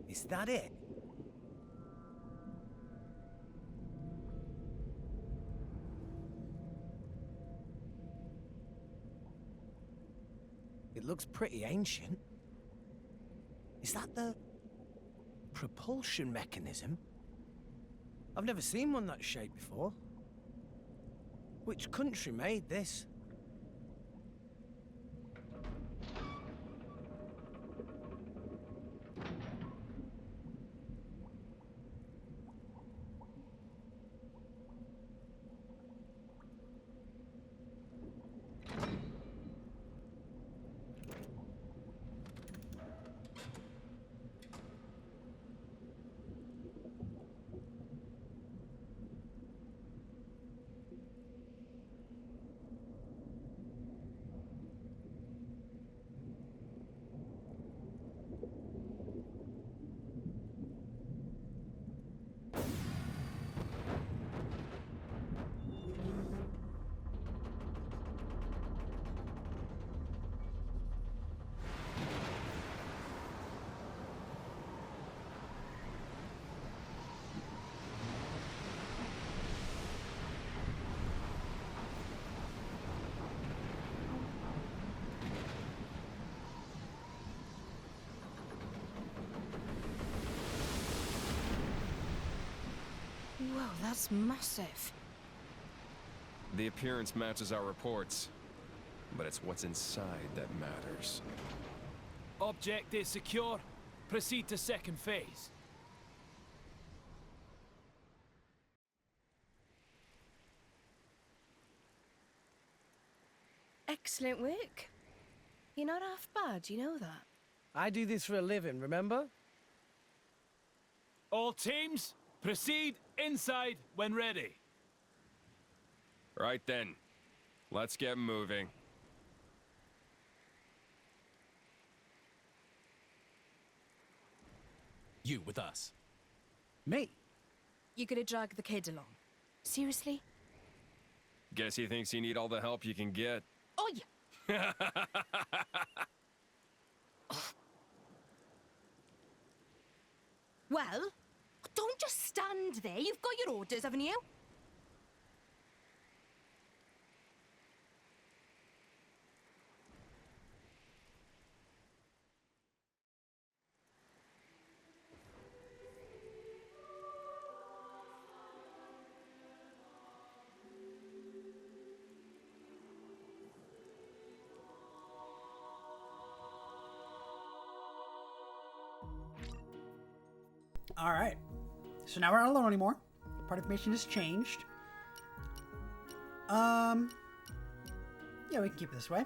Is that it? It looks pretty ancient. Is that the propulsion mechanism? I've never seen one that shape before. Which country made this? Wow, that's massive. The appearance matches our reports, but it's what's inside that matters. Object is secure. Proceed to second phase. Excellent work. You're not half bad, you know that. I do this for a living, remember? All teams, proceed inside when ready. Right then. Let's get moving. You with us. Me? You're gonna drag the kid along. Seriously? Guess he thinks you need all the help you can get. Oh, yeah. Well, don't just stand there. You've got your orders, haven't you? All right. So now we're not alone anymore. Part information has changed. Yeah, we can keep it this way.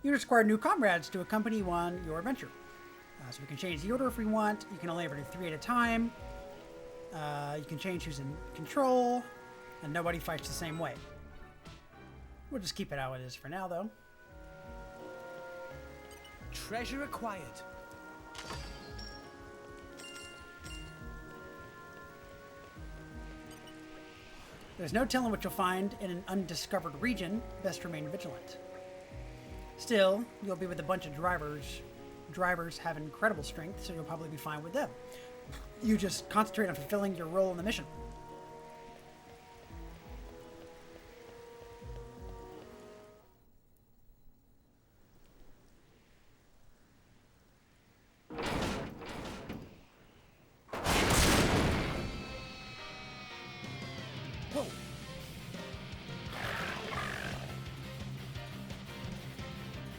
You just acquired new comrades to accompany you on your adventure. So we can change the order if we want. You can only ever do 3 at a time. You can change who's in control. And nobody fights the same way. We'll just keep it how it is for now, though. Treasure acquired. There's no telling what you'll find in an undiscovered region. Best remain vigilant. Still, you'll be with a bunch of drivers. Drivers have incredible strength, so you'll probably be fine with them. You just concentrate on fulfilling your role in the mission.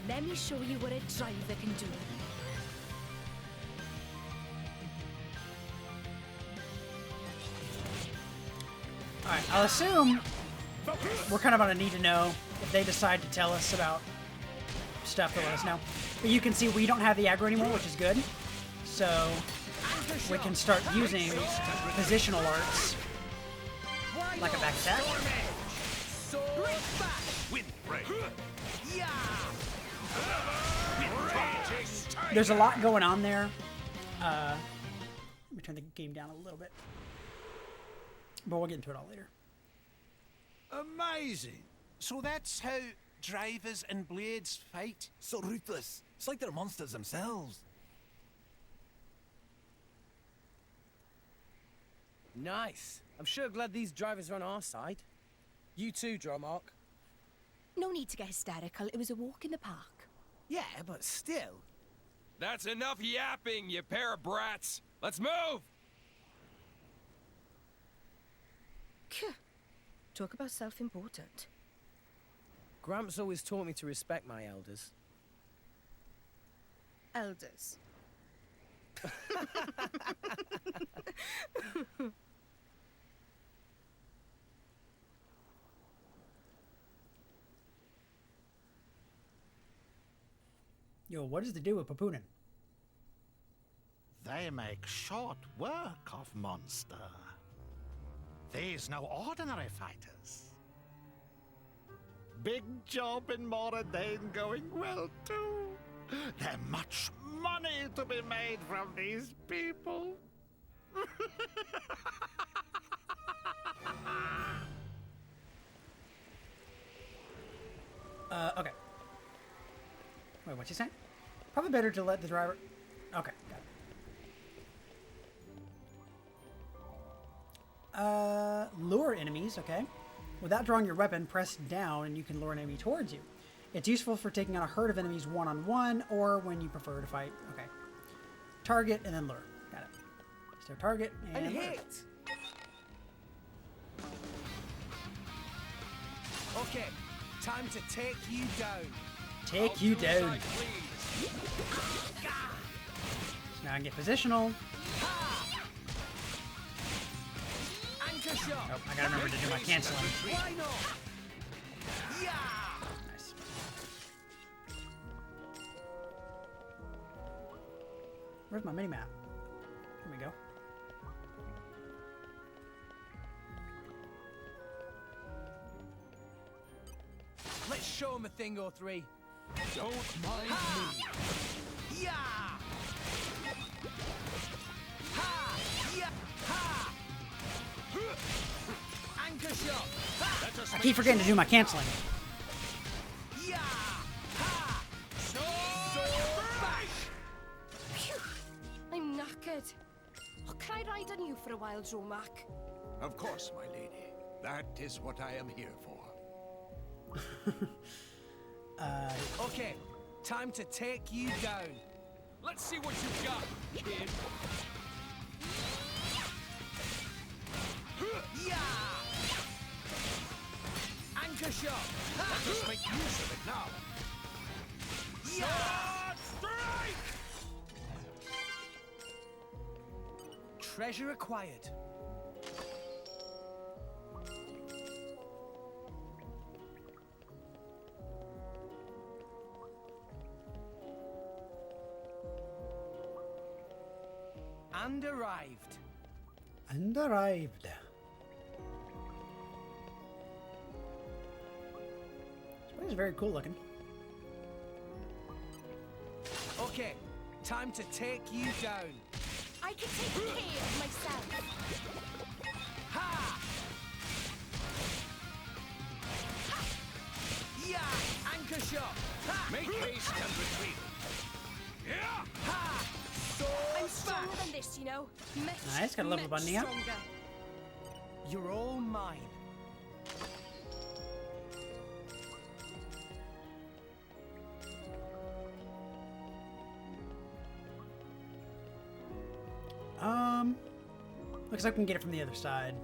Let me show you what a driver can do. Alright, I'll assume we're kind of on a need to know. If they decide to tell us about stuff, they'll let us know. But you can see we don't have the aggro anymore, which is good. So we can start using positional arts like a back attack. There's a lot going on there. Let me turn the game down a little bit. But we'll get into it all later. Amazing. So that's how drivers and blades fight? So ruthless. It's like they're monsters themselves. Nice. I'm sure glad these drivers are on our side. You too, Dromark. No need to get hysterical. It was a walk in the park. Yeah, but still. That's enough yapping, you pair of brats. Let's move! Talk about self-important. Gramps always taught me to respect my elders. Elders. Yo, what is the deal with Papunin? They make short work of monster. These no ordinary fighters. Big job in Moradane going well too. There's much money to be made from these people. Okay. Wait, what's he saying? Probably better to let the driver... Okay, got it. Lure enemies, okay. Without drawing your weapon, press down and you can lure an enemy towards you. It's useful for taking on a herd of enemies one-on-one or when you prefer to fight. Okay. Target and then lure. Got it. It's their target. And And hit! Okay, time to take you down. take you down. So now I can get positional. Anchor shot. Oh, I gotta remember to do my canceling. Why not? Yeah! Nice. Where's my mini map? Here we go. Let's show him a thing or three. Don't mind me. Yeah! Ha! Yeah! Ha! Anchor shot. Ha! I keep forgetting to do my canceling. Yeah! Ha! So Phew, I'm knackered. Oh, can I ride on you for a while, Joe-Mac? Of course, my lady. That is what I am here for. Okay, time to take you down. Let's see what you've got, kid. Yeah! Anchor shot. Let us make use of it now. Yeah! Treasure acquired. And arrived. And arrived. This place is very cool looking. Okay, time to take you down. I can take care of myself. Ha! Yeah! Anchor shot. Ha! Make haste and retreat. Yeah! Ha! So I'm stronger than this, you know. Nice, got a level up on Nia. Stronger. You're all mine. Looks like we can get it from the other side.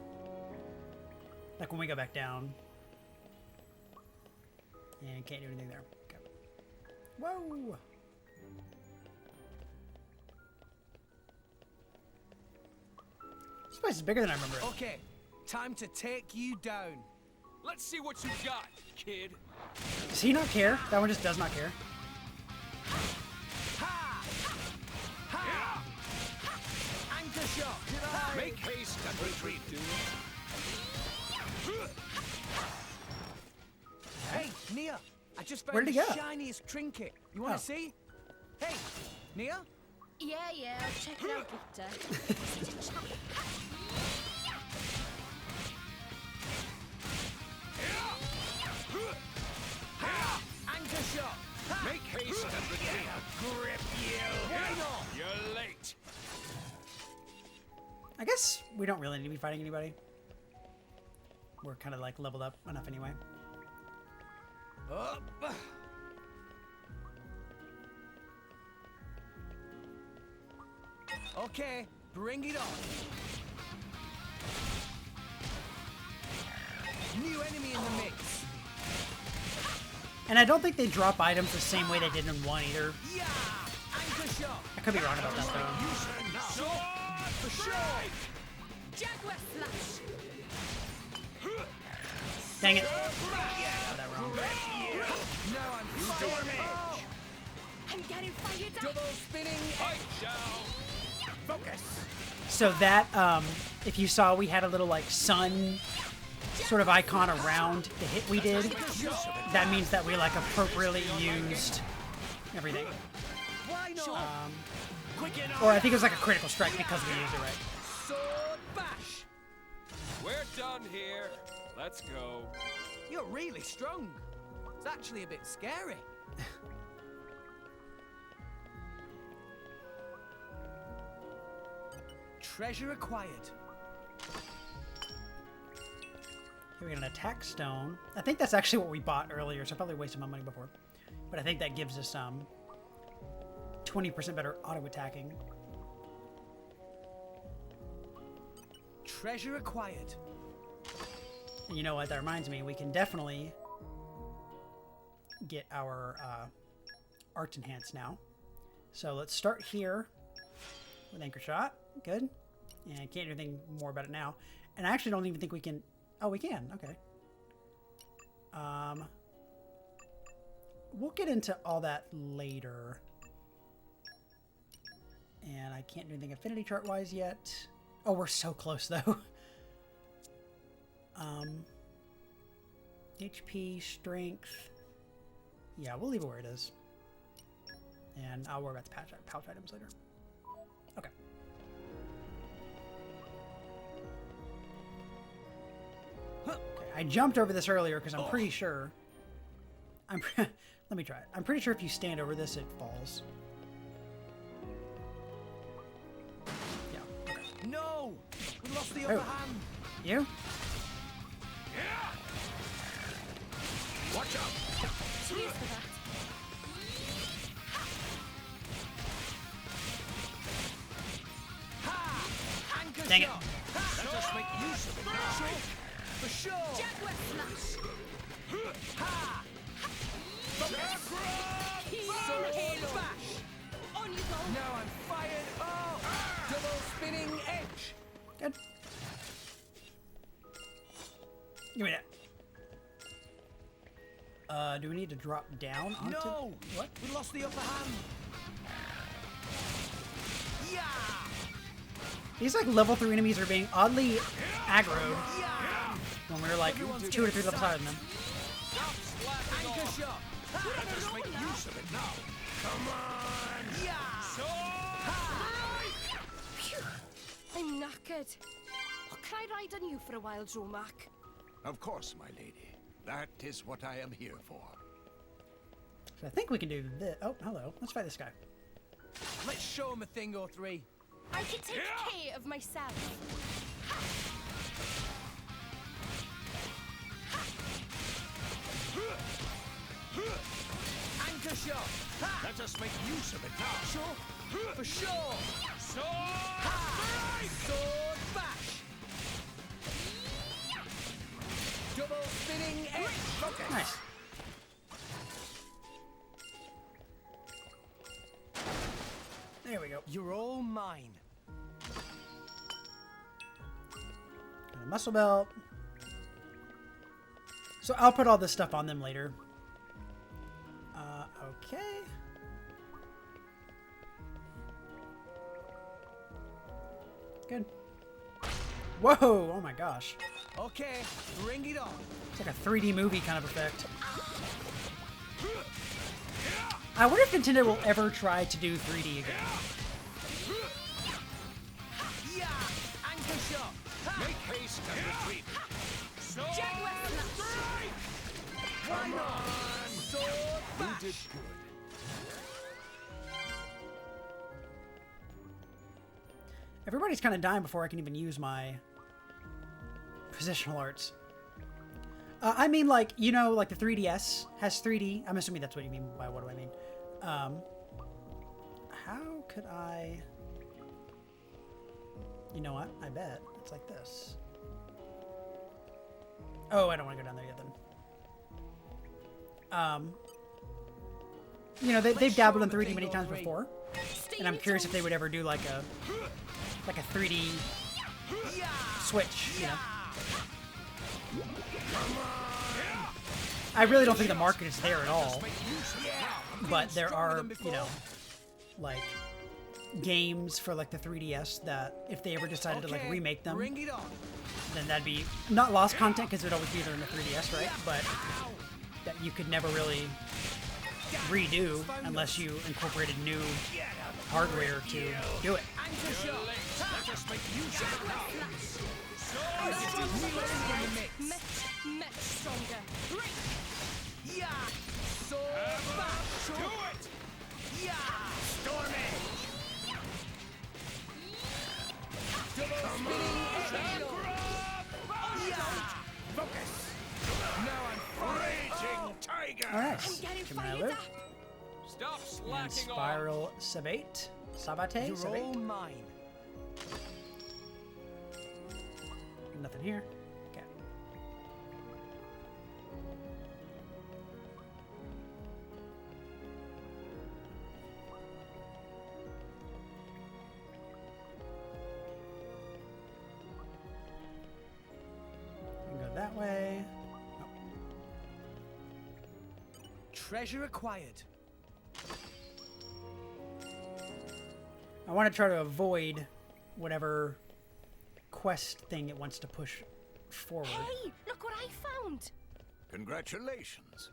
Like when we go back down. And can't do anything there. Okay. Whoa! This place is bigger than I remember. Okay, time to take you down. Let's see what you've got, kid. Does he not care? That one just does not care. Ha! Ha! Anchor shot. Make haste and retreat. Hey, Nia, I just Where found did he the go? shiniest trinket. You want to Oh. see? Hey, Nia? Yeah, I'll check it out later. Anchor shot. Make haste and retreat. Grip you. Why not? You're late. I guess we don't really need to be fighting anybody. We're kind of like leveled up enough anyway. Up. Okay, bring it on. New enemy in the mix. And I don't think they drop items the same way they did in 1 either. Yeah! Anchor shot. I could be wrong about that though. Sword for sure. Jaguar slash. Dang it. Got that wrong. Now I'm firing. I'm getting fired up. Double spinning. Fight, Shao. Focus. So that, if you saw, we had a little like sun sort of icon around the hit we did. That means that we like appropriately used everything. Why not? Or I think it was like a critical strike because we used it right. Sword bash. We're done here. Let's go. You're really strong. It's actually a bit scary. Treasure acquired. Here we got an attack stone. I think that's actually what we bought earlier, so I probably wasted my money before. But I think that gives us 20% better auto attacking. Treasure acquired. And you know what? That reminds me, we can definitely get our arts enhanced now. So let's start here with anchor shot. Good. And I can't do anything more about it now. And I actually don't even think we can. Oh, we can. Okay. We'll get into all that later. And I can't do anything affinity chart wise yet. Oh, we're so close though. HP, strength. Yeah, we'll leave it where it is. And I'll worry about the pouch items later. Okay. Okay, I jumped over this earlier because I'm pretty sure. Let me try it. I'm pretty sure if you stand over this, it falls. Yeah. Okay. No! We lost the upper hand. You? Watch out! Cheers for that. Ha! Anchor Dang it. shot. Let us make use of it now. For sure. Jaguar smash. Ha! Halo. Bash. On you go. Now I'm fired. Oh! Double spinning edge. Good. Give me that. Do we need to drop down onto... No! What? We lost the upper hand. Yeah! These like level 3 enemies are being oddly aggroed when we're like 2 or 3 levels higher than them. Anchor shot. Let us make use of it now. Come on! Yeah! I'm knackered. Oh, can I ride on you for a while, Dromac? Of course, my lady. That is what I am here for. So I think we can do this. Oh, hello. Let's fight this guy. Let's show him a thing or three. I can take care of myself. Anchor shot. Let us make use of it now. Sure. For sure. Sword bash. Double spinning edge. Okay. Nice. There we go. You're all mine. Got a muscle belt. So I'll put all this stuff on them later. Okay. Good. Whoa! Oh my gosh. Okay, bring it on. It's like a 3D movie kind of effect. I wonder if Nintendo will ever try to do 3D again. Yeah! Anchor shot. Make haste and retreat. Jaguar smash. Why not? Sword bash. You did good. Everybody's kind of dying before I can even use my positional arts. I mean, like, you know, like the 3DS has 3D. I'm assuming that's what you mean by what do I mean. How could I... You know what? I bet it's like this. Oh, I don't want to go down there yet then. You know, they've dabbled in 3D many times before. And I'm curious if they would ever do like a 3D Switch, you know. I really don't think the market is there at all. But there are, you know, like games for like the 3DS that if they ever decided to like remake them, then that'd be not lost content because it'd always be there in the 3DS, right? But that you could never really redo unless you incorporated new hardware to do it. Much stronger. Yeah! So back! Do it! Yeah! Stormy! Double spinning yeah! Focus! Now I'm raging tiger! Alright. Commander. Stop And slacking off. Spiral Sabate. Sabate? You're all mine. Nothing here. Okay. We can go that way. Oh. Treasure acquired. I want to try to avoid whatever quest thing it wants to push forward. Hey, look what I found! Congratulations.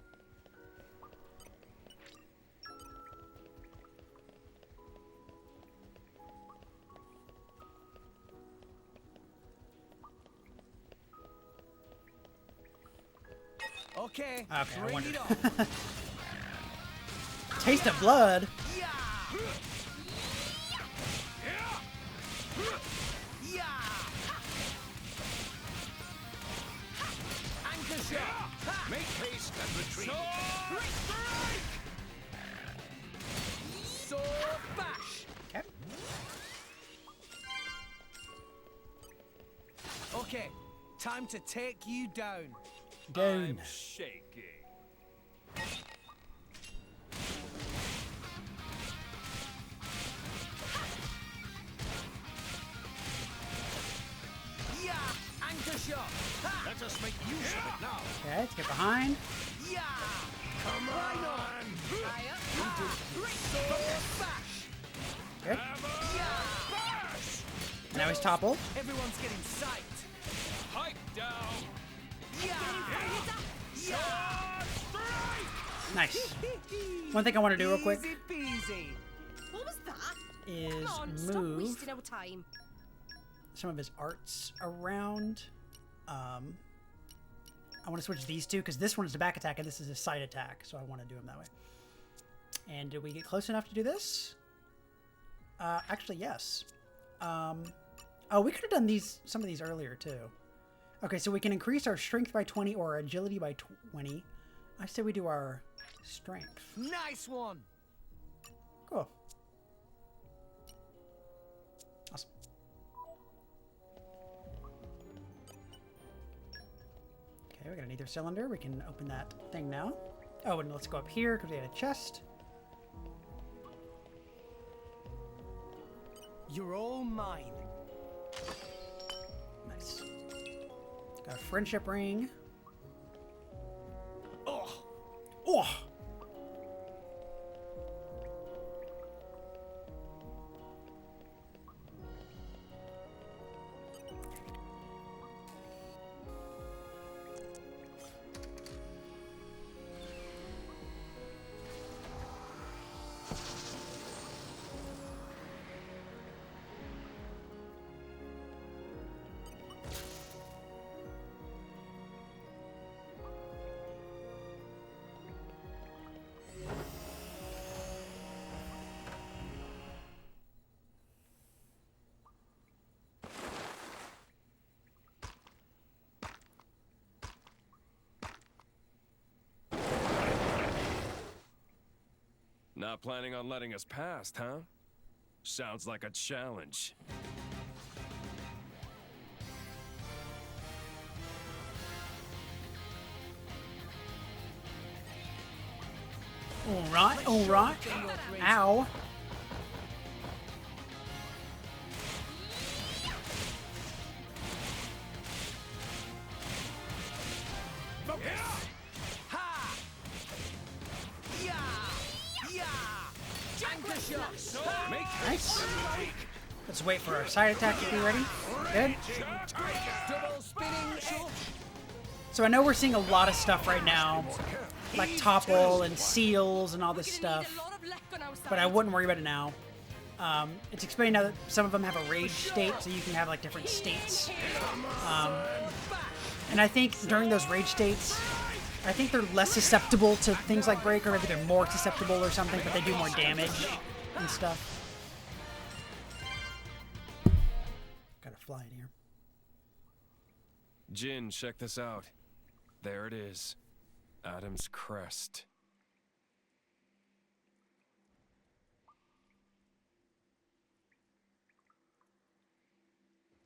Okay, I bring wondered. it on. Taste of blood. Yeah. Anchor shot. Make haste and retreat. Sword bash. Okay. Okay, time to take you down. Down. I'm shaking. Yeah, anchor shot. Ha. Let us make use of it now. Okay, let's get behind. Yeah. Come on. Sword bash. Okay. Yeah. Now he's toppled. Everyone's getting sight. Pipe down. Yeah. Nice. One thing I want to do real quick Easy peasy. What was that? is Come on, stop move wasting our time. some of his arts around. I want to switch these two because this one is a back attack and this is a side attack, so I want to do him that way. And did we get close enough to do this? Actually, yes. Oh, we could have done some of these earlier too. Okay, so we can increase our strength by 20 or our agility by 20. I say we do our strength. Nice one. Cool. Awesome. Okay, we got another cylinder. We can open that thing now. Oh, and let's go up here because we had a chest. You're all mine. Nice. Got a friendship ring. Oh. Oh! Not planning on letting us past, huh? Sounds like a challenge. Alright, alright. Ow. Nice. Let's wait for our side attack to be ready. Good. So I know we're seeing a lot of stuff right now, like topple and seals and all this stuff, but I wouldn't worry about it now. It's explained now that some of them have a rage state, so you can have like different states. And I think during those rage states, I think they're less susceptible to things like break, or maybe they're more susceptible or something, but they do more damage and stuff. Gotta fly in here. Jin, check this out. There it is. Adam's crest.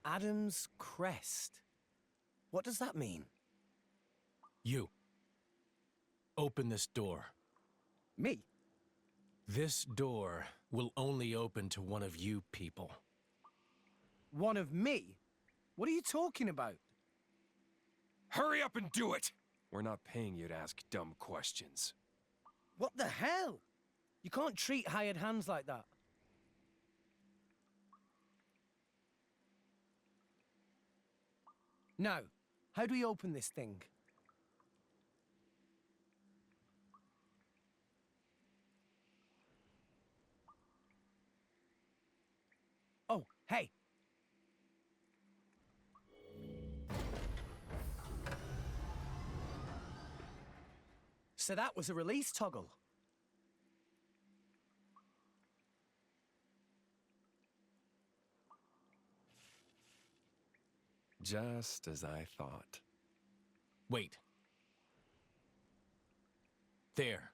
Adam's crest. What does that mean? You. Open this door. Me? This door will only open to one of you people. One of me? What are you talking about? Hurry up and do it! We're not paying you to ask dumb questions. What the hell? You can't treat hired hands like that. Now, how do we open this thing? Oh, hey! So that was a release toggle. Just as I thought. Wait. There.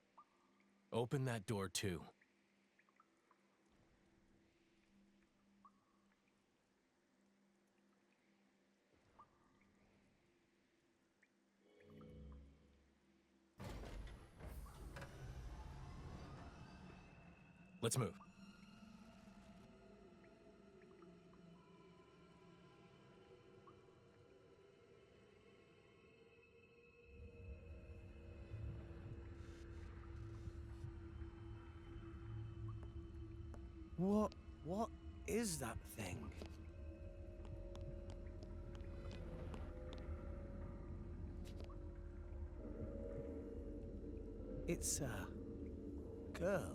Open that door too. Let's move. What is that thing? It's a girl.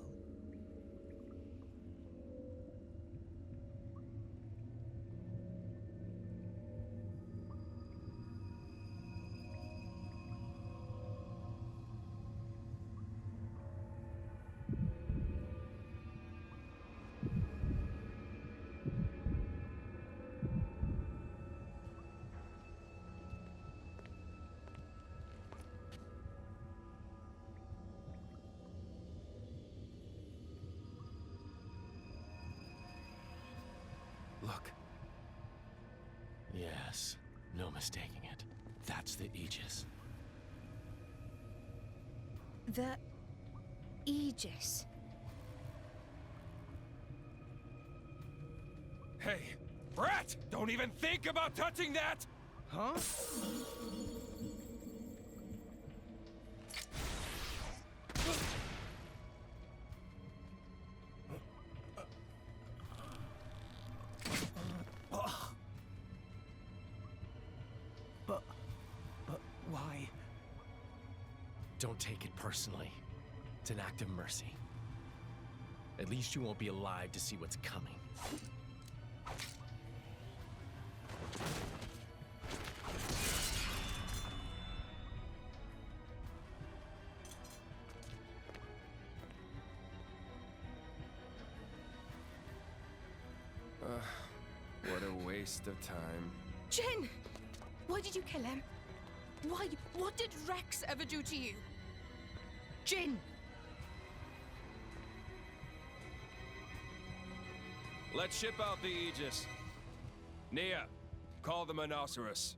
Look. Yes, no mistaking it. That's the Aegis. The Aegis. Hey, Brat! Don't even think about touching that! Huh? But why? Don't take it personally. It's an act of mercy. At least you won't be alive to see what's coming. What a waste of time. Jin! Why did you kill him? Why? What did Rex ever do to you? Jin! Let's ship out the Aegis. Nia, call the Monoceros.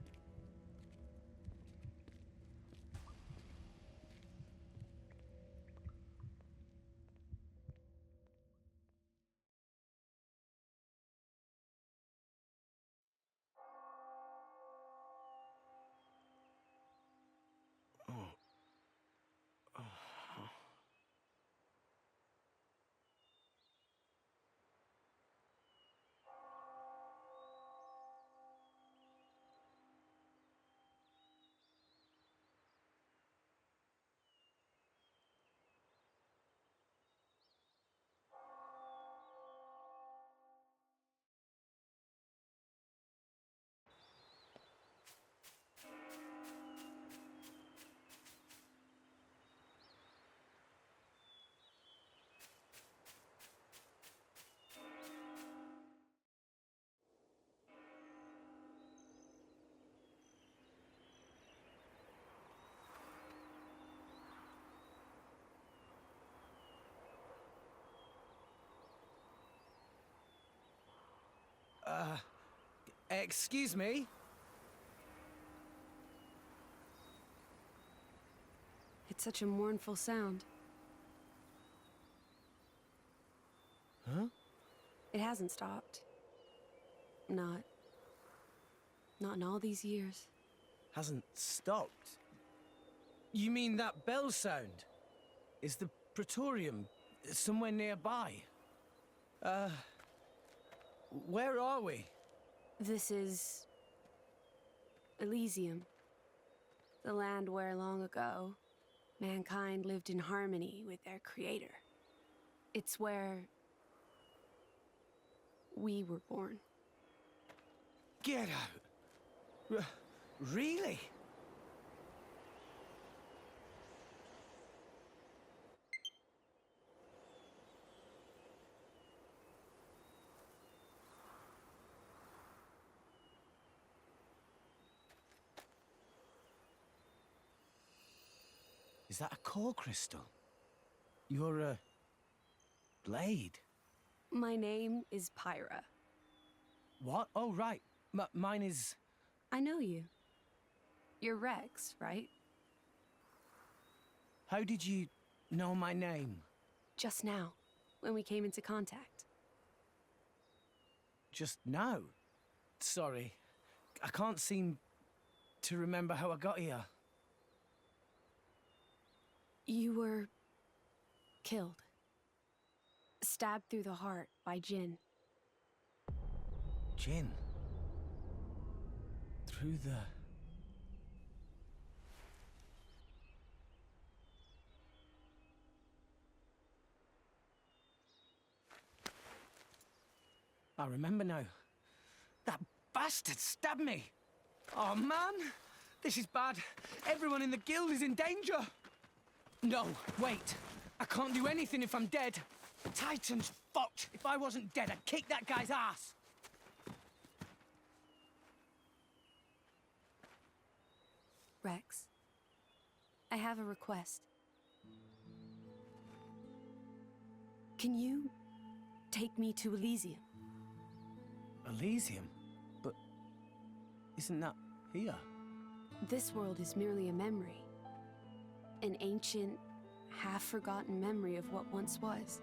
Excuse me? It's such a mournful sound. Huh? It hasn't stopped. Not in all these years. Hasn't stopped? You mean that bell sound? Is the Praetorium somewhere nearby? Where are we? This is Elysium. The land where long ago, mankind lived in harmony with their creator. It's where we were born. Get out! Really? Is that a core crystal? You're a blade. My name is Pyra. What? Oh, right. Mine is... I know you. You're Rex, right? How did you know my name? Just now, when we came into contact. Just now? Sorry. I can't seem to remember how I got here. You were killed. Stabbed through the heart by Jinn. Jinn? Through the... I remember now. That bastard stabbed me. Oh, man. This is bad. Everyone in the guild is in danger. No, wait. I can't do anything if I'm dead. Titan's fucked. If I wasn't dead, I'd kick that guy's ass. Rex, I have a request. Can you take me to Elysium? Elysium? But isn't that here? This world is merely a memory. An ancient, half-forgotten memory of what once was.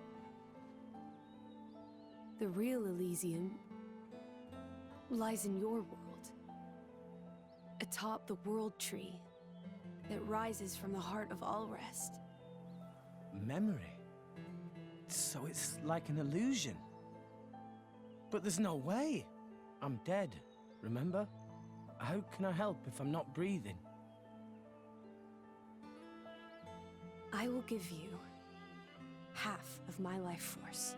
The real Elysium lies in your world. Atop the world tree that rises from the heart of all rest. Memory? So it's like an illusion. But there's no way. I'm dead, remember? How can I help if I'm not breathing? I will give you half of my life force.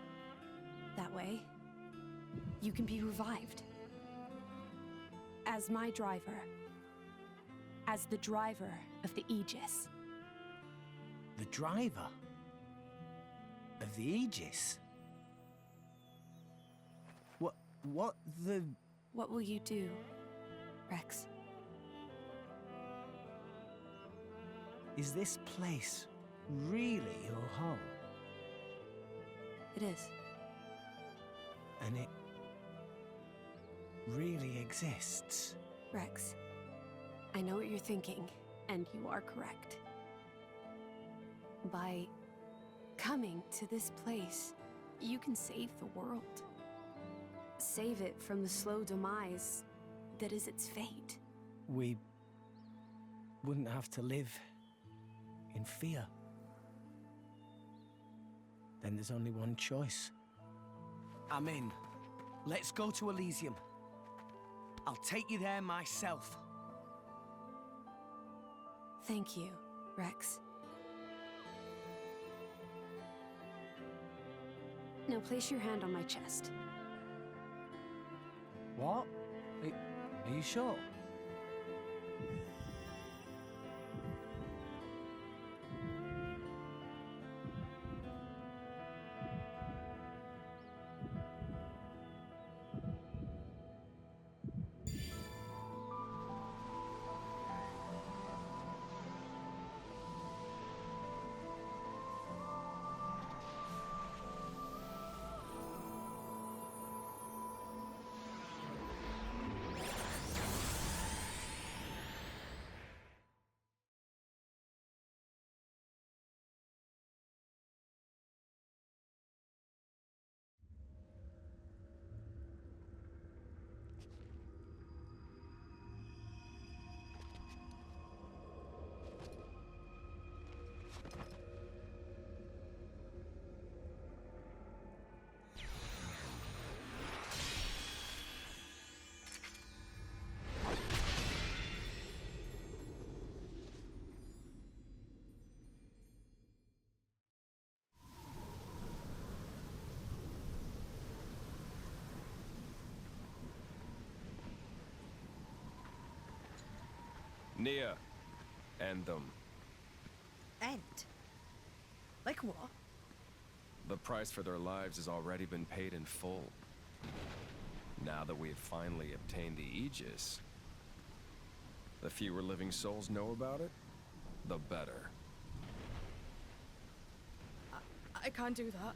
That way, you can be revived. As my driver. As the driver of the Aegis. The driver? Of the Aegis? What the... What will you do, Rex? Is this place really your home? It is. And it really exists? Rex, I know what you're thinking, and you are correct. By coming to this place, you can save the world. Save it from the slow demise that is its fate. We wouldn't have to live in fear. Then there's only one choice. I'm in. Let's go to Elysium. I'll take you there myself. Thank you, Rex. Now place your hand on my chest. What? Are you sure? Nia, end them. End? Like what? The price for their lives has already been paid in full. Now that we have finally obtained the Aegis, the fewer living souls know about it, the better. I can't do that.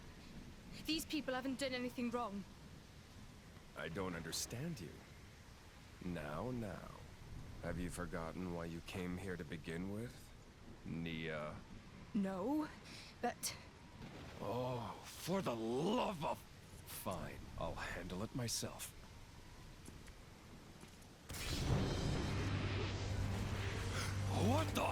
These people haven't done anything wrong. I don't understand you. Now. Have you forgotten why you came here to begin with? Nia? No, but... Oh, for the love of... Fine, I'll handle it myself. What the...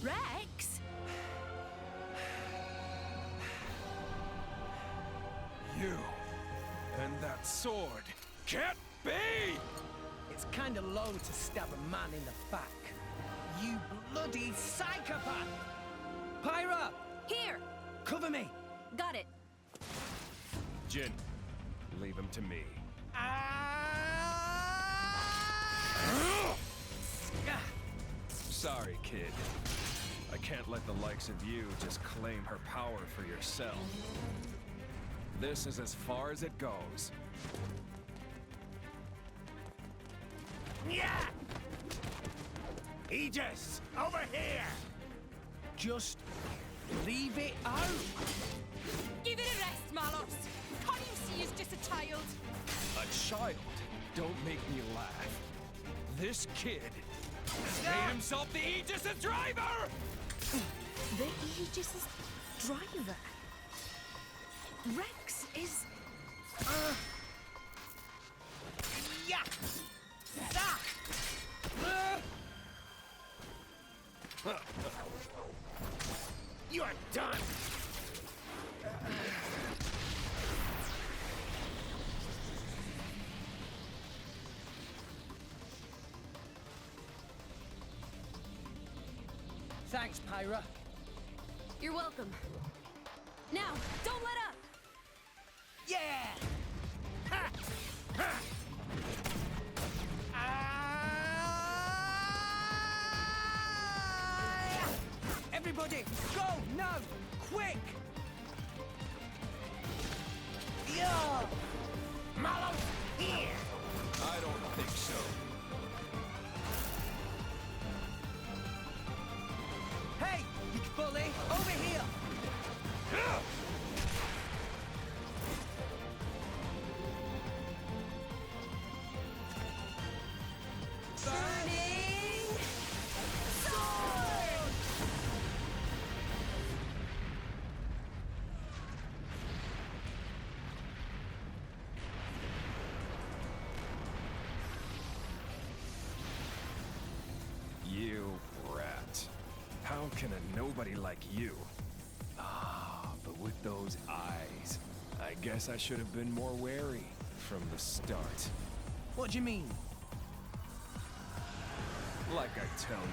Rex? You and that sword can't be! It's kind of low to stab a man in the back. You bloody psychopath! Pyra! Here! Cover me! Got it. Jin, leave him to me. Sorry, kid. I can't let the likes of you just claim her power for yourself. This is as far as it goes. Yeah! Aegis! Over here! Just leave it out! Give it a rest, Malos. Can't you see he's just a child? A child? Don't make me laugh. This kid has made himself the Aegis' driver! The Aegis' driver? Rex is... Yeah! You are done! Thanks, Pyra. You're welcome. Now, don't let up! Yeah! Ha! Ha! Everybody, go now! Quick! Yeah! Mallow, here! I don't think so. Hey, you bully, over here! Burning sword! You brat. How can a nobody like you? Ah, but with those eyes, I guess I should have been more wary from the start. What do you mean? Like I tell you.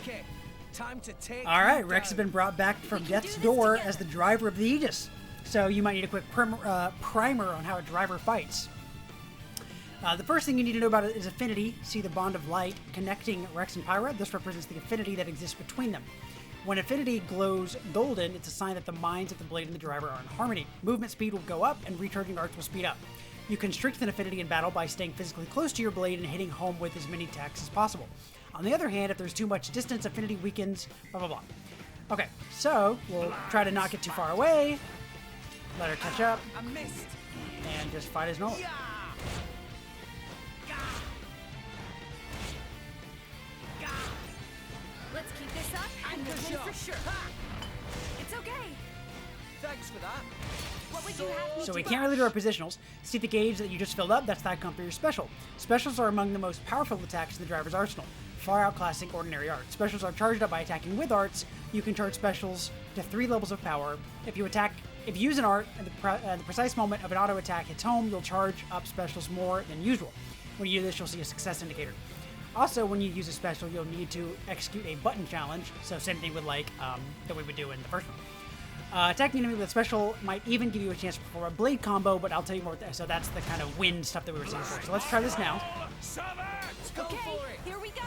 Okay, time to take. All right, Rex has been brought back from death's door as the driver of the Aegis. So you might need a quick primer on how a driver fights. The first thing you need to know about it is affinity. See the bond of light connecting Rex and Pyra. This represents the affinity that exists between them. When affinity glows golden, it's a sign that the minds of the blade and the driver are in harmony. Movement speed will go up, and recharging arts will speed up. You can strengthen affinity in battle by staying physically close to your blade and hitting home with as many attacks as possible. On the other hand, if there's too much distance, affinity weakens, blah, blah, blah. Okay, so we'll try to not get too far away. Let her catch up. I missed. And just fight as normal. Let's keep this up and we'll win for sure. It's okay. Thanks for that. What would you have me So do? we can't really do our positionals. See the gauge that you just filled up? That's that come for your special. Specials are among the most powerful attacks in the driver's arsenal, far outclassing ordinary art. Specials are charged up by attacking with arts. You can charge specials to 3 levels of power. If you use an art and the precise moment of an auto attack hits home, you'll charge up specials more than usual. When you do this, you'll see a success indicator. Also, when you use a special, you'll need to execute a button challenge. So same thing with like that we would do in the first one. Attacking an enemy with a special might even give you a chance to perform a blade combo, but I'll tell you more. So that's the kind of wind stuff that we were seeing before. So let's try this now. Okay, here we go.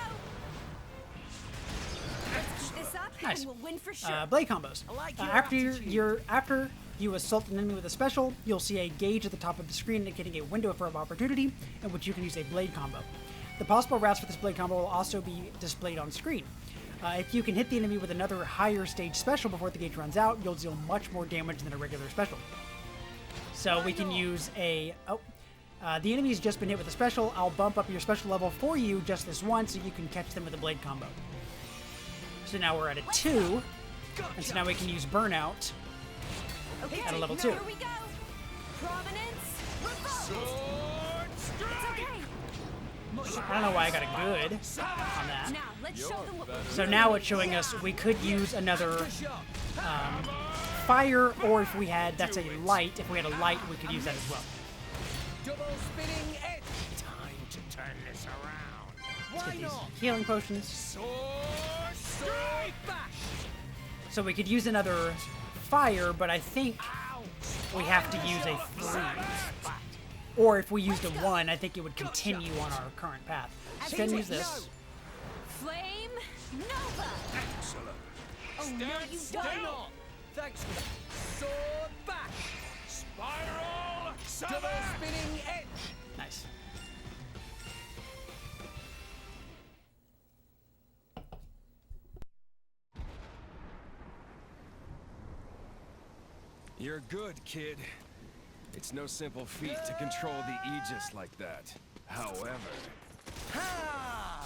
Let's keep this up Nice. and we'll win for sure. Blade combos. After you assault an enemy with a special, you'll see a gauge at the top of the screen indicating a window of opportunity in which you can use a blade combo. The possible routes for this blade combo will also be displayed on screen. If you can hit the enemy with another higher stage special before the gauge runs out, you'll deal much more damage than a regular special. So we can use a... the enemy's just been hit with a special. I'll bump up your special level for you just this once so you can catch them with a blade combo. So now we're at a 2, and so now we can use Burnout at a level 2. Here we go. Provenance, revolt. It's okay. I don't know why I got a good on that. Now let's show them what So now it's showing us we could use another fire, or if we had, that's a light. If we had a light, we could use that as well. Double spinning edge. Time to turn this around. Let's get these healing potions. Straight bash. So we could use another fire, but I think we have to use a 3. Or if we used a 1, I think it would continue on our current path. So can use this. Flame Nova. Excellent. Oh no, you don't. Thanks for that. Sword bash. Spiral. Double spinning edge. Nice. You're good, kid. It's no simple feat to control the Aegis like that. However... Ha!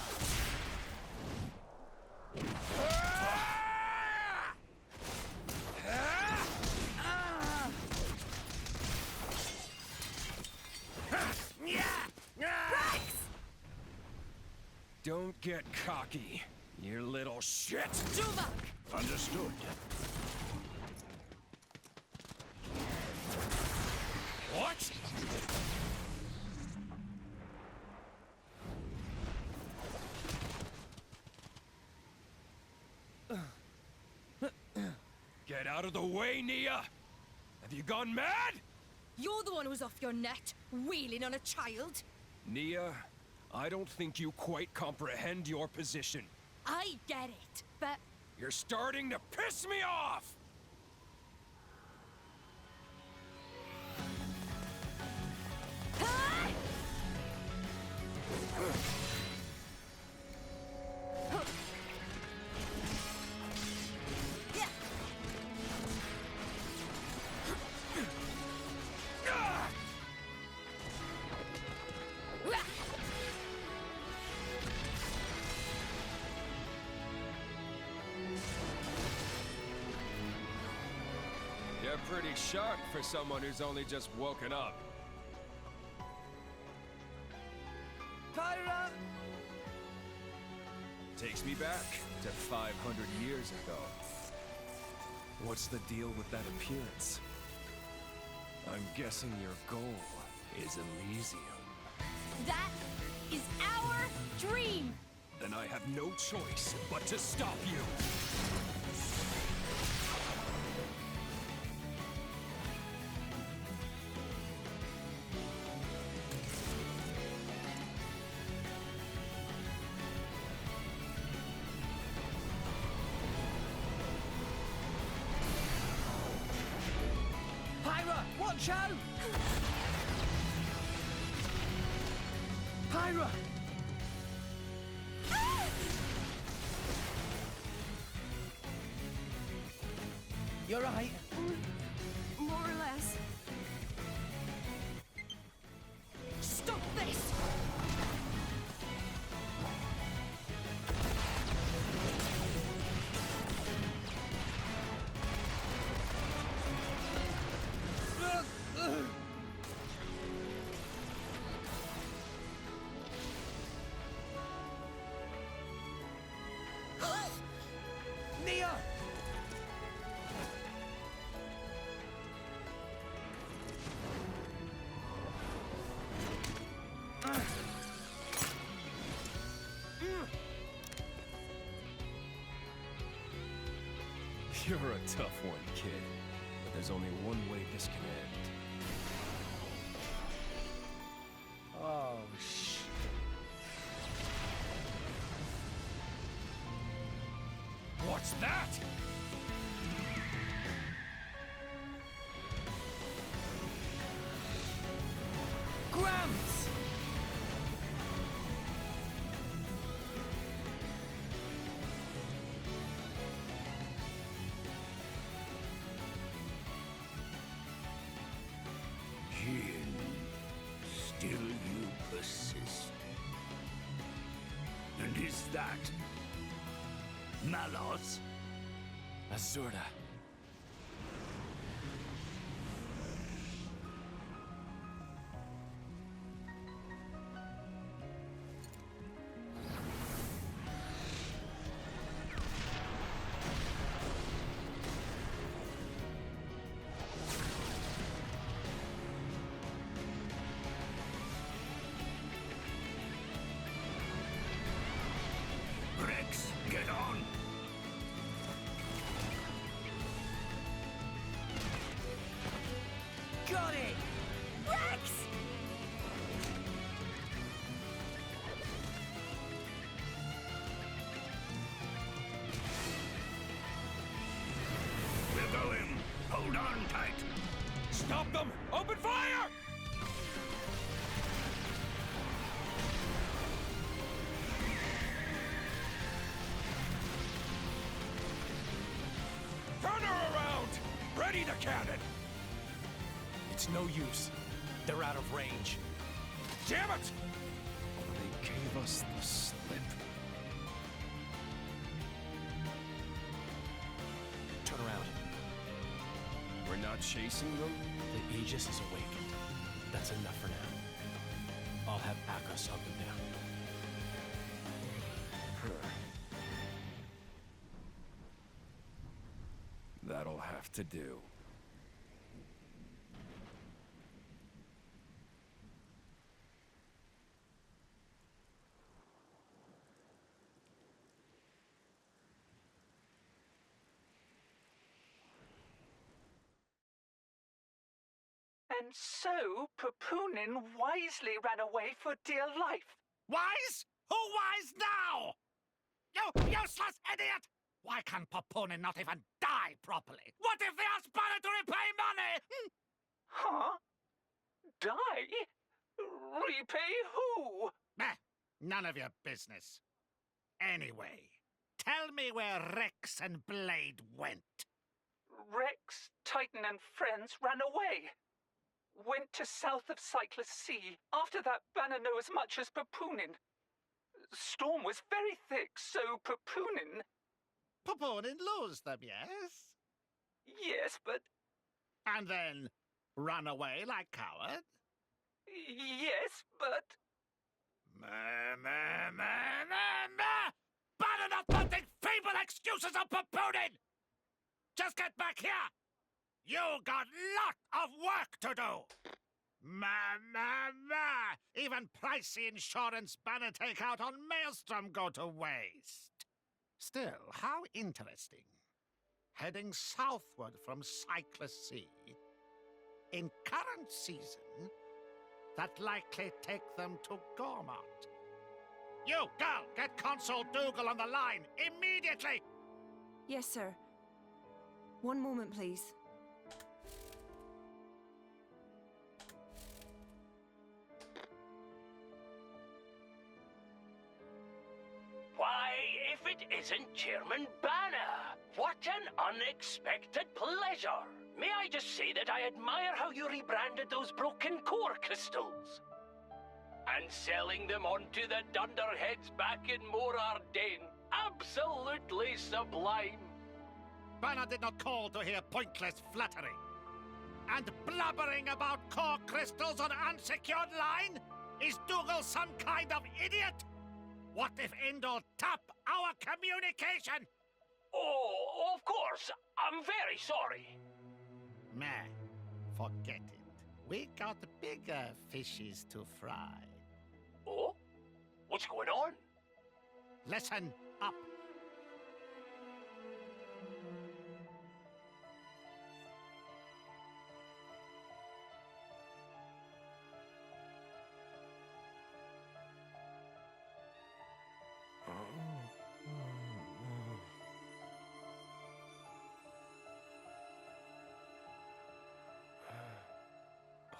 Don't get cocky, you little shit. Understood. What? Get out of the way, Nia! Have you gone mad? You're the one who's off your net, wheeling on a child. Nia, I don't think you quite comprehend your position. I get it, but You're starting to piss me off! You're pretty sharp for someone who's only just woken up. Pyra! Takes me back to 500 years ago. What's the deal with that appearance? I'm guessing your goal is Elysium. that is our dream. Then I have no choice but to stop you. Pyra, watch out! Pyra! You're right. More or less. Stop this! Nia! You're a tough one, kid. But there's only one way this can end. Oh, shit. What's that? Grams! Jin, still you persist. And is that Malos? Azurda. Rex, get on! Got it! Rex! We'll go in. Hold on tight. Stop them! Open fire! Turn her around! Ready to cannon! It's no use. They're out of range. Damn it! They gave us the slip. Turn around. We're not chasing them? The Aegis is awakened. That's enough for now. I'll have Akos hunt them down. That'll have to do. And so, Papunin wisely ran away for dear life. Wise? Who wise now? You useless idiot! Why can Papunin not even die properly? What if they ask Banner to repay money? Huh? Die? Repay who? None of your business. Anyway, tell me where Rex and Blade went. Rex, Titan, and friends ran away. Went to south of Cyclus Sea. After that, Banner knew as much as Papunin. Storm was very thick, so Papunin... Papunin lose them, yes? Yes, but... And then run away like coward? Yes, but... Banner not wanting feeble excuses of Papunin! Just get back here! You got lot of work to do! Even pricey insurance Banner take out on Maelstrom go to waste. Still, how interesting. Heading southward from Cyclus Sea. In current season, that likely take them to Gormont. You, girl, get Consul Dougal on the line, immediately! Yes, sir. One moment, please. Why, if it it isn't Chairman Banner. What an unexpected pleasure. May I just say that I admire how you rebranded those broken core crystals. And selling them onto the dunderheads back in Morardane. Absolutely sublime. Banner did not call to hear pointless flattery. And blabbering about core crystals on unsecured line? Is Dougal some kind of idiot? What if Endor tap our communication? Oh, of course. I'm very sorry. Meh, forget it. We got bigger fishes to fry. Oh? What's going on? Listen up.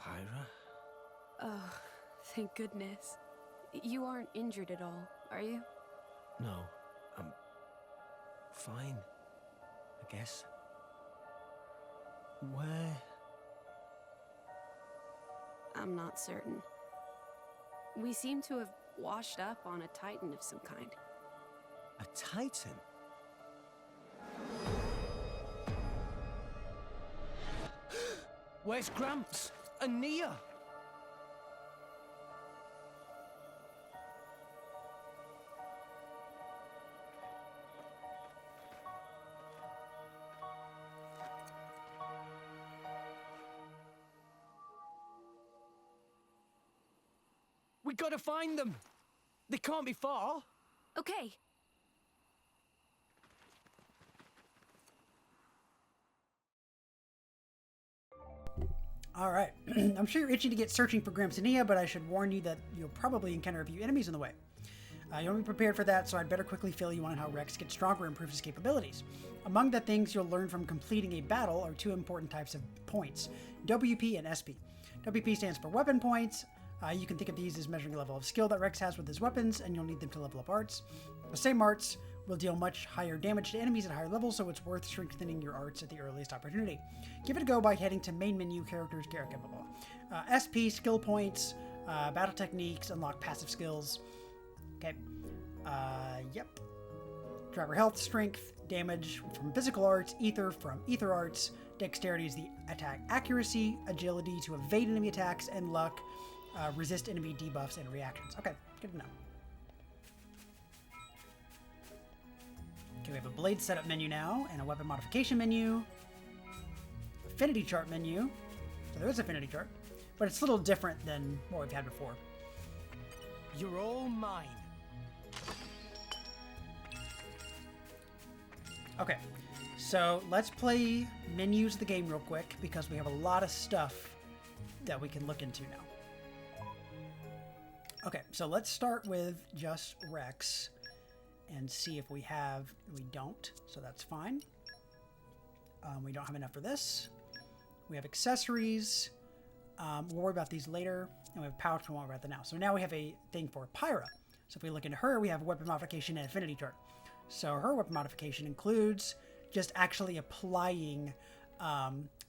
Pyra? Oh, thank goodness. You aren't injured at all, are you? No, I'm fine, I guess. Where? I'm not certain. We seem to have washed up on a titan of some kind. A titan? Where's Gramps? And Nia? We gotta find them! They can't be far! Okay. All right. I'm sure you're itching to get searching for Gramps and Nia, but I should warn you that you'll probably encounter a few enemies in the way. You won't be prepared for that, so I'd better quickly fill you on how Rex gets stronger and improves his capabilities. Among the things you'll learn from completing a battle are two important types of points, WP and SP. WP stands for weapon points. You can think of these as measuring the level of skill that Rex has with his weapons, and you'll need them to level up arts. The same arts will deal much higher damage to enemies at higher levels, so it's worth strengthening your arts at the earliest opportunity. Give it a go by heading to main menu, characters, character, blah, blah, blah. SP, skill points, battle techniques, unlock passive skills. Okay. Yep. Driver health, strength, damage from physical arts, ether from ether arts, dexterity is the attack accuracy, agility to evade enemy attacks, and luck, resist enemy debuffs and reactions. Okay, good to know. Okay, we have a blade setup menu now, and a weapon modification menu, affinity chart menu. So there is an affinity chart, but it's a little different than what we've had before. You're all mine. Okay, so let's play menus of the game real quick, because we have a lot of stuff that we can look into now. Okay, so let's start with just Rex and see if we have. We don't, so that's fine. We don't have enough for this. We have accessories. We'll worry about these later. And we have pouch, we won't worry about that now. So now we have a thing for Pyra. So if we look into her, we have weapon modification and affinity chart. So her weapon modification includes just actually applying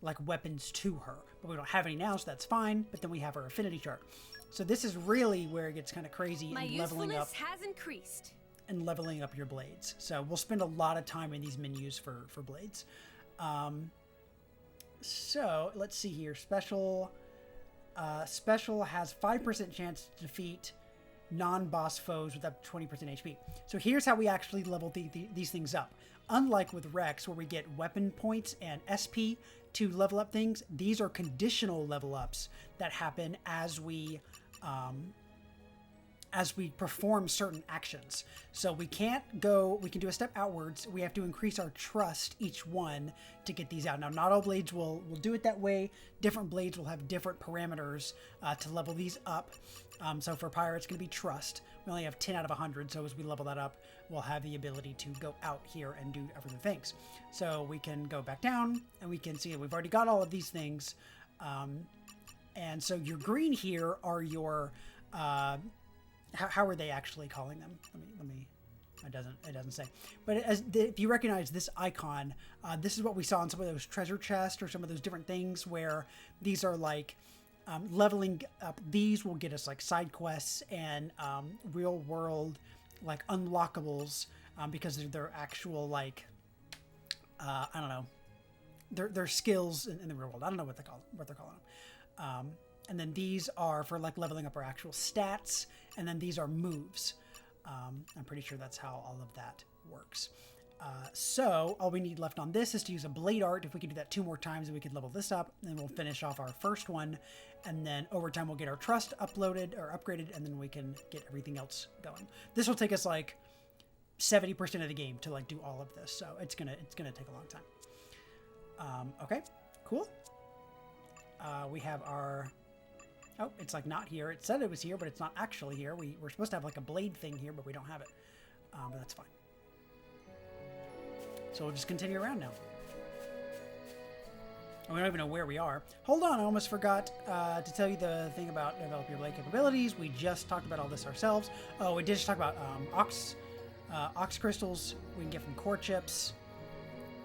like weapons to her. But we don't have any now, so that's fine. But then we have her affinity chart. So this is really where it gets kind of crazy My and leveling up. usefulness has increased. And leveling up your blades. So we'll spend a lot of time in these menus for blades. So let's see here. Special has 5% chance to defeat non-boss foes with up to 20% HP. So here's how we actually level these things up. Unlike with Rex, where we get weapon points and SP to level up things, these are conditional level ups that happen as we perform certain actions. So we can do a step outwards. We have to increase our trust each one to get these out. Now, not all blades will do it that way. Different blades will have different parameters to level these up. So for Pyra, it's going to be trust. We only have 10 out of 100, so as we level that up, we'll have the ability to go out here and do other things. So we can go back down, and we can see we've already got all of these things. And so your green here are your... how are they actually calling them? Let me It doesn't say. But if you recognize this icon, this is what we saw in some of those treasure chests or some of those different things where these are like leveling up. These will get us like side quests and real world like unlockables because they're actual like I don't know. They're skills in the real world. I don't know what they're calling them. And then these are for like leveling up our actual stats. And then these are moves. I'm pretty sure that's how all of that works. So all we need left on this is to use a blade art. If we can do that 2 more times, then we could level this up. And then we'll finish off our first one. And then over time, we'll get our trust uploaded or upgraded. And then we can get everything else going. This will take us like 70% of the game to like do all of this. So it's gonna take a long time. Okay, cool. We have our... Oh, it's like not here. It said it was here, but it's not actually here. We're supposed to have like a blade thing here, but we don't have it. But that's fine. So we'll just continue around now. And we don't even know where we are. Hold on, I almost forgot to tell you the thing about develop your blade capabilities. We just talked about all this ourselves. Oh, we did just talk about ox crystals we can get from core chips.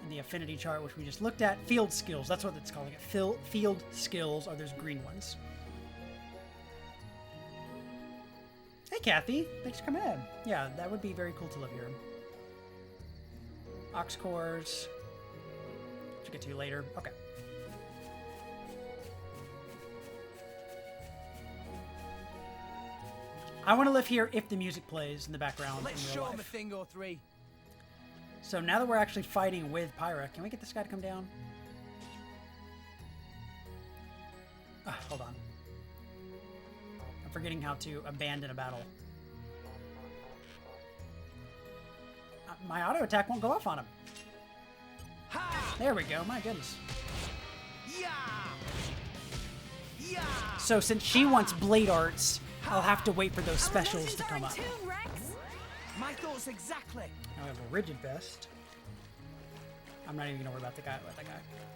And the affinity chart, which we just looked at. Field skills, that's what it's calling it. Field skills are those green ones. Hey, Kathy. Thanks for coming in. Yeah, that would be very cool to live here. Ox cores. Which we'll get to later. Okay. I want to live here if the music plays in the background. Let's show him a thing or three. So now that we're actually fighting with Pyra, can we get this guy to come down? Hold on. I'm forgetting how to abandon a battle. My auto attack won't go off on him. There we go. My goodness. So since she wants blade arts, I'll have to wait for those specials to come up. My thoughts exactly. Now we have a rigid vest. I'm not even gonna worry about that guy.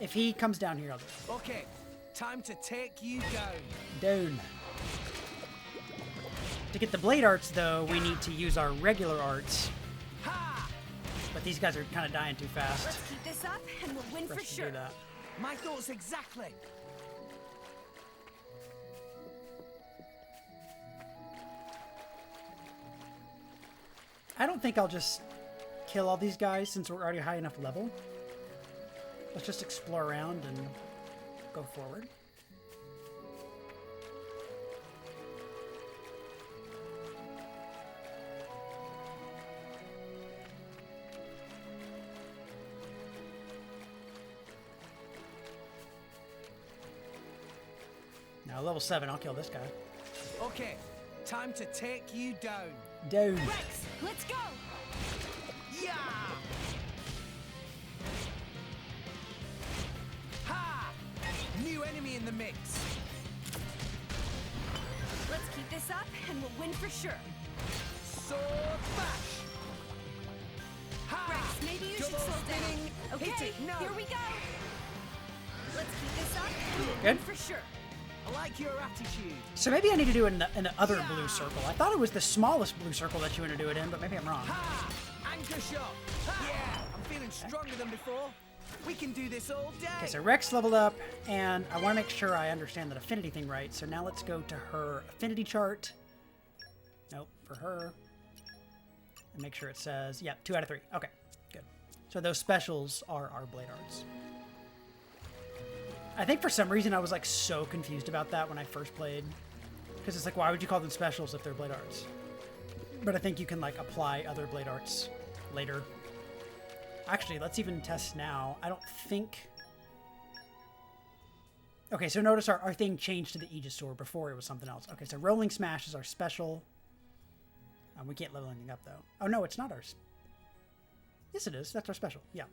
If he comes down here, I'll do it. Okay, time to take you down. Down. To get the blade arts, though, we need to use our regular arts. But these guys are kind of dying too fast. Let's keep this up, and we'll win for sure. Do that. My thoughts exactly. I don't think I'll just kill all these guys since we're already high enough level. Let's just explore around and go forward. Now, level 7, I'll kill this guy. Okay, time to take you down. Down. Rex, let's go! Yeah! Ha! New enemy in the mix. Let's keep this up, and we'll win for sure. Sword bash! Ha! Rex, maybe you should Double slow down. spinning. Okay, Hit it, no. here we go. Let's keep this up, and we'll Good. win for sure. I like your attitude. So maybe I need to do it in the other blue circle. I thought it was the smallest blue circle that you want to do it in, but maybe I'm wrong. Ha! Anchor shot. Ha! Yeah, I'm feeling stronger than before. We can do this all day. Okay, so Rex leveled up, and I want to make sure I understand that affinity thing right. So now let's go to her affinity chart. Nope, for her. And make sure it says, yeah, 2 out of 3. Okay, good. So those specials are our blade arts. I think for some reason I was like so confused about that when I first played. Because it's like, why would you call them specials if they're blade arts? But I think you can like apply other blade arts later. Actually, let's even test now. I don't think... Okay, so notice our thing changed to the Aegis Sword. Before it was something else. Okay, so Rolling Smash is our special. We can't level anything up though. Oh no, it's not ours. Yes it is. That's our special. Yeah.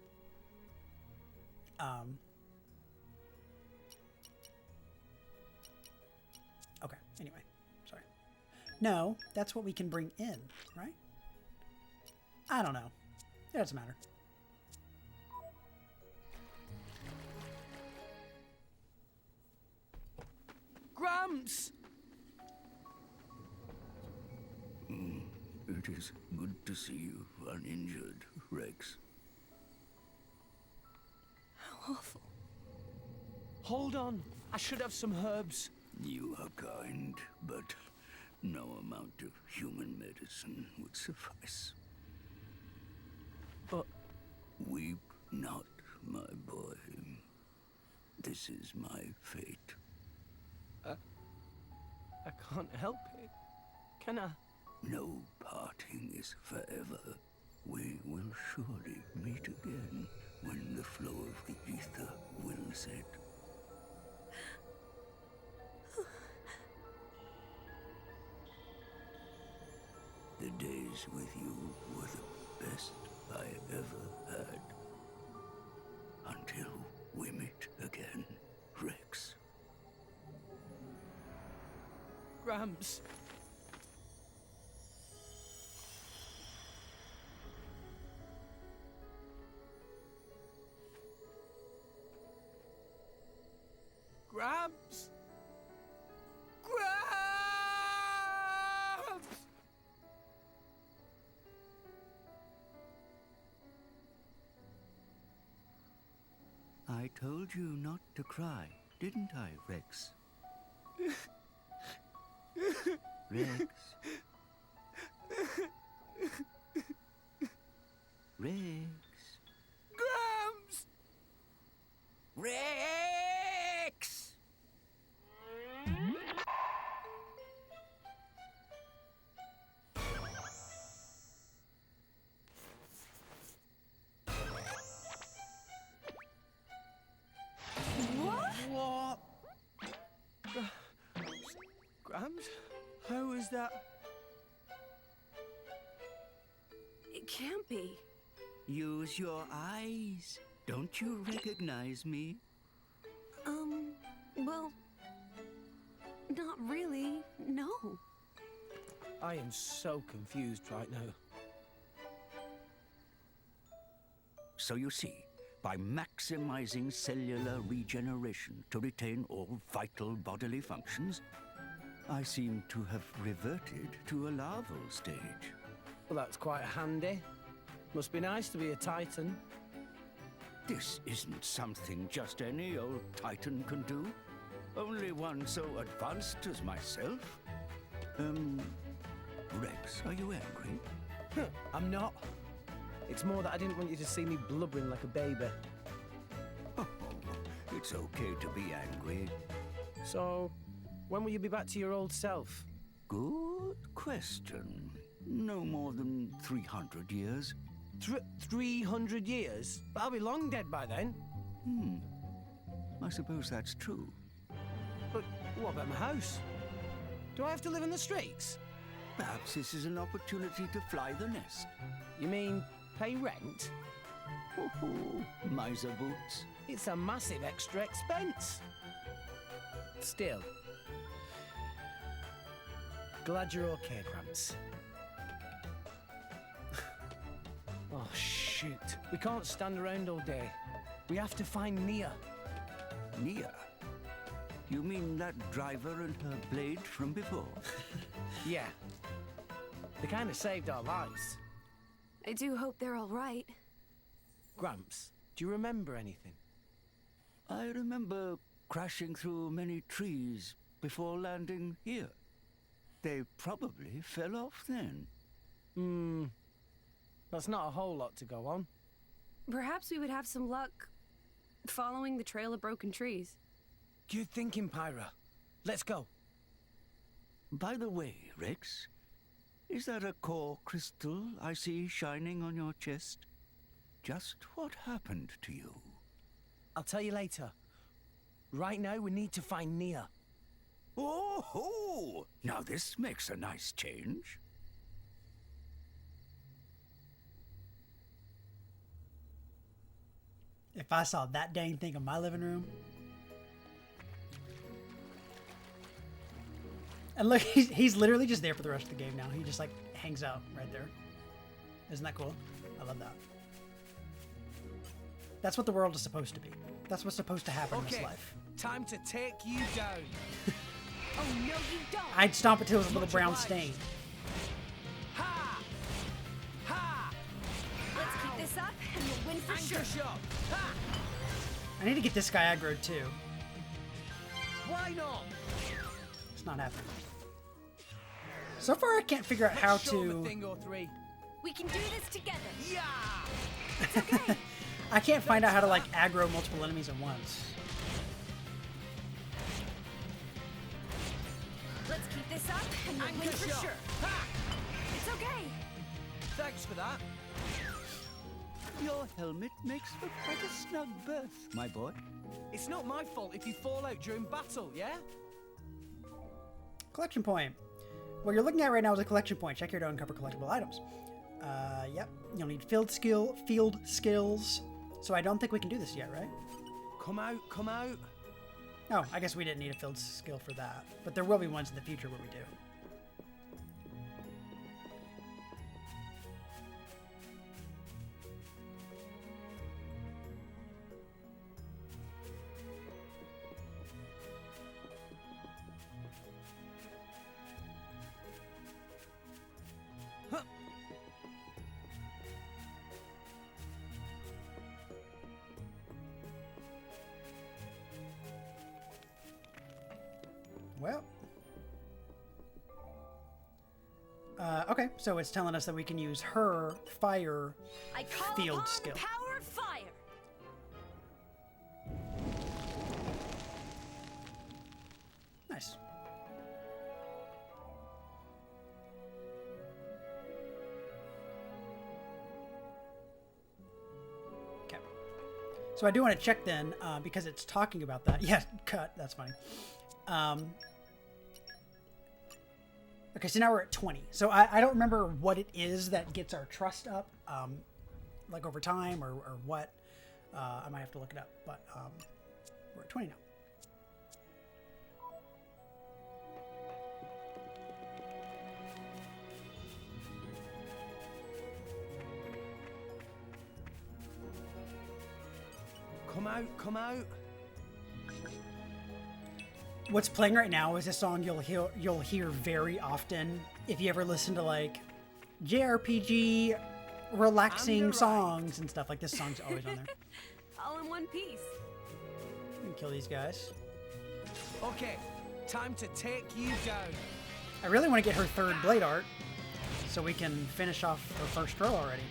Okay, anyway. Sorry. No, that's what we can bring in, right? I don't know. It doesn't matter. Gramps! It It is good to see you uninjured, Rex. How awful. Hold on. I should have some herbs. You are kind, but no amount of human medicine would suffice. But... Weep not, my boy. This is my fate. I can't help it. Can I? No parting is forever. We will surely meet again when the flow of the ether will set. The days with you were the best I ever had. Until we meet again, Rex. Gramps. Gramps. Gramps. I told you not to cry, didn't I, Rex? Rex? Rex? Gramps! Rex! What? Gramps? How is that? It can't be. Use your eyes. Don't you recognize me? Well, not really, no. I am so confused right now. So you see, by maximizing cellular regeneration to retain all vital bodily functions, I seem to have reverted to a larval stage. Well, that's quite handy. Must be nice to be a Titan. This isn't something just any old Titan can do. Only one so advanced as myself. Rex, are you angry? I'm not. It's more that I didn't want you to see me blubbering like a baby. Oh, it's okay to be angry. So, when will you be back to your old self? Good question. No more than 300 years. 300 years? But I'll be long dead by then. I suppose that's true. But what about my house? Do I have to live in the streets? Perhaps this is an opportunity to fly the nest. You mean pay rent? Oh, miser boots. It's a massive extra expense. Still. Glad you're okay, Gramps. Oh, shoot. We can't stand around all day. We have to find Nia. Nia? You mean that driver and her blade from before? Yeah. They kind of saved our lives. I do hope they're all right. Gramps, do you remember anything? I remember crashing through many trees before landing here. They probably fell off then. That's not a whole lot to go on. Perhaps we would have some luck following the trail of broken trees. Good thinking, Pyra. Let's go. By the way, Rex, is that a core crystal I see shining on your chest? Just what happened to you? I'll tell you later. Right now, we need to find Nia. Oh, now this makes a nice change. If I saw that dang thing in my living room. And look, he's literally just there for the rest of the game now. He just like hangs out right there. Isn't that cool? I love that. That's what the world is supposed to be. That's what's supposed to happen in this life. Time to take you down. Oh, no, you don't. I'd stomp it till it was a little brown stain. Ha! this up and you'll win for sure. Shot. Ha! I need to get this guy aggroed too. Why not? It's not happening. So far, I can't figure out how Show him a to. thing or three. We can do this together. Yeah. It's okay. I can't find out how to like aggro multiple enemies at once. Let's keep this up and you'll win Anchor for shot. sure. Ha! It's okay. Thanks for that. Your helmet makes for quite a snug berth, my boy. It's not my fault if you fall out during battle, yeah? Collection point. What you're looking at right now is a collection point. Check here to uncover collectible items. Yep. You'll need field skills. So I don't think we can do this yet, right? Come out, come out. Oh, I guess we didn't need a field skill for that. But there will be ones in the future where we do. Well. Okay, so it's telling us that we can use her fire I call field upon skill. the power of fire. Nice. Okay. So I do want to check then, because it's talking about that. Yeah, cut. That's funny. Okay, so now we're at 20. So I don't remember what it is that gets our trust up, like over time or what. I might have to look it up, but we're at 20 now. Come out, come out. What's playing right now is a song you'll hear very often if you ever listen to like JRPG relaxing songs and stuff. Like this song's always on there. All in one piece. We can kill these guys. Okay, time to take you down. I really want to get her third blade art so we can finish off her first row already.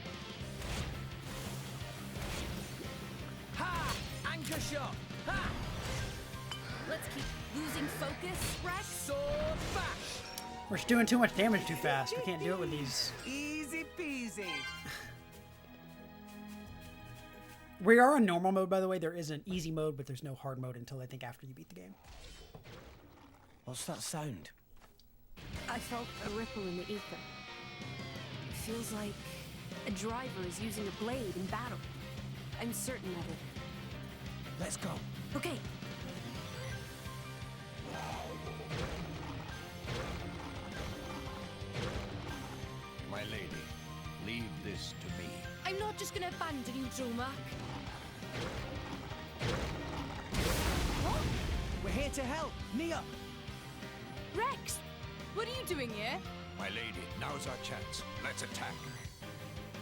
Ha! Anchor shot. Ha! Let's keep losing focus, Rex. So bash. We're just doing too much damage too fast. We can't do it with these. Easy peasy. We are on normal mode, by the way. There is an easy mode, but there's no hard mode until I think after you beat the game. What's that sound? I felt a ripple in the ether. It feels like a driver is using a blade in battle. I'm certain of it. Let's go. Okay. My lady, leave this to me. I'm not just gonna abandon you, Dromark. What? We're here to help. Knee up. Rex, what are you doing here? My lady, now's our chance. Let's attack.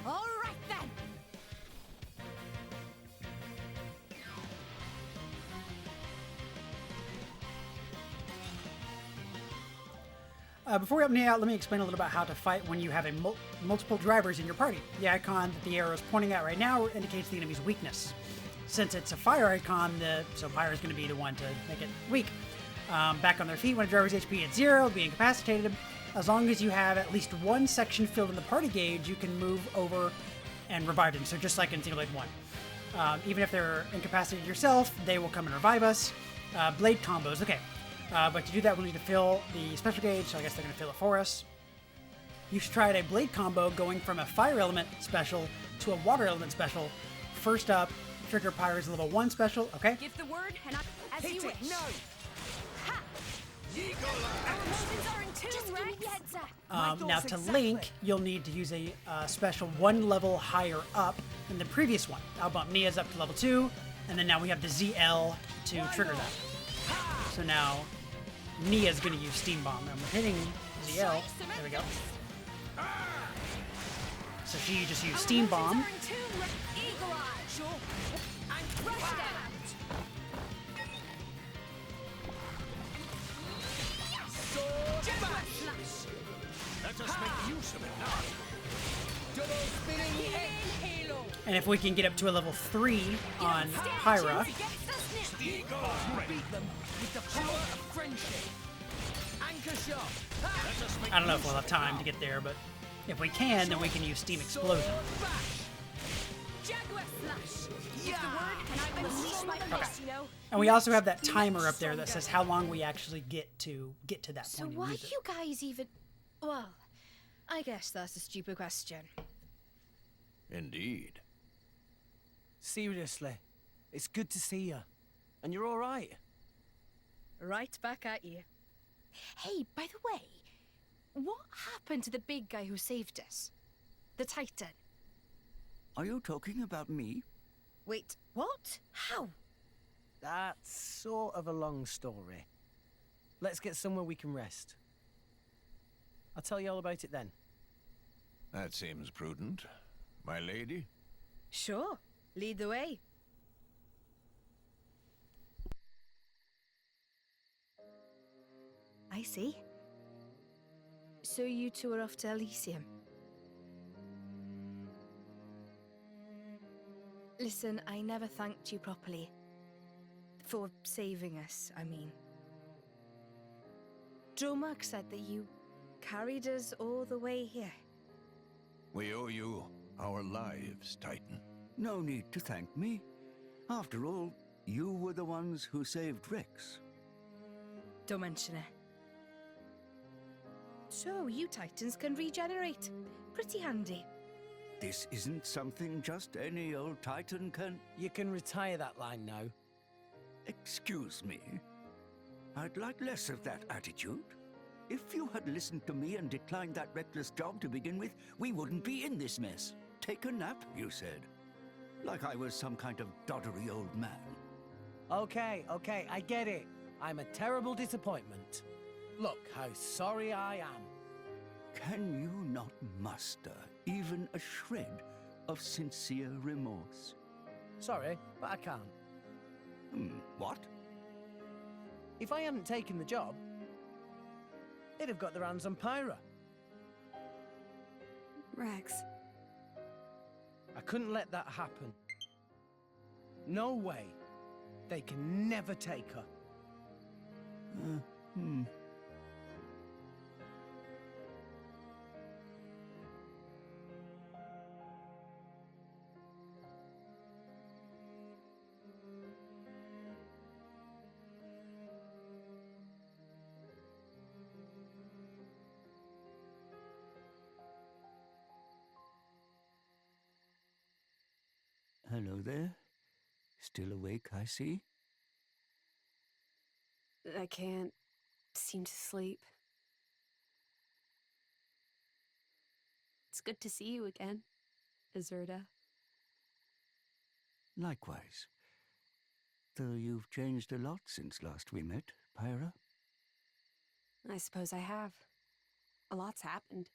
All right then. Before we open it out, let me explain a little about how to fight when you have a multiple drivers in your party. The icon that the arrow is pointing at right now indicates the enemy's weakness. Since it's a fire icon, so fire is going to be the one to make it weak. Back on their feet when a driver's HP at 0, be incapacitated. As long as you have at least one section filled in the party gauge, you can move over and revive them. So just like in Xenoblade 1. Even if they're incapacitated yourself, they will come and revive us. Blade combos, okay. But to do that, we'll need to fill the special gauge, so I guess they're going to fill it for us. You should try a blade combo going from a fire element special to a water element special. First up, trigger Pyro's level 1 special, okay? Give the word, and as Hit you it. wish. No. Ha! Our emotions are in tune, Rex. Give me the heads up. Now to Link, you'll need to use a special 1 level higher up than the previous one. I'll bump Mia's up to level 2, and then now we have the ZL to trigger that. So now Mia's going to use Steam Bomb. I'm hitting ZL. There we go. So she just used Steam Bomb. Eagle Eye. Sure. And rush out. Let us make use of it now. Double spinning halo. And if we can get up to a level 3 on Pyra, Beat them with the power of friendship. Anchor shot. I don't know if we'll have time to get there, but if we can, then we can use Steam Explosion. Jaguar slash. Give the word, and I unleash my fist, you know. And we also have that timer up there that says how long we actually get to that So point. why and use it. you guys even... Well, I guess that's a stupid question. Indeed. Seriously, it's good to see you. And you're all right. Right back at you. Hey, by the way, what happened to the big guy who saved us? The Titan. Are you talking about me? Wait, what? How? That's sort of a long story. Let's get somewhere we can rest. I'll tell you all about it then. That seems prudent. My lady? Sure. Lead the way. I see. So you two are off to Elysium. Listen, I never thanked you properly. For saving us, I mean. Dromark said that you carried us all the way here. We owe you our lives, Titan. No need to thank me. After all, you were the ones who saved Rex. Don't mention it. So, you Titans can regenerate. Pretty handy. This isn't something just any old Titan can... You can retire that line now. Excuse me. I'd like less of that attitude. If you had listened to me and declined that reckless job to begin with, we wouldn't be in this mess. Take a nap, you said. Like I was some kind of doddery old man. Okay, I get it. I'm a terrible disappointment. Look how sorry I am. Can you not muster even a shred of sincere remorse? Sorry, but I can't. What? If I hadn't taken the job, they'd have got their hands on Pyra. Rex. I couldn't let that happen. No way. They can never take her. Hello there. Still awake, I see. I can't seem to sleep. It's good to see you again, Azurda. Likewise. Though you've changed a lot since last we met, Pyra. I suppose I have. A lot's happened.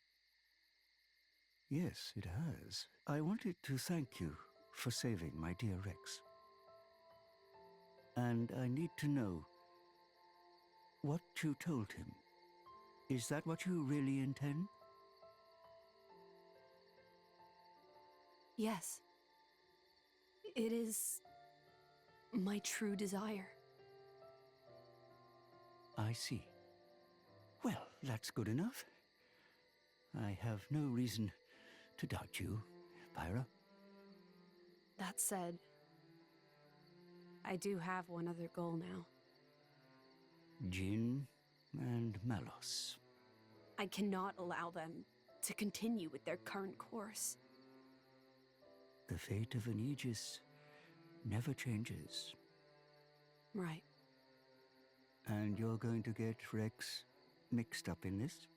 Yes, it has. I wanted to thank you for saving my dear Rex. And I need to know what you told him. Is that what you really intend? Yes. It is my true desire. I see. Well, that's good enough. I have no reason to doubt you, Pyra. That said, I do have one other goal now. Jin and Malos. I cannot allow them to continue with their current course. The fate of an Aegis never changes. Right. And you're going to get Rex mixed up in this?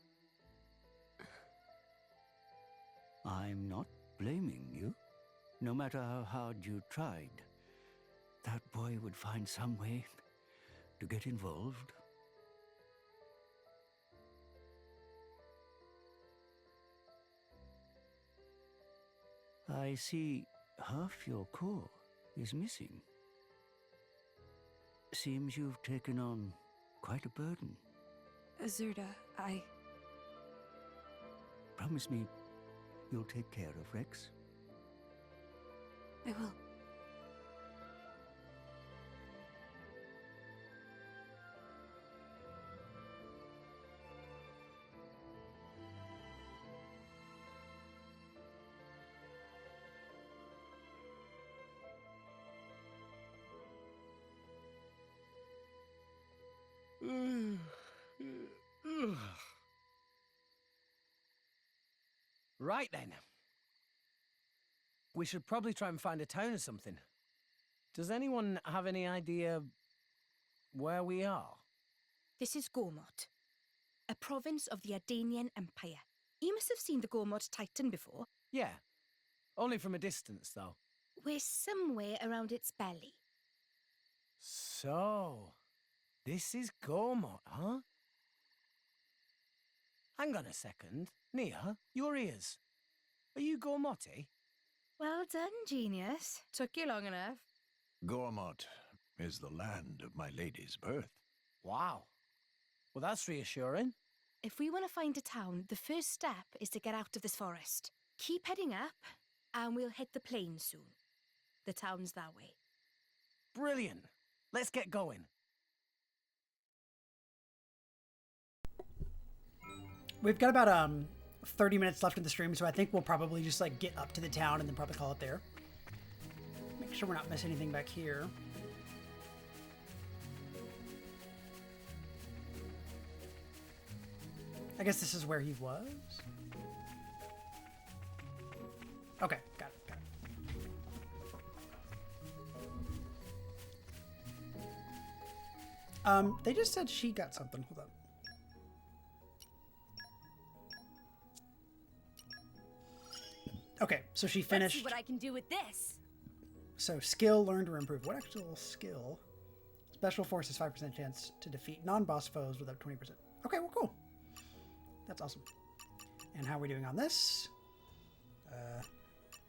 I'm not blaming you. No matter how hard you tried, that boy would find some way to get involved. I see half your core is missing. Seems you've taken on quite a burden. Azurda, I... Promise me you'll take care of Rex. I will. Right then. We should probably try and find a town or something. Does anyone have any idea where we are? This is Gormott, a province of the Ardanian Empire. You must have seen the Gormott Titan before. Yeah. Only from a distance, though. We're somewhere around its belly. So, this is Gormott, huh? Hang on a second. Nia, your ears. Are you Gormotti? Well done, genius. Took you long enough. Gormott is the land of my lady's birth. Wow. Well, that's reassuring. If we want to find a town, the first step is to get out of this forest. Keep heading up, and we'll hit the plain soon. The town's that way. Brilliant. Let's get going. We've got about 30 minutes left in the stream, so I think we'll probably just like get up to the town and then probably call it there. Make sure we're not missing anything back here. I guess this is where he was. Okay, got it, got it. They just said she got something. Hold on. Okay, so she finished. Let's see what I can do with this. So skill, learned or improved. What actual skill? Special forces 5% chance to defeat non-boss foes with up 20%. Okay, well, cool. That's awesome. And how are we doing on this?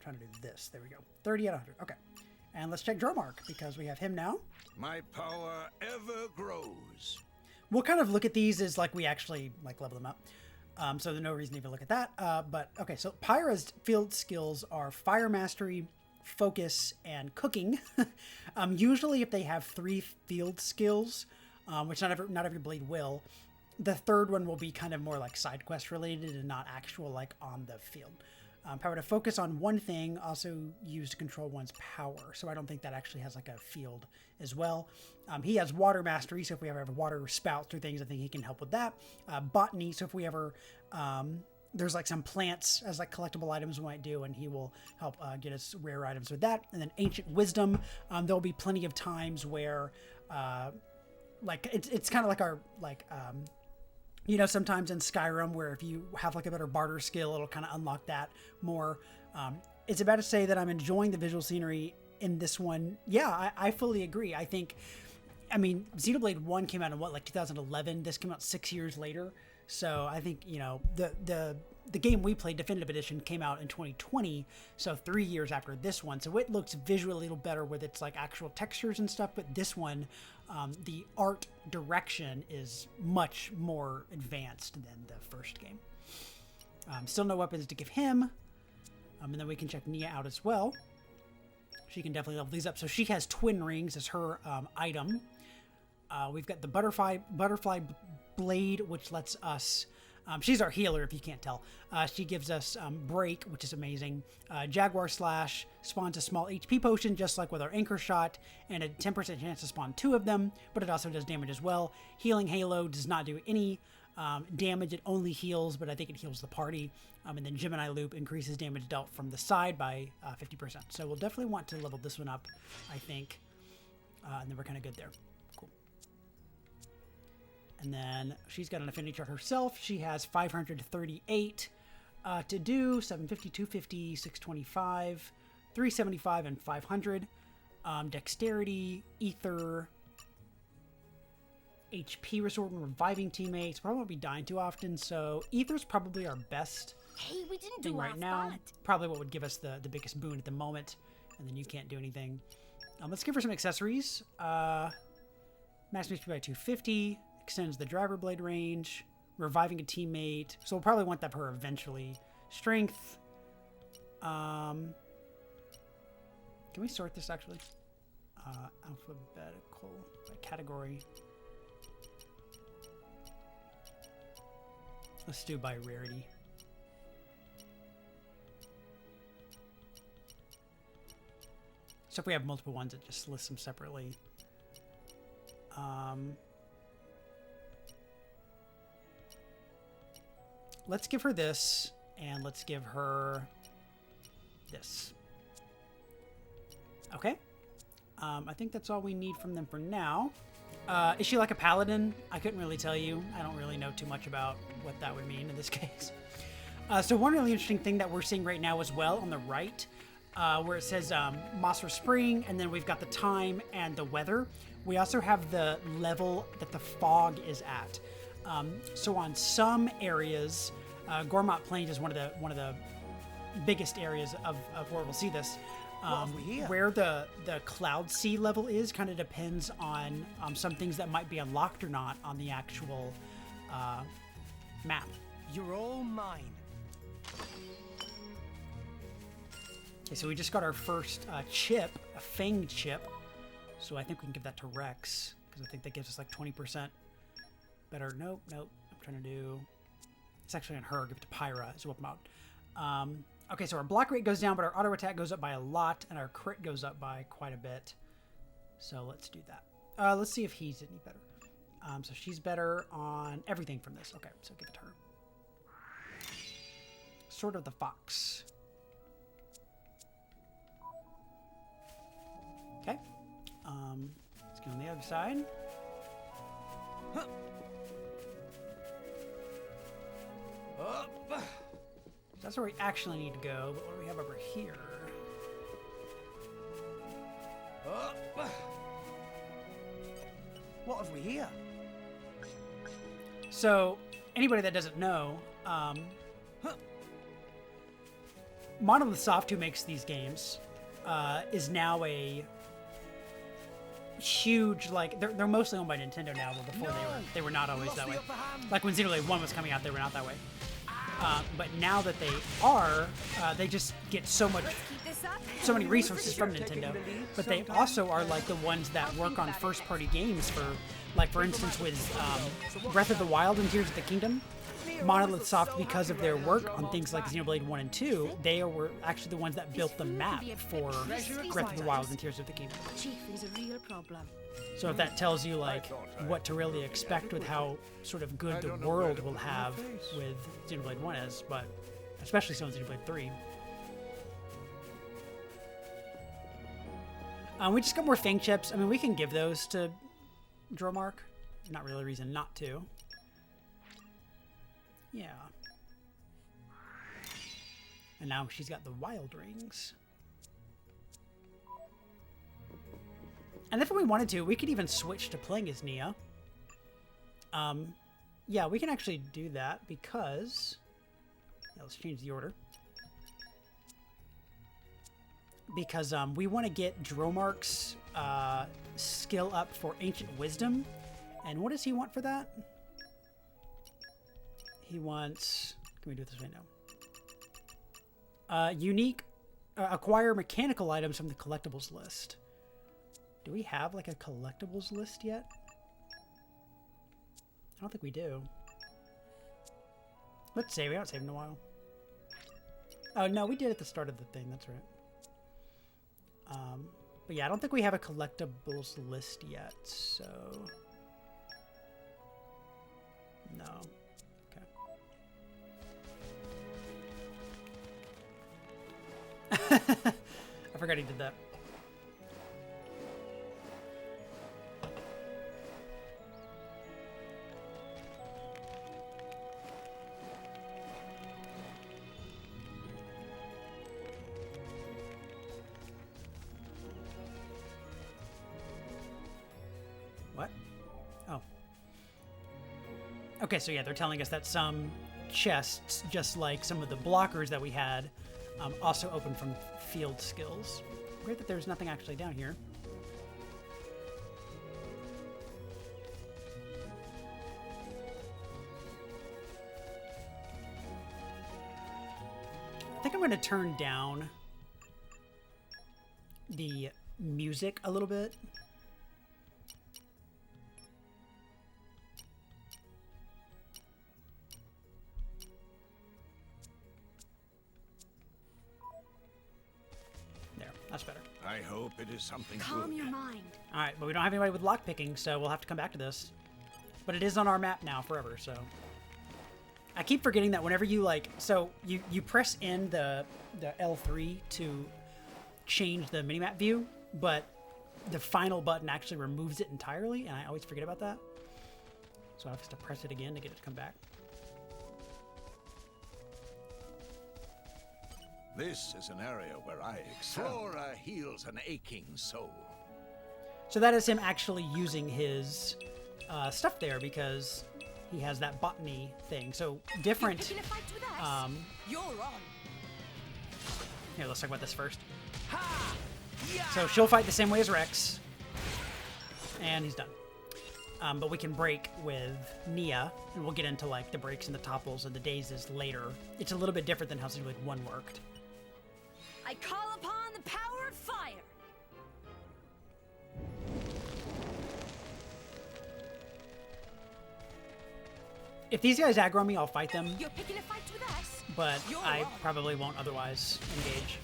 Trying to do this. There we go. 30 out of 100. Okay. And let's check Dromark because we have him now. My power ever grows. We'll kind of look at these as like we actually like level them up. So there's no reason to even look at that. But okay, so Pyra's field skills are fire mastery, focus, and cooking. Usually if they have 3 field skills, which not every blade will, the third one will be kind of more like side quest related and not actual like on the field. Power to focus on one thing, also used to control one's power. So I don't think that actually has like a field as well. He has water mastery, so if we ever have water spouts or things, I think he can help with that. Botany, so if we ever, there's like some plants as like collectible items we might do, and he will help get us rare items with that. And then ancient wisdom, there'll be plenty of times where, like it's kind of like our like. You know, sometimes in Skyrim where if you have like a better barter skill, it'll kind of unlock that more. It's about to say that I'm enjoying the visual scenery in this one. Yeah, I fully agree. I think, I mean, Xenoblade 1 came out in what, like 2011? This came out 6 years later. So I think, you know, the game we played, Definitive Edition, came out in 2020, so 3 years after this one. So it looks visually a little better with its like actual textures and stuff, but this one, the art direction is much more advanced than the first game. Still no weapons to give him, and then we can check Nia out as well. She can definitely level these up. So she has twin rings as her item. We've got the butterfly blade, which lets us... she's our healer, if you can't tell. She gives us break, which is amazing. Jaguar slash spawns a small HP potion, just like with our anchor shot, and a 10% chance to spawn 2 of them, but it also does damage as well. Healing Halo does not do any damage. It only heals, but I think it heals the party. And then Gemini Loop increases damage dealt from the side by 50%. So we'll definitely want to level this one up, I think. And then we're kind of good there. And then she's got an affinity chart herself. She has 538 to do, 750, 250, 625, 375, and 500. Dexterity, Ether, HP Resort and Reviving Teammates. Probably won't be dying too often, so Ether's probably our best Hey, we didn't thing do right half now. bad. Probably what would give us the biggest boon at the moment, and then you can't do anything. Let's give her some accessories. Maximum HP by 250, extends the driver blade range, reviving a teammate. So we'll probably want that for her eventually. Strength. Can we sort this actually? Alphabetical by category. Let's do by rarity. So if we have multiple ones, it just lists them separately. Let's give her this, and let's give her this. Okay. I think that's all we need from them for now. Is she like a paladin? I couldn't really tell you. I don't really know too much about what that would mean in this case. So one really interesting thing that we're seeing right now as well on the right, where it says Mossor Spring, and then we've got the time and the weather. We also have the level that the fog is at. So on some areas, Gormott Plains is one of the biggest areas of where we'll see this. Where the cloud sea level is kind of depends on some things that might be unlocked or not on the actual map. You're all mine. Okay, so we just got our first chip, a Fang chip. So I think we can give that to Rex, because I think that gives us like 20% better. Nope. I'm trying to do... It's actually on her. Give it to Pyra as well. Okay, so our block rate goes down, but our auto attack goes up by a lot, and our crit goes up by quite a bit. So let's do that. Let's see if he's any better. So she's better on everything from this. Okay, so give it to her. Sword of the Fox. Okay. Let's go on the other side. Huh. That's where we actually need to go, but what do we have over here? What have we here? So, anybody that doesn't know, Monolith Soft, who makes these games, is now a huge, like, they're mostly owned by Nintendo now, but before they were not always that way. Like when Xenoblade 1 was coming out, they were not that way. But now that they are, they just get so many resources from Nintendo. But they also are like the ones that work on first-party games for, like for instance with Breath of the Wild and Tears of the Kingdom. Monolith Soft, because of their work on things like Xenoblade 1 and 2, they were actually the ones that built the map for Breath of the Wild and Tears of the Kingdom. Chief is a real problem. So if that tells you like what to really expect with how sort of good the world will have with Xenoblade 1 is, but especially so in Xenoblade 3. We just got more Fang chips. I mean, we can give those to Dromark. Not really a reason not to. Yeah. And now she's got the wild rings. And if we wanted to, we could even switch to playing as Nia. Yeah, we can actually do that because... Yeah, let's change the order. Because we want to get Dromark's skill up for Ancient Wisdom. And what does he want for that? He wants... Can we do it this way now? Unique... acquire mechanical items from the collectibles list. Do we have, like, a collectibles list yet? I don't think we do. Let's save. We haven't saved in a while. Oh, no, we did at the start of the thing. That's right. But yeah, I don't think we have a collectibles list yet, so... No. Okay. I forgot he did that. What? Oh. Okay, so yeah, they're telling us that some chests, just like some of the blockers that we had, also open from field skills. Great that there's nothing actually down here. I think I'm going to turn down the music a little bit. There, that's better. I hope it is something Calm good. your mind. All right, but we don't have anybody with lockpicking, so we'll have to come back to this. But it is on our map now forever, so... I keep forgetting that whenever you, like... So, you press in the L3 to change the minimap view, but the final button actually removes it entirely, and I always forget about that. So I have to press it again to get it to come back. This is an area where I excel. Flora heals an aching soul. So that is him actually using his stuff there, because he has that botany thing. So different... You're picking a fight with us? You're on. Here, let's talk about this first. So she'll fight the same way as Rex. And he's done. But we can break with Nia, and we'll get into like the breaks and the topples and the dazes later. It's a little bit different than how Xenoblade 1 worked. I call upon the power of fire. If these guys aggro me, I'll fight them. You're picking a fight with us? But You're I on. probably won't otherwise engage.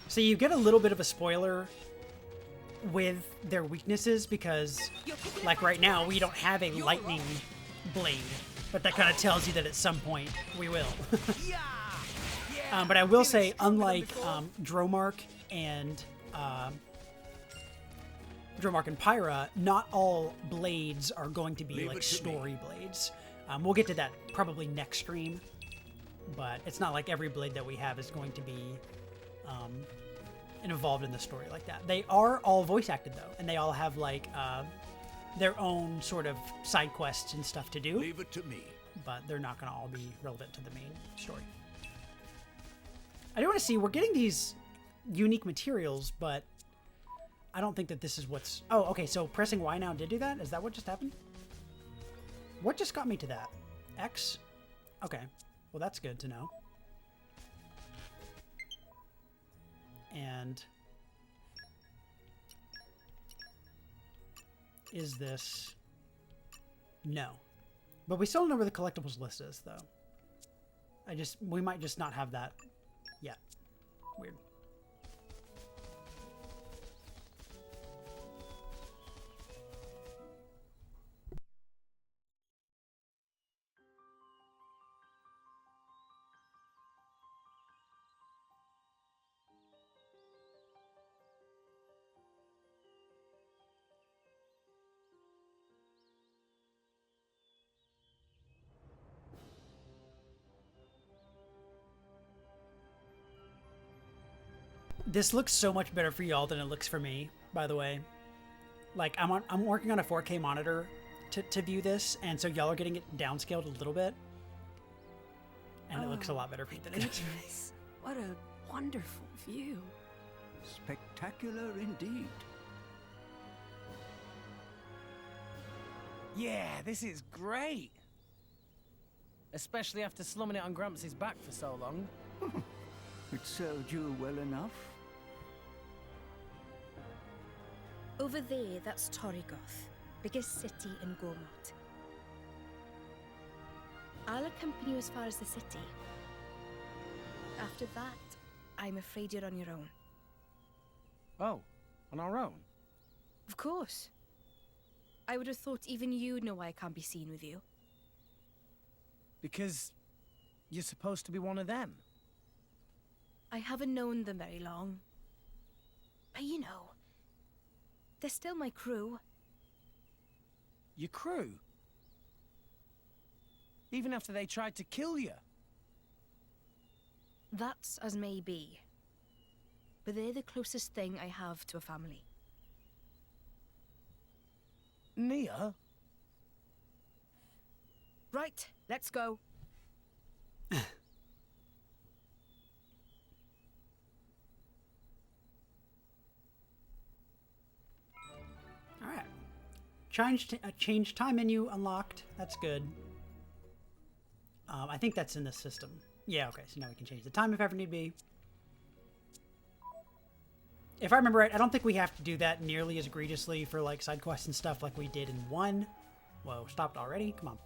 So you get a little bit of a spoiler with their weaknesses, because like right now we don't have a lightning blade, but that kind of tells you that at some point we will. But I will say, unlike Dromark and Pyra, not all blades are going to be like story blades. We'll get to that probably next stream, but it's not like every blade that we have is going to be involved in the story like that. They are all voice acted though, and they all have like their own sort of side quests and stuff to do. Leave it to me. But they're not going to all be relevant to the main story. I do want to see, we're getting these unique materials, but I don't think that this is what's... Oh, okay, so pressing Y now did do that? Is that what just happened? What just got me to that? X? Okay, well that's good to know. And... is this... No. But we still don't know where the collectibles list is, though. We might just not have that yet. Weird. This looks so much better for y'all than it looks for me, by the way. Like, I'm working on a 4K monitor to view this, and so y'all are getting it downscaled a little bit. And it looks a lot better for you than it is. What a wonderful view. Spectacular indeed. Yeah, this is great. Especially after slumming it on Gramps' back for so long. It served you well enough. Over there, that's Torrigoth, biggest city in Gormott. I'll accompany you as far as the city. After that, I'm afraid you're on your own. Oh, on our own? Of course. I would have thought even you know why I can't be seen with you. Because you're supposed to be one of them. I haven't known them very long. But you know, they're still my crew. Your crew? Even after they tried to kill you? That's as may be. But they're the closest thing I have to a family. Nia? Right, let's go. All right. Change time menu unlocked. That's good. I think that's in the system. Yeah, okay, so now we can change the time if ever need be. If I remember right, I don't think we have to do that nearly as egregiously for like side quests and stuff like we did in 1. Whoa, stopped already? Come on.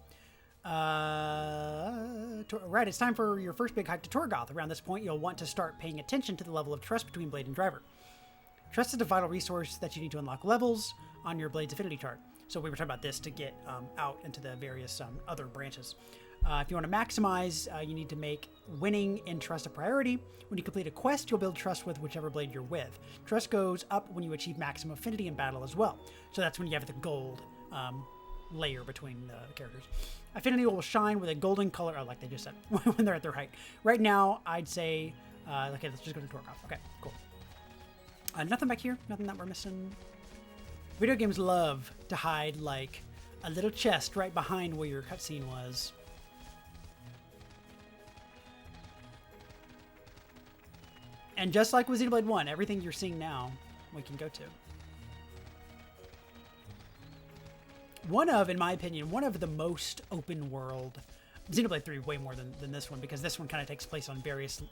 Right, it's time for your first big hike to Torgoth. Around this point, you'll want to start paying attention to the level of trust between Blade and Driver. Trust is a vital resource that you need to unlock levels on your Blade's affinity chart. So we were talking about this to get out into the various other branches. If you want to maximize, you need to make winning in trust a priority. When you complete a quest, you'll build trust with whichever blade you're with. Trust goes up when you achieve maximum affinity in battle as well. So that's when you have the gold layer between the characters. Affinity will shine with a golden color, oh, like they just said, when they're at their height. Right now, I'd say, okay, let's just go to Torgoth. Okay, cool. Nothing back here, nothing that we're missing. Video games love to hide like a little chest right behind where your cutscene was. And just like with Xenoblade 1, everything you're seeing now, we can go to. In my opinion, one of the most open world... Xenoblade 3 way more than this one, because this one kind of takes place on various,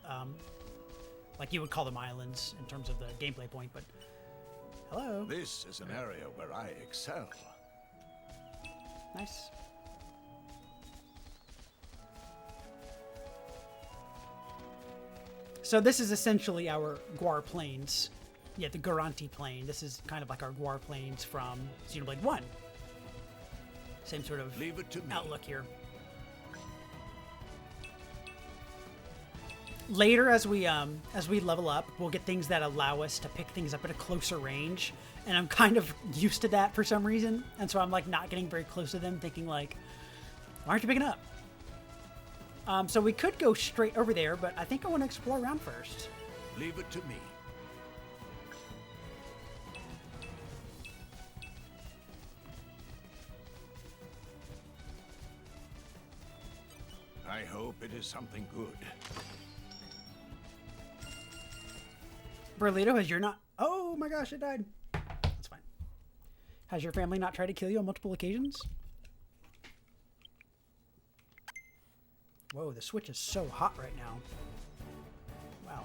like you would call them islands in terms of the gameplay point, but... Hello. This is an area where I excel. Nice. So this is essentially our Guar Plains. Yeah, the Garanti Plain. This is kind of like our Guar Plains from Xenoblade 1. Same sort of outlook here. Later, as we level up, we'll get things that allow us to pick things up at a closer range, and I'm kind of used to that for some reason, and so I'm like not getting very close to them, thinking like, why aren't you picking up? So we could go straight over there, but I think I want to explore around first. Leave it to me. I hope it is something good. Burlito, has your not... Oh my gosh, it died. That's fine. Has your family not tried to kill you on multiple occasions? Whoa, the Switch is so hot right now. Wow.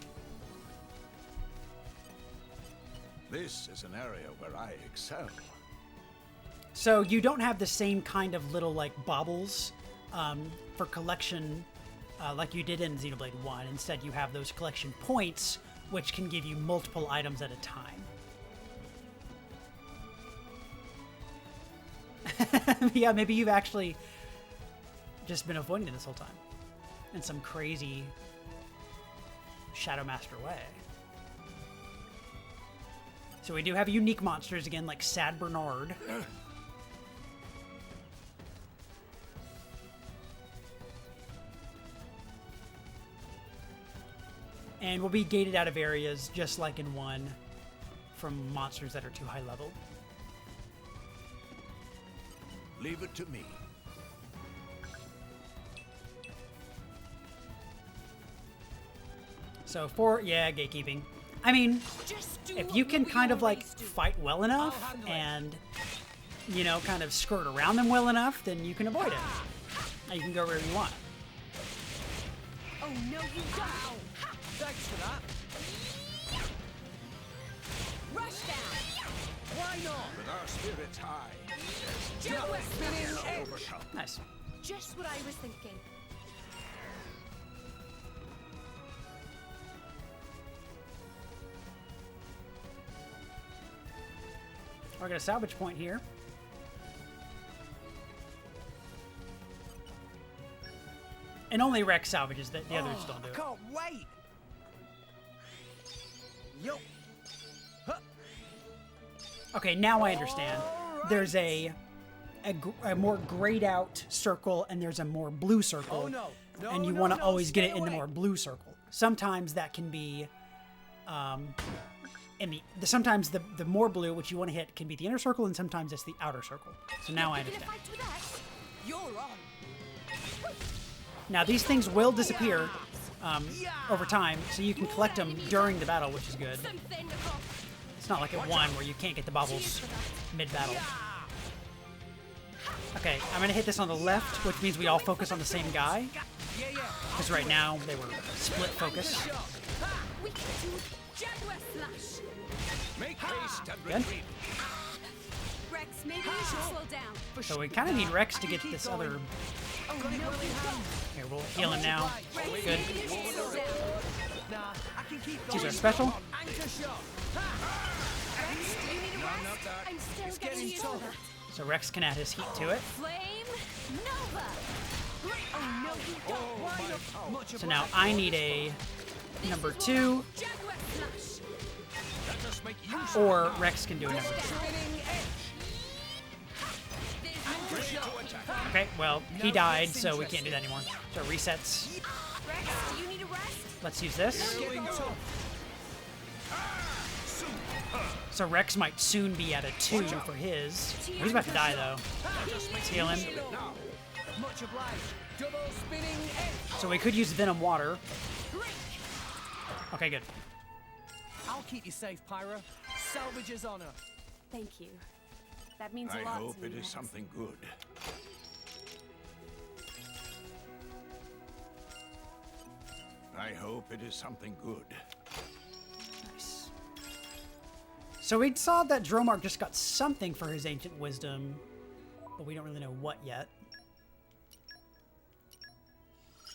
This is an area where I excel. So you don't have the same kind of little like baubles for collection like you did in Xenoblade 1. Instead, you have those collection points, which can give you multiple items at a time. Yeah, maybe you've actually just been avoiding it this whole time in some crazy Shadow Master way. So we do have unique monsters again, like Sad Bernard. And we'll be gated out of areas just like in 1 from monsters that are too high level. Leave it to me. So gatekeeping. I mean, if you can kind of like fight well enough and, you know, kind of skirt around them well enough, then you can avoid it. And you can go wherever you want. Oh no, you don't! Thanks for that. Rush down! Why not? With our spirits high. Nice. Just what I was thinking. We're gonna salvage point here. And only Rex salvages that the others don't do I it. can't wait. Yo. Huh. Okay, now I understand. There's a more grayed out circle and there's a more blue circle. Oh, no. No, and you no, want to no, always get stay it in the away. more blue circle. Sometimes that can be sometimes the more blue which you want to hit can be the inner circle, and sometimes it's the outer circle. So now I understand. You're on. Now these things will disappear over time, so you can collect them during the battle, which is good. It's not like at 1 where you can't get the baubles mid-battle. Okay, I'm gonna hit this on the left, which means we all focus on the same guy. Because right now they were split focus. Good. Rex, maybe you should slow down. So we kind of need Rex to get this other. Here, we'll heal him now. Good. Use our special. So Rex can add his heat to it. So now I need a number 2. Or Rex can do a number 2. Okay, well, he died, so we can't do that anymore. So resets. Let's use this. So Rex might soon be at a 2 for his. He's about to die, though. Let's heal him. So we could use Venom Water. Okay, good. I'll keep you safe, Pyra. Salvage's honor. Thank you. That means I a lot hope to me. it is something good. I hope it is something good. Nice. So we saw that Dromark just got something for his ancient wisdom, but we don't really know what yet.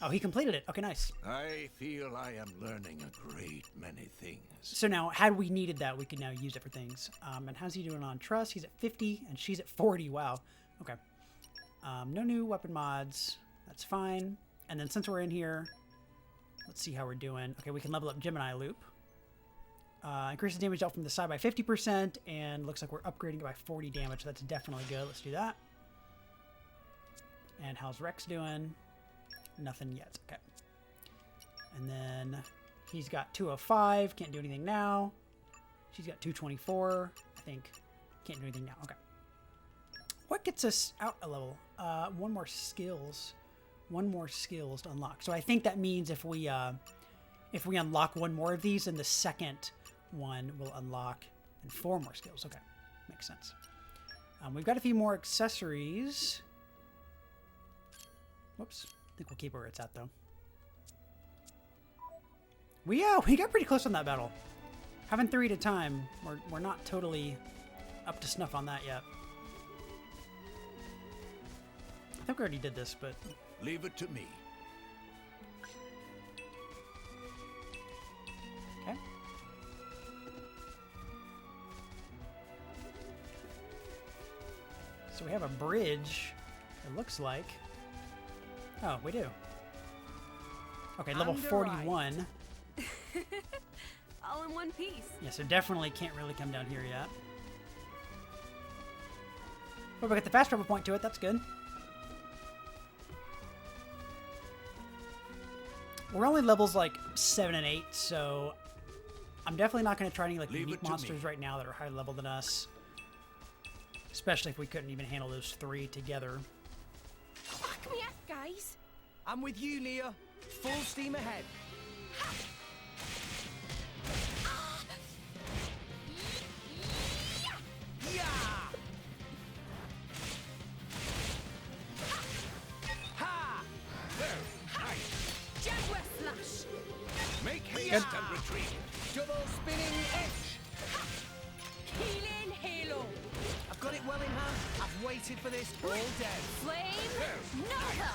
Oh, he completed it. Okay, nice. I feel I am learning a great many things. So now, had we needed that, we could now use it for things. And how's he doing on trust? He's at 50, and she's at 40. Wow. Okay. No new weapon mods. That's fine. And then since we're in here, let's see how we're doing. Okay, we can level up Gemini Loop. Increases damage dealt from the side by 50%, and looks like we're upgrading it by 40 damage. That's definitely good. Let's do that. And how's Rex doing? Nothing yet. Okay. And then he's got 205. Can't do anything now. She's got 224. I think. Can't do anything now. Okay. What gets us out a level? One more skills. One more skills to unlock. So I think that means if we unlock one more of these, then the second one will unlock and 4 more skills. Okay. Makes sense. We've got a few more accessories. Whoops. I think we'll keep where it's at, though. We got pretty close on that battle. Having 3 at a time, we're not totally up to snuff on that yet. I think we already did this, but... Leave it to me. Okay. So we have a bridge, it looks like. Oh, we do. Okay, level 41. All in one piece. Yeah, so definitely can't really come down here yet. But we got the fast travel point to it, that's good. We're only levels like 7 and 8, so I'm definitely not going to try any like unique monsters right now that are higher level than us. Especially if we couldn't even handle those 3 together. Back me up, guys. I'm with you, Nia. Full steam ahead. Jaguar slash. Make haste and retreat. Double spinning edge. Healing halo. I've got it well in hand. I've waited for this all day. Flame Nova.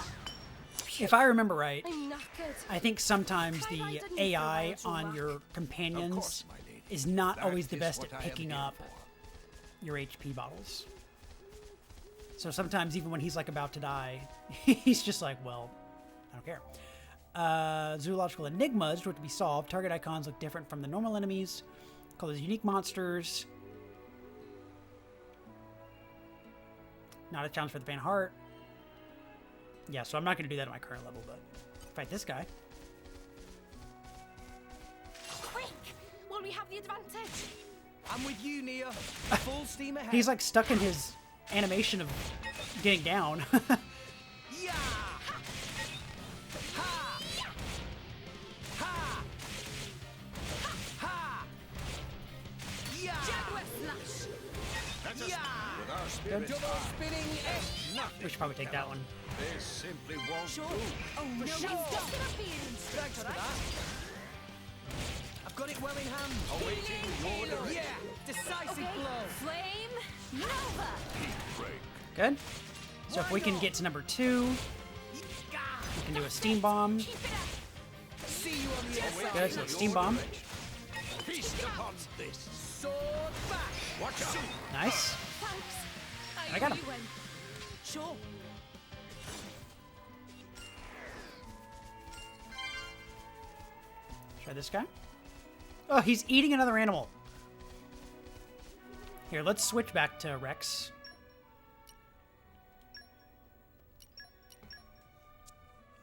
If I remember right, I'm knackered. I think sometimes the AI on your companions is not always the best at picking up your HP bottles. So sometimes even when he's like about to die, he's just like, well, I don't care. Zoological enigmas were to be solved. Target icons look different from the normal enemies. Call those unique monsters. Not a challenge for the faint of heart. Yeah, so I'm not going to do that at my current level, but fight this guy. Quick! While we have the advantage. I'm with you, Nia. Full steam ahead. He's like stuck in his animation of getting down. With our Good. spirits high, We should probably take that one. this simply won't do. Oh no, Sure. Thanks for that. I've got it well in hand. Awaiting your direction. Yeah, decisive Okay. blow. Flame Nova. Good. So if we can get to number 2, we can do a steam bomb. See you on the outside. Good, so steam bomb. Feast upon this. Sword back. Watch out. Nice. Thanks. I got him. You win. Sure. Try this guy. Oh, he's eating another animal. Here, let's switch back to Rex.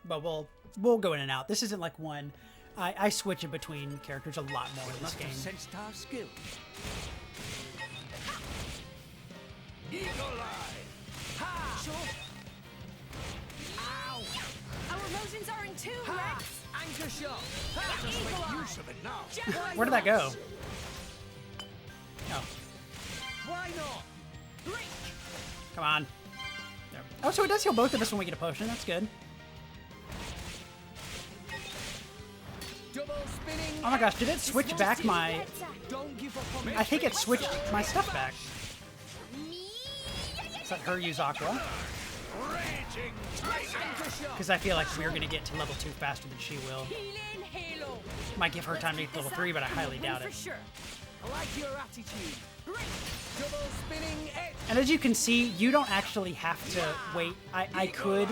But we'll go in and out. This isn't like one. I switch in between characters a lot more in this game. Sensed our skill. Eagle Eye. Ha! Sure. Ow! Our emotions are in tune, Rex. Anchor shot. Let us Eagle make Eye. use of it now. Where did that go? Oh, Why not? Break. come on. There. Oh, so it does heal both of us when we get a potion. That's good. Double spinning. Oh my gosh, did it switch back my... Don't give up on me. I think it switched my stuff back. Let's let her use Aqua. Raging Tiger. Anchor shot. Because I feel like we're going to get to level 2 faster than she will. Healing Halo. Might give her time to get to level 3, but I highly doubt For it. sure. I like your attitude. Double spinning edge. And as you can see, you don't actually have to wait. I could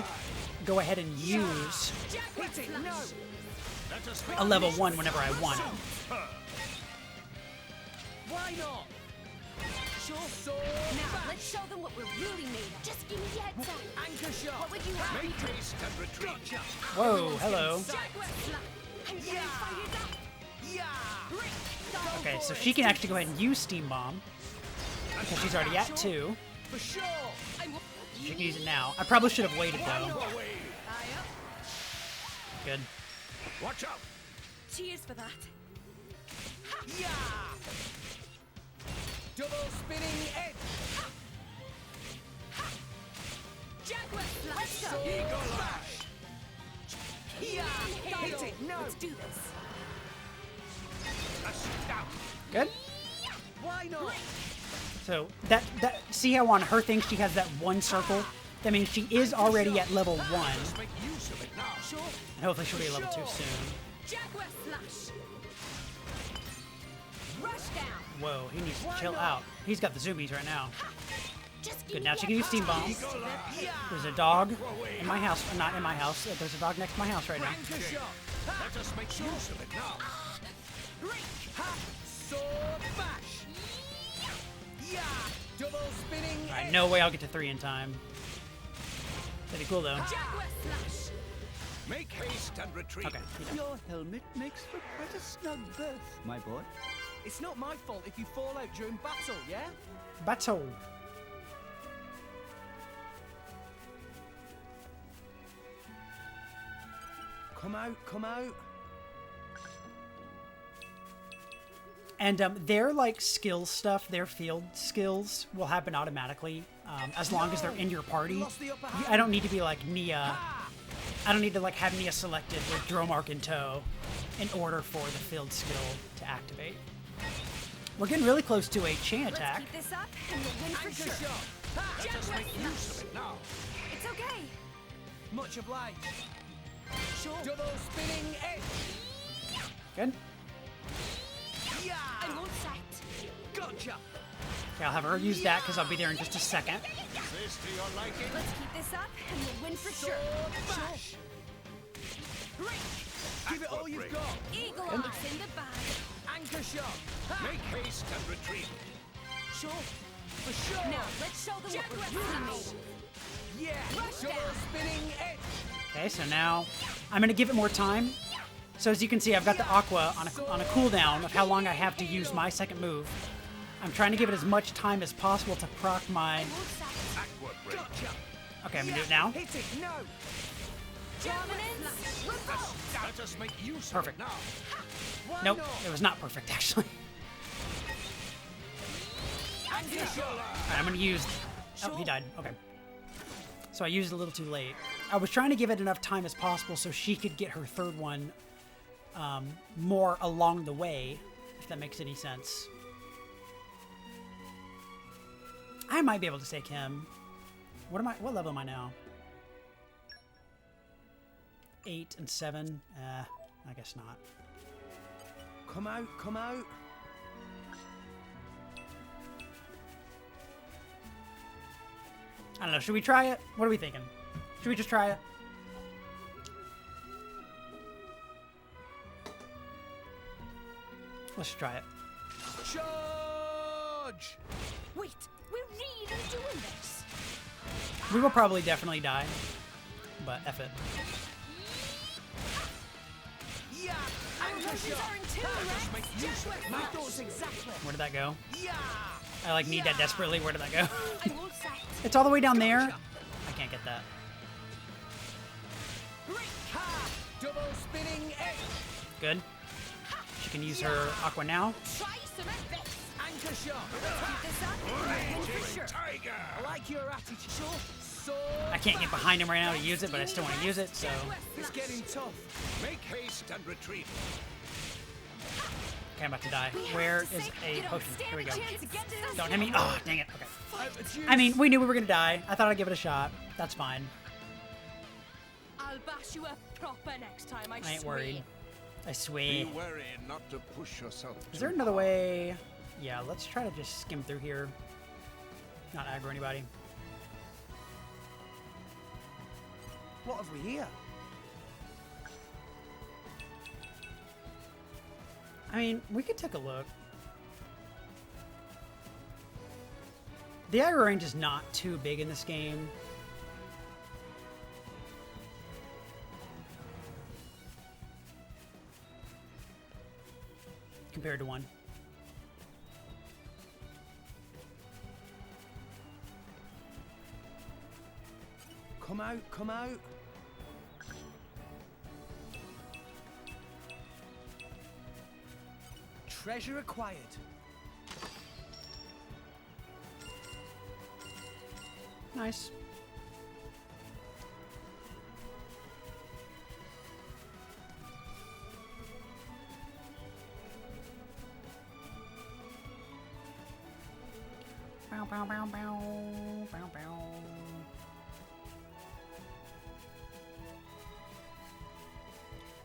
go ahead and use Hit it. No. Let us make a level 1 whenever I want it. Why not? Sure. Sword Now, back. let's show them what we're really made of. Just give me the heads up. Anchor shot. What would you have? make haste and retreat. Gotcha. Whoa, hello. Jaguar slap. I'm getting fired up. Yeah. Okay, so she can actually go ahead and use Steam Bomb. Because she's already at 2. For sure. She can use it now. I probably should have waited, though. Away. Good. Watch out. Cheers for that. Yeah. Double spinning edge. Jaguar slap. Let's go. Eagle Eye. Yeah. Hit it. No. Let's do this. Astound. Good. Why not? So, that see how on her thing she has that 1 circle? That means she is already at level 1. Let's make use of it now. Sure. And hopefully she'll be at level 2 soon. Jaguar slash. Rush down. Whoa, he needs to chill out. He's got the zoomies right now. Just Good, now she can use Steam Bomb. There's a dog in my house. Not in my house. There's a dog next to my house right now. Anchor shot. Let us make use of it now. Ha. Sword bash. Yeah. Double spinning Alright, edge. no way I'll get to 3 in time. Pretty cool though. Jaguar slash. Make haste and retreat. Okay. Your helmet makes for quite a snug berth, my boy. It's not my fault if you fall out during battle, yeah? Battle. Come out, come out. And their like skill stuff, their field skills will happen automatically as long as they're in your party. I don't need to be like Nia. I don't need to like have Nia selected with Dromark in tow in order for the field skill to activate. We're getting really close to a chain attack. Keep this up and we'll win for Anchor sure. shot. Let us make use of it now. It's okay. Much obliged. Sure. Double spinning edge. Good. Yeah. I'm all set. Gotcha. Okay, I'll have her use that because I'll be there in just a second. This to your liking? Let's keep this up and we'll win for Sword sure. bash. Give it all you've got. Eagle Eyes in the bag. Anchor shot. Make haste and retreat. Sure. For sure. Now, let's show them what we're really made of. Yeah. Rush Double down. spinning edge. Okay, so now I'm going to give it more time. So as you can see, I've got the Aqua on a cooldown of how long I have to use my second move. I'm trying to give it as much time as possible to proc my... Aqua break. Gotcha. Okay, I'm going to do it now. Hit it. No. Dominance. Let us make use Perfect. of it now. Why Nope, not? it was not perfect actually. I'm gonna use... Oh, he died. Okay. So I used it a little too late. I was trying to give it enough time as possible so she could get her third one more along the way, if that makes any sense. I might be able to take him. What level am I now? 8 and 7. I guess not. Come out, come out. I don't know. Should we try it? What are we thinking? Should we just try it? Let's try it. Charge! Wait, we're really doing this? We will probably definitely die, but F it. Yeah! My thoughts exactly. Where did that go? Yeah! I like need that desperately. Where did that go? It's all the way down there. I can't get that. Double spinning egg. Good. She can use her aqua now. Try some of this. Anchor shot. Keep this up. Raging tiger. I like your attitude. So I can't get behind him right now to use it, but I still want to use it, so... It's getting tough. Make haste and retreat. Okay, I'm about to die. Where is a potion? Here we go. Don't hit me. Oh, dang it. Okay. I mean, we knew we were going to die. I thought I'd give it a shot. That's fine. I'll bash you up proper next time, I ain't swear. worried. I swear. Be wary not to push yourself. Is there another way? Yeah, let's try to just skim through here. Not aggro anybody. What have we here? I mean, we could take a look. The aggro range is not too big in this game. Compared to one. Come out, come out. Treasure acquired. Nice. Bow, bow, bow, bow, bow, bow.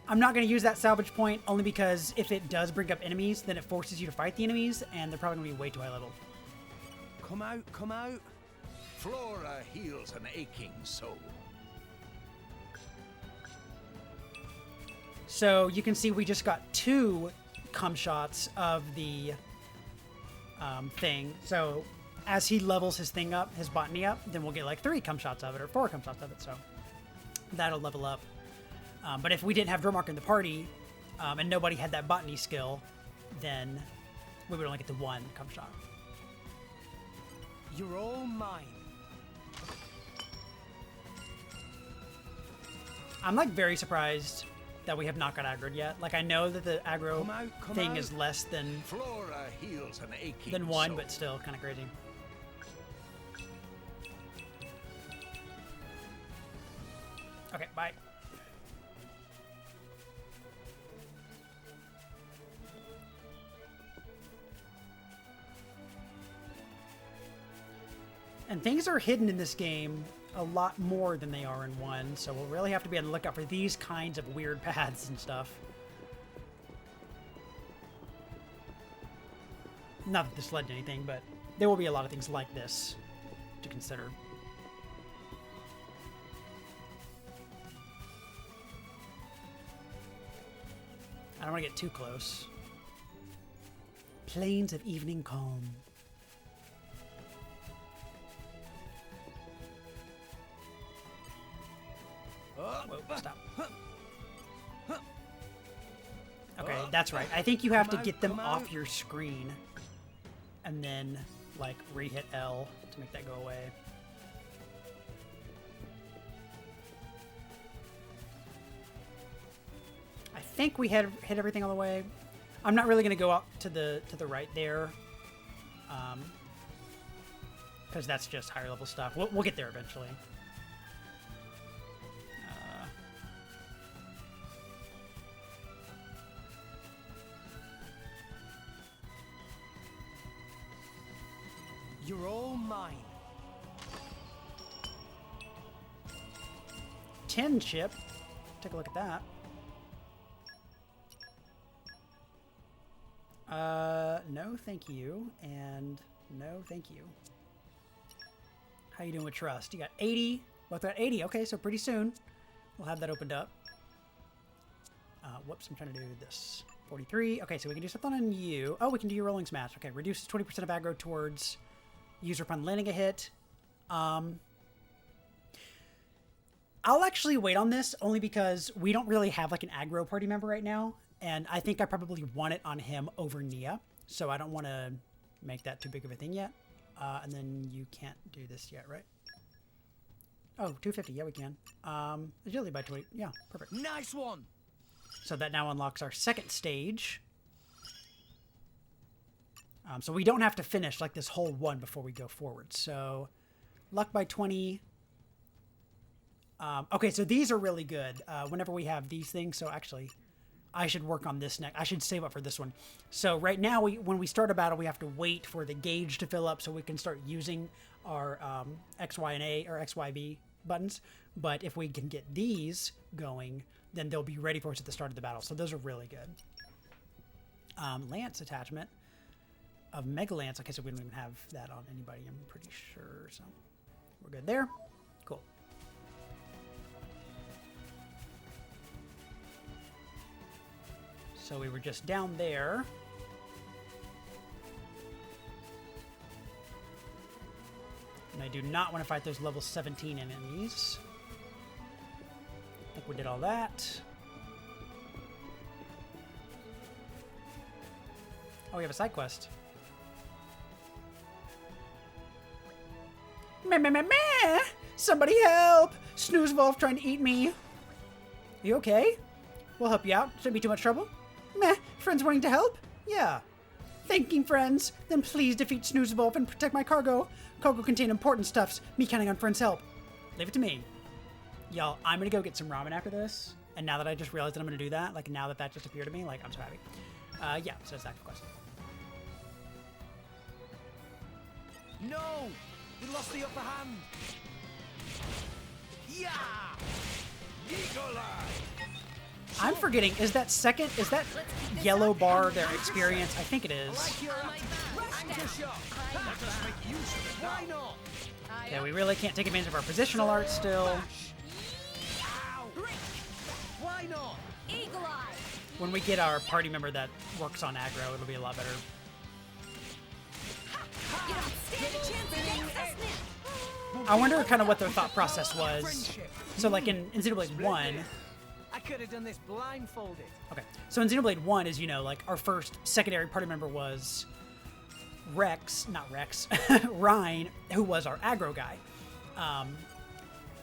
I'm not going to use that salvage point only because if it does bring up enemies, then it forces you to fight the enemies, and they're probably going to be way too high level. Come out, come out. Flora heals an aching soul. So you can see we just got 2 cum shots of the thing. So as he levels his thing up, his botany up, then we'll get like 3 cum shots of it or 4 cum shots of it. So that'll level up. But if we didn't have Dromark in the party, and nobody had that botany skill, then we would only get the 1 cum shot. You're all mine. I'm like very surprised that we have not got aggroed yet. Like I know that the aggro thing is less than Flora heals an aching than 1, soul. but still kind of crazy. Okay, bye. And things are hidden in this game a lot more than they are in 1, so we'll really have to be on the lookout for these kinds of weird paths and stuff. Not that this led to anything, but there will be a lot of things like this to consider. I don't want to get too close. Plains of evening calm. Whoa, stop. Okay, that's right. I think you have to get them off your screen and then, like, re-hit L to make that go away. I think we hit everything on the way. I'm not really going to go out to the right there. because that's just higher level stuff. We'll get there eventually. You're all mine. 10 chip. Take a look at that. No, thank you, and no, thank you. How you doing with trust? You got 80. Both got 80. Okay, so pretty soon we'll have that opened up. Whoops, I'm trying to do this. 43. Okay, so we can do something on you. Oh, we can do your rolling smash. Okay, reduces 20% of aggro towards user upon landing a hit. I'll actually wait on this only because we don't really have like an aggro party member right now. And I think I probably want it on him over Nia. So I don't want to make that too big of a thing yet. And then you can't do this yet, right? Oh, 250. Yeah, we can. Agility by 20. Yeah, perfect. Nice one. So that now unlocks our second stage. So we don't have to finish like this whole one before we go forward. So luck by 20. Okay, so these are really good whenever we have these things. So actually, I should work on this next. I should save up for this one. So right now, when we start a battle, we have to wait for the gauge to fill up so we can start using our X, Y, and A or X, Y, B buttons. But if we can get these going, then they'll be ready for us at the start of the battle. So those are really good. Lance attachment of Mega Lance. Okay, so we don't even have that on anybody, I'm pretty sure. So we're good there. Cool. So we were just down there. And I do not want to fight those level 17 enemies. I think we did all that. Oh, we have a side quest. Meh, meh, meh, meh! Somebody help! Snooze Wolf trying to eat me. You okay? We'll help you out. Shouldn't be too much trouble. Meh, friends wanting to help? Yeah. Thanking friends. Then please defeat Snooze Wolf and protect my cargo. Cargo contain important stuffs. Me counting on friends' help. Leave it to me. Y'all, I'm gonna go get some ramen after this. And now that I just realized that I'm gonna do that, like now that that just appeared to me, like I'm so happy. Yeah, so that's active quest. No! We lost the upper hand! Yeah! Eagle Eye! I'm forgetting, is that yellow bar their experience? I think it is. Why not? Yeah, we really can't take advantage of our positional art still. Why not? Eagle Eye! When we get our party member that works on aggro, it'll be a lot better. You don't stand a chance against us now! I wonder kind of what their thought process was. So like in Xenoblade 1... I could have done this blindfolded. Okay, so in Xenoblade 1, as you know, like our first secondary party member was Ryan, who was our aggro guy.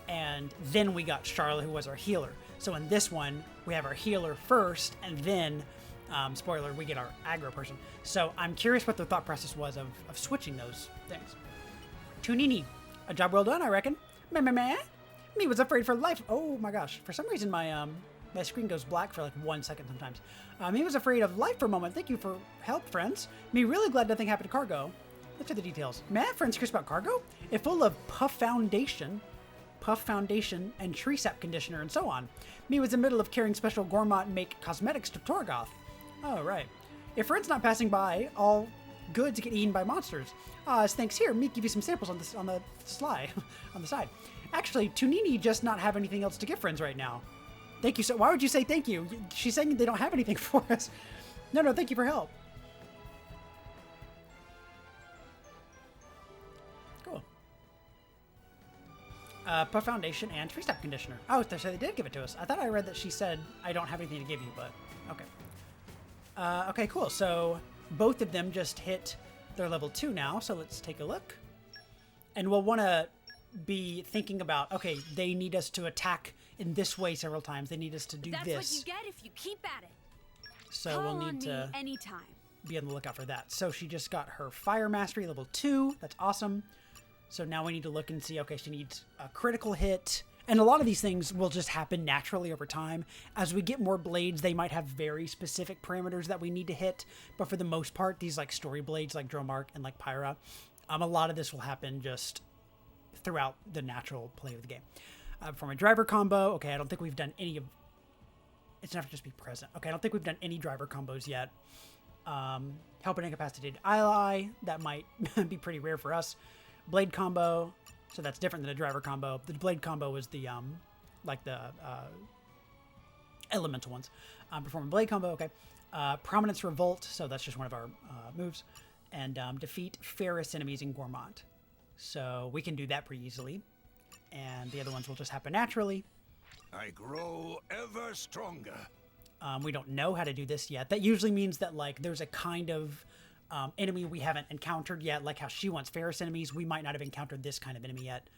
And then we got Charlotte, who was our healer. So in this one, we have our healer first, and then, spoiler, we get our aggro person. So I'm curious what the thought process was of switching those things. Tunini, a job well done, I reckon. Meh, meh, meh. Me was afraid for life. Oh my gosh, for some reason my my screen goes black for like 1 second sometimes. Me was afraid of life for a moment. Thank you for help, friends. Me really glad nothing happened to cargo. Let's hear the details. Mad friends curious about cargo? It full of puff foundation, and tree sap conditioner, and so on. Me was in the middle of carrying special gourmet make cosmetics to Torgoth. Oh, right. If friends not passing by, all goods get eaten by monsters. As thanks here, me give you some samples on the sly, on the side. Actually, Tunini just not have anything else to give friends right now. Thank you. So why would you say thank you? She's saying they don't have anything for us. No, thank you for help. Cool. Puff Foundation and Tree Sap Conditioner. Oh, so they did give it to us. I thought I read that she said, I don't have anything to give you, but okay. Okay, cool. So both of them just hit their level 2 now. So let's take a look. And we'll want to be thinking about, okay, they need us to attack in this way several times. They need us to do this. That's what you get if you keep at it. So we'll need to anytime. Be on the lookout for that. So she just got her Fire Mastery level 2. That's awesome. So now we need to look and see, okay, she needs a critical hit. And a lot of these things will just happen naturally over time. As we get more blades, they might have very specific parameters that we need to hit. But for the most part, these like story blades like Dromark and like Pyra, a lot of this will happen just throughout the natural play of the game. From a driver combo, okay, I don't think we've done any of... It's enough to just be present. Okay, I don't think we've done any driver combos yet. Help an incapacitated ally, that might be pretty rare for us. Blade combo, so that's different than a driver combo. The blade combo is the, like the elemental ones. Perform a blade combo, okay. Prominence Revolt, so that's just one of our moves. And defeat Ferris enemies in Gourmand. So we can do that pretty easily. And the other ones will just happen naturally. I grow ever stronger. We don't know how to do this yet. That usually means that like there's a kind of enemy we haven't encountered yet, like how she wants Ferris enemies. We might not have encountered this kind of enemy yet.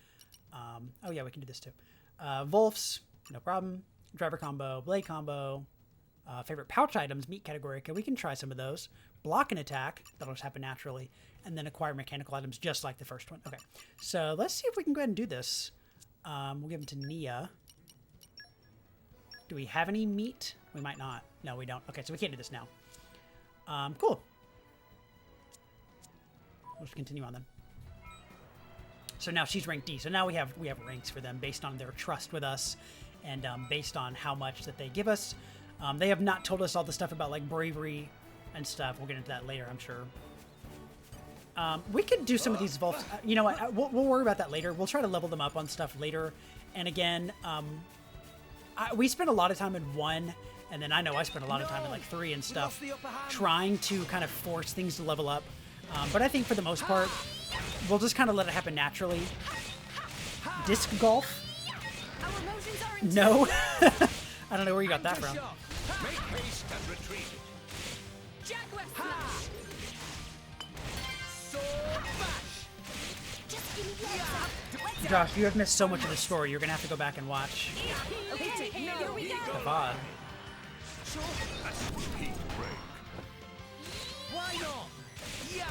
Oh yeah, we can do this too. Wolfs, no problem. Driver combo, blade combo. Favorite pouch items, meat category. Okay, we can try some of those. Block and attack, that'll just happen naturally. And then acquire mechanical items just like the first one. Okay, so let's see if we can go ahead and do this. We'll give them to Nia. Do we have any meat? We might not. No, we don't. Okay, so we can't do this now. Cool. We'll just continue on then. So now she's rank D. So now we have ranks for them based on their trust with us and based on how much that they give us. They have not told us all the stuff about like bravery and stuff. We'll get into that later, I'm sure. We could do some of these vaults. You know what? We'll worry about that later. We'll try to level them up on stuff later. And again, we spent a lot of time in 1, and then I know I spent a lot of time in like 3 and stuff, trying to kind of force things to level up. But I think for the most part, we'll just kind of let it happen naturally. Disc golf? No. I don't know where you got that from. Make haste and retreat. Josh, you have missed so much of the story. You're gonna have to go back and watch. Okay, here we go. The VOD. Why not? Yeah!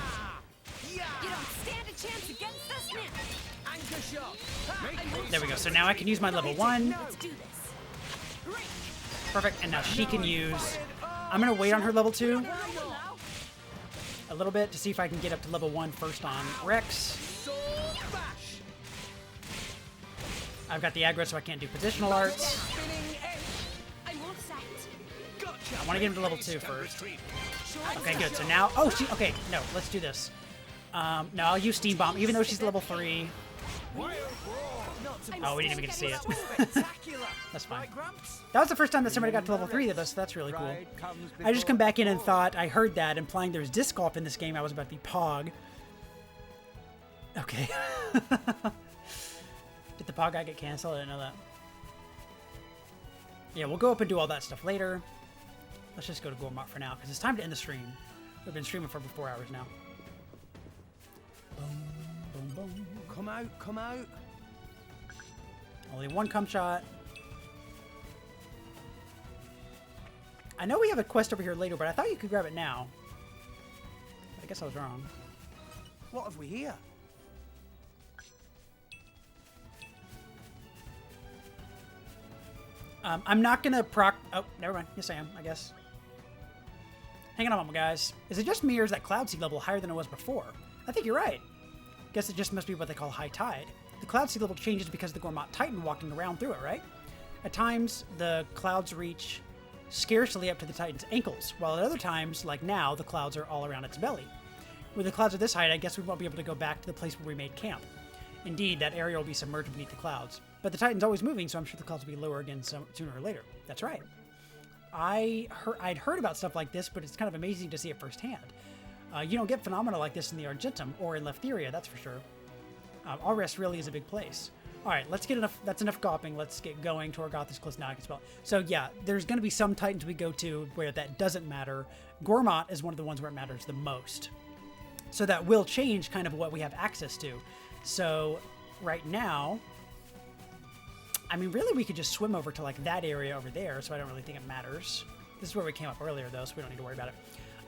Yeah! You don't stand a chance against us now. Anchor shot. There we go. So now I can use my level 1. Let's do this. Perfect. And now she can use... I'm gonna wait on her level 2 a little bit to see if I can get up to level 1 first on Rex. I've got the aggro, so I can't do positional arts. I want to get him to level 2 first. Okay, good. So now... Oh, she... Okay, no. Let's do this. No, I'll use Steam Bomb, even though she's level 3. Oh, we didn't even get to see it. That's fine. That was the first time that somebody got to level 3 though, so that's really cool. I just come back in and thought I heard that, implying there's disc golf in this game. I was about to be Pog. Okay. Did the Pog guy get canceled? I didn't know that. Yeah, we'll go up and do all that stuff later. Let's just go to Gourmand for now, because it's time to end the stream. We've been streaming for over 4 hours now. Boom, boom, boom. Come out, come out. Only 1 cum shot. I know we have a quest over here later, but I thought you could grab it now. I guess I was wrong. What have we here? I'm not gonna proc... Oh, never mind. Yes, I am, I guess. Hang on a moment, guys. Is it just me, or is that cloud sea level higher than it was before? I think you're right. Guess it just must be what they call high tide. The cloud sea level changes because of the Gourmand Titan walking around through it, right? At times, the clouds reach scarcely up to the Titan's ankles, while at other times, like now, the clouds are all around its belly. With the clouds at this height, I guess we won't be able to go back to the place where we made camp. Indeed, that area will be submerged beneath the clouds. But the Titan's always moving, so I'm sure the clouds will be lower again sooner or later. That's right. I'd heard about stuff like this, but it's kind of amazing to see it firsthand. You don't get phenomena like this in the Argentum or in Leftheria, that's for sure. Alrest really is a big place. All right, let's get enough. That's enough gawping. Let's get going. Torgoth is close now. I can spell. So yeah, there's going to be some Titans we go to where that doesn't matter. Gourmand is one of the ones where it matters the most. So that will change kind of what we have access to. So right now, I mean, really, we could just swim over to like that area over there. So I don't really think it matters. This is where we came up earlier, though, so we don't need to worry about it.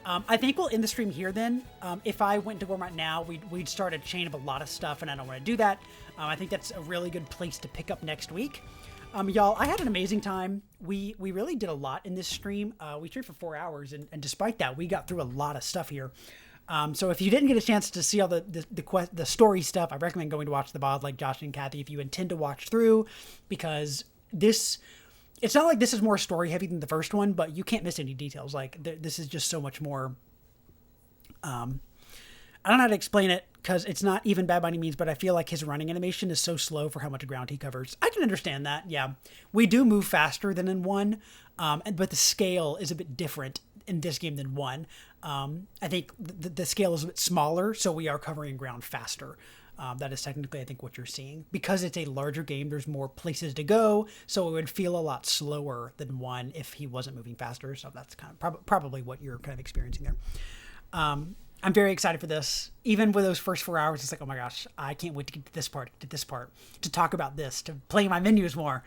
I think we'll end the stream here then. If I went to Gorm right now, we'd start a chain of a lot of stuff, and I don't want to do that. I think that's a really good place to pick up next week. Y'all, I had an amazing time. We really did a lot in this stream. We streamed for 4 hours, and despite that, we got through a lot of stuff here. So if you didn't get a chance to see all the story stuff, I recommend going to watch the VOD like Josh and Kathy if you intend to watch through, because it's not like this is more story heavy than the first one, but you can't miss any details. Like this is just so much more. I don't know how to explain it because it's not even bad by any means, but I feel like his running animation is so slow for how much ground he covers. I can understand that. Yeah, we do move faster than in 1, but the scale is a bit different in this game than 1. I think the scale is a bit smaller, so we are covering ground faster. That is technically, I think, what you're seeing. Because it's a larger game, there's more places to go, so it would feel a lot slower than 1 if he wasn't moving faster. So that's kind of probably what you're kind of experiencing there. I'm very excited for this. Even with those first 4 hours, it's like, oh my gosh, I can't wait to get to this part, to talk about this, to play my menus more.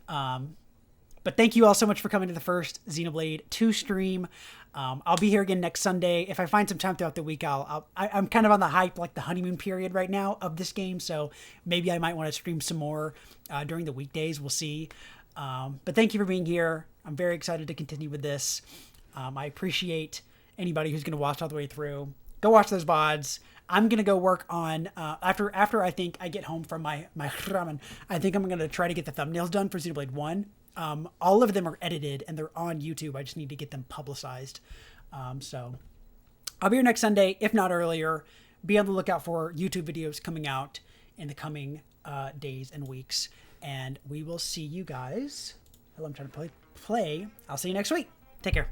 But thank you all so much for coming to the first Xenoblade 2 stream. I'll be here again next Sunday. If I find some time throughout the week, I'm kind of on the hype, like the honeymoon period right now of this game. So maybe I might want to stream some more during the weekdays. We'll see. But thank you for being here. I'm very excited to continue with this. I appreciate anybody who's going to watch all the way through. Go watch those VODs. I'm going to go work on, after I think I get home from my ramen, I think I'm going to try to get the thumbnails done for Xenoblade 1. All of them are edited and they're on YouTube. I just need to get them publicized. So I'll be here next Sunday, if not earlier. Be on the lookout for YouTube videos coming out in the coming days and weeks. And we will see you guys. I'm trying to play. I'll see you next week. Take care.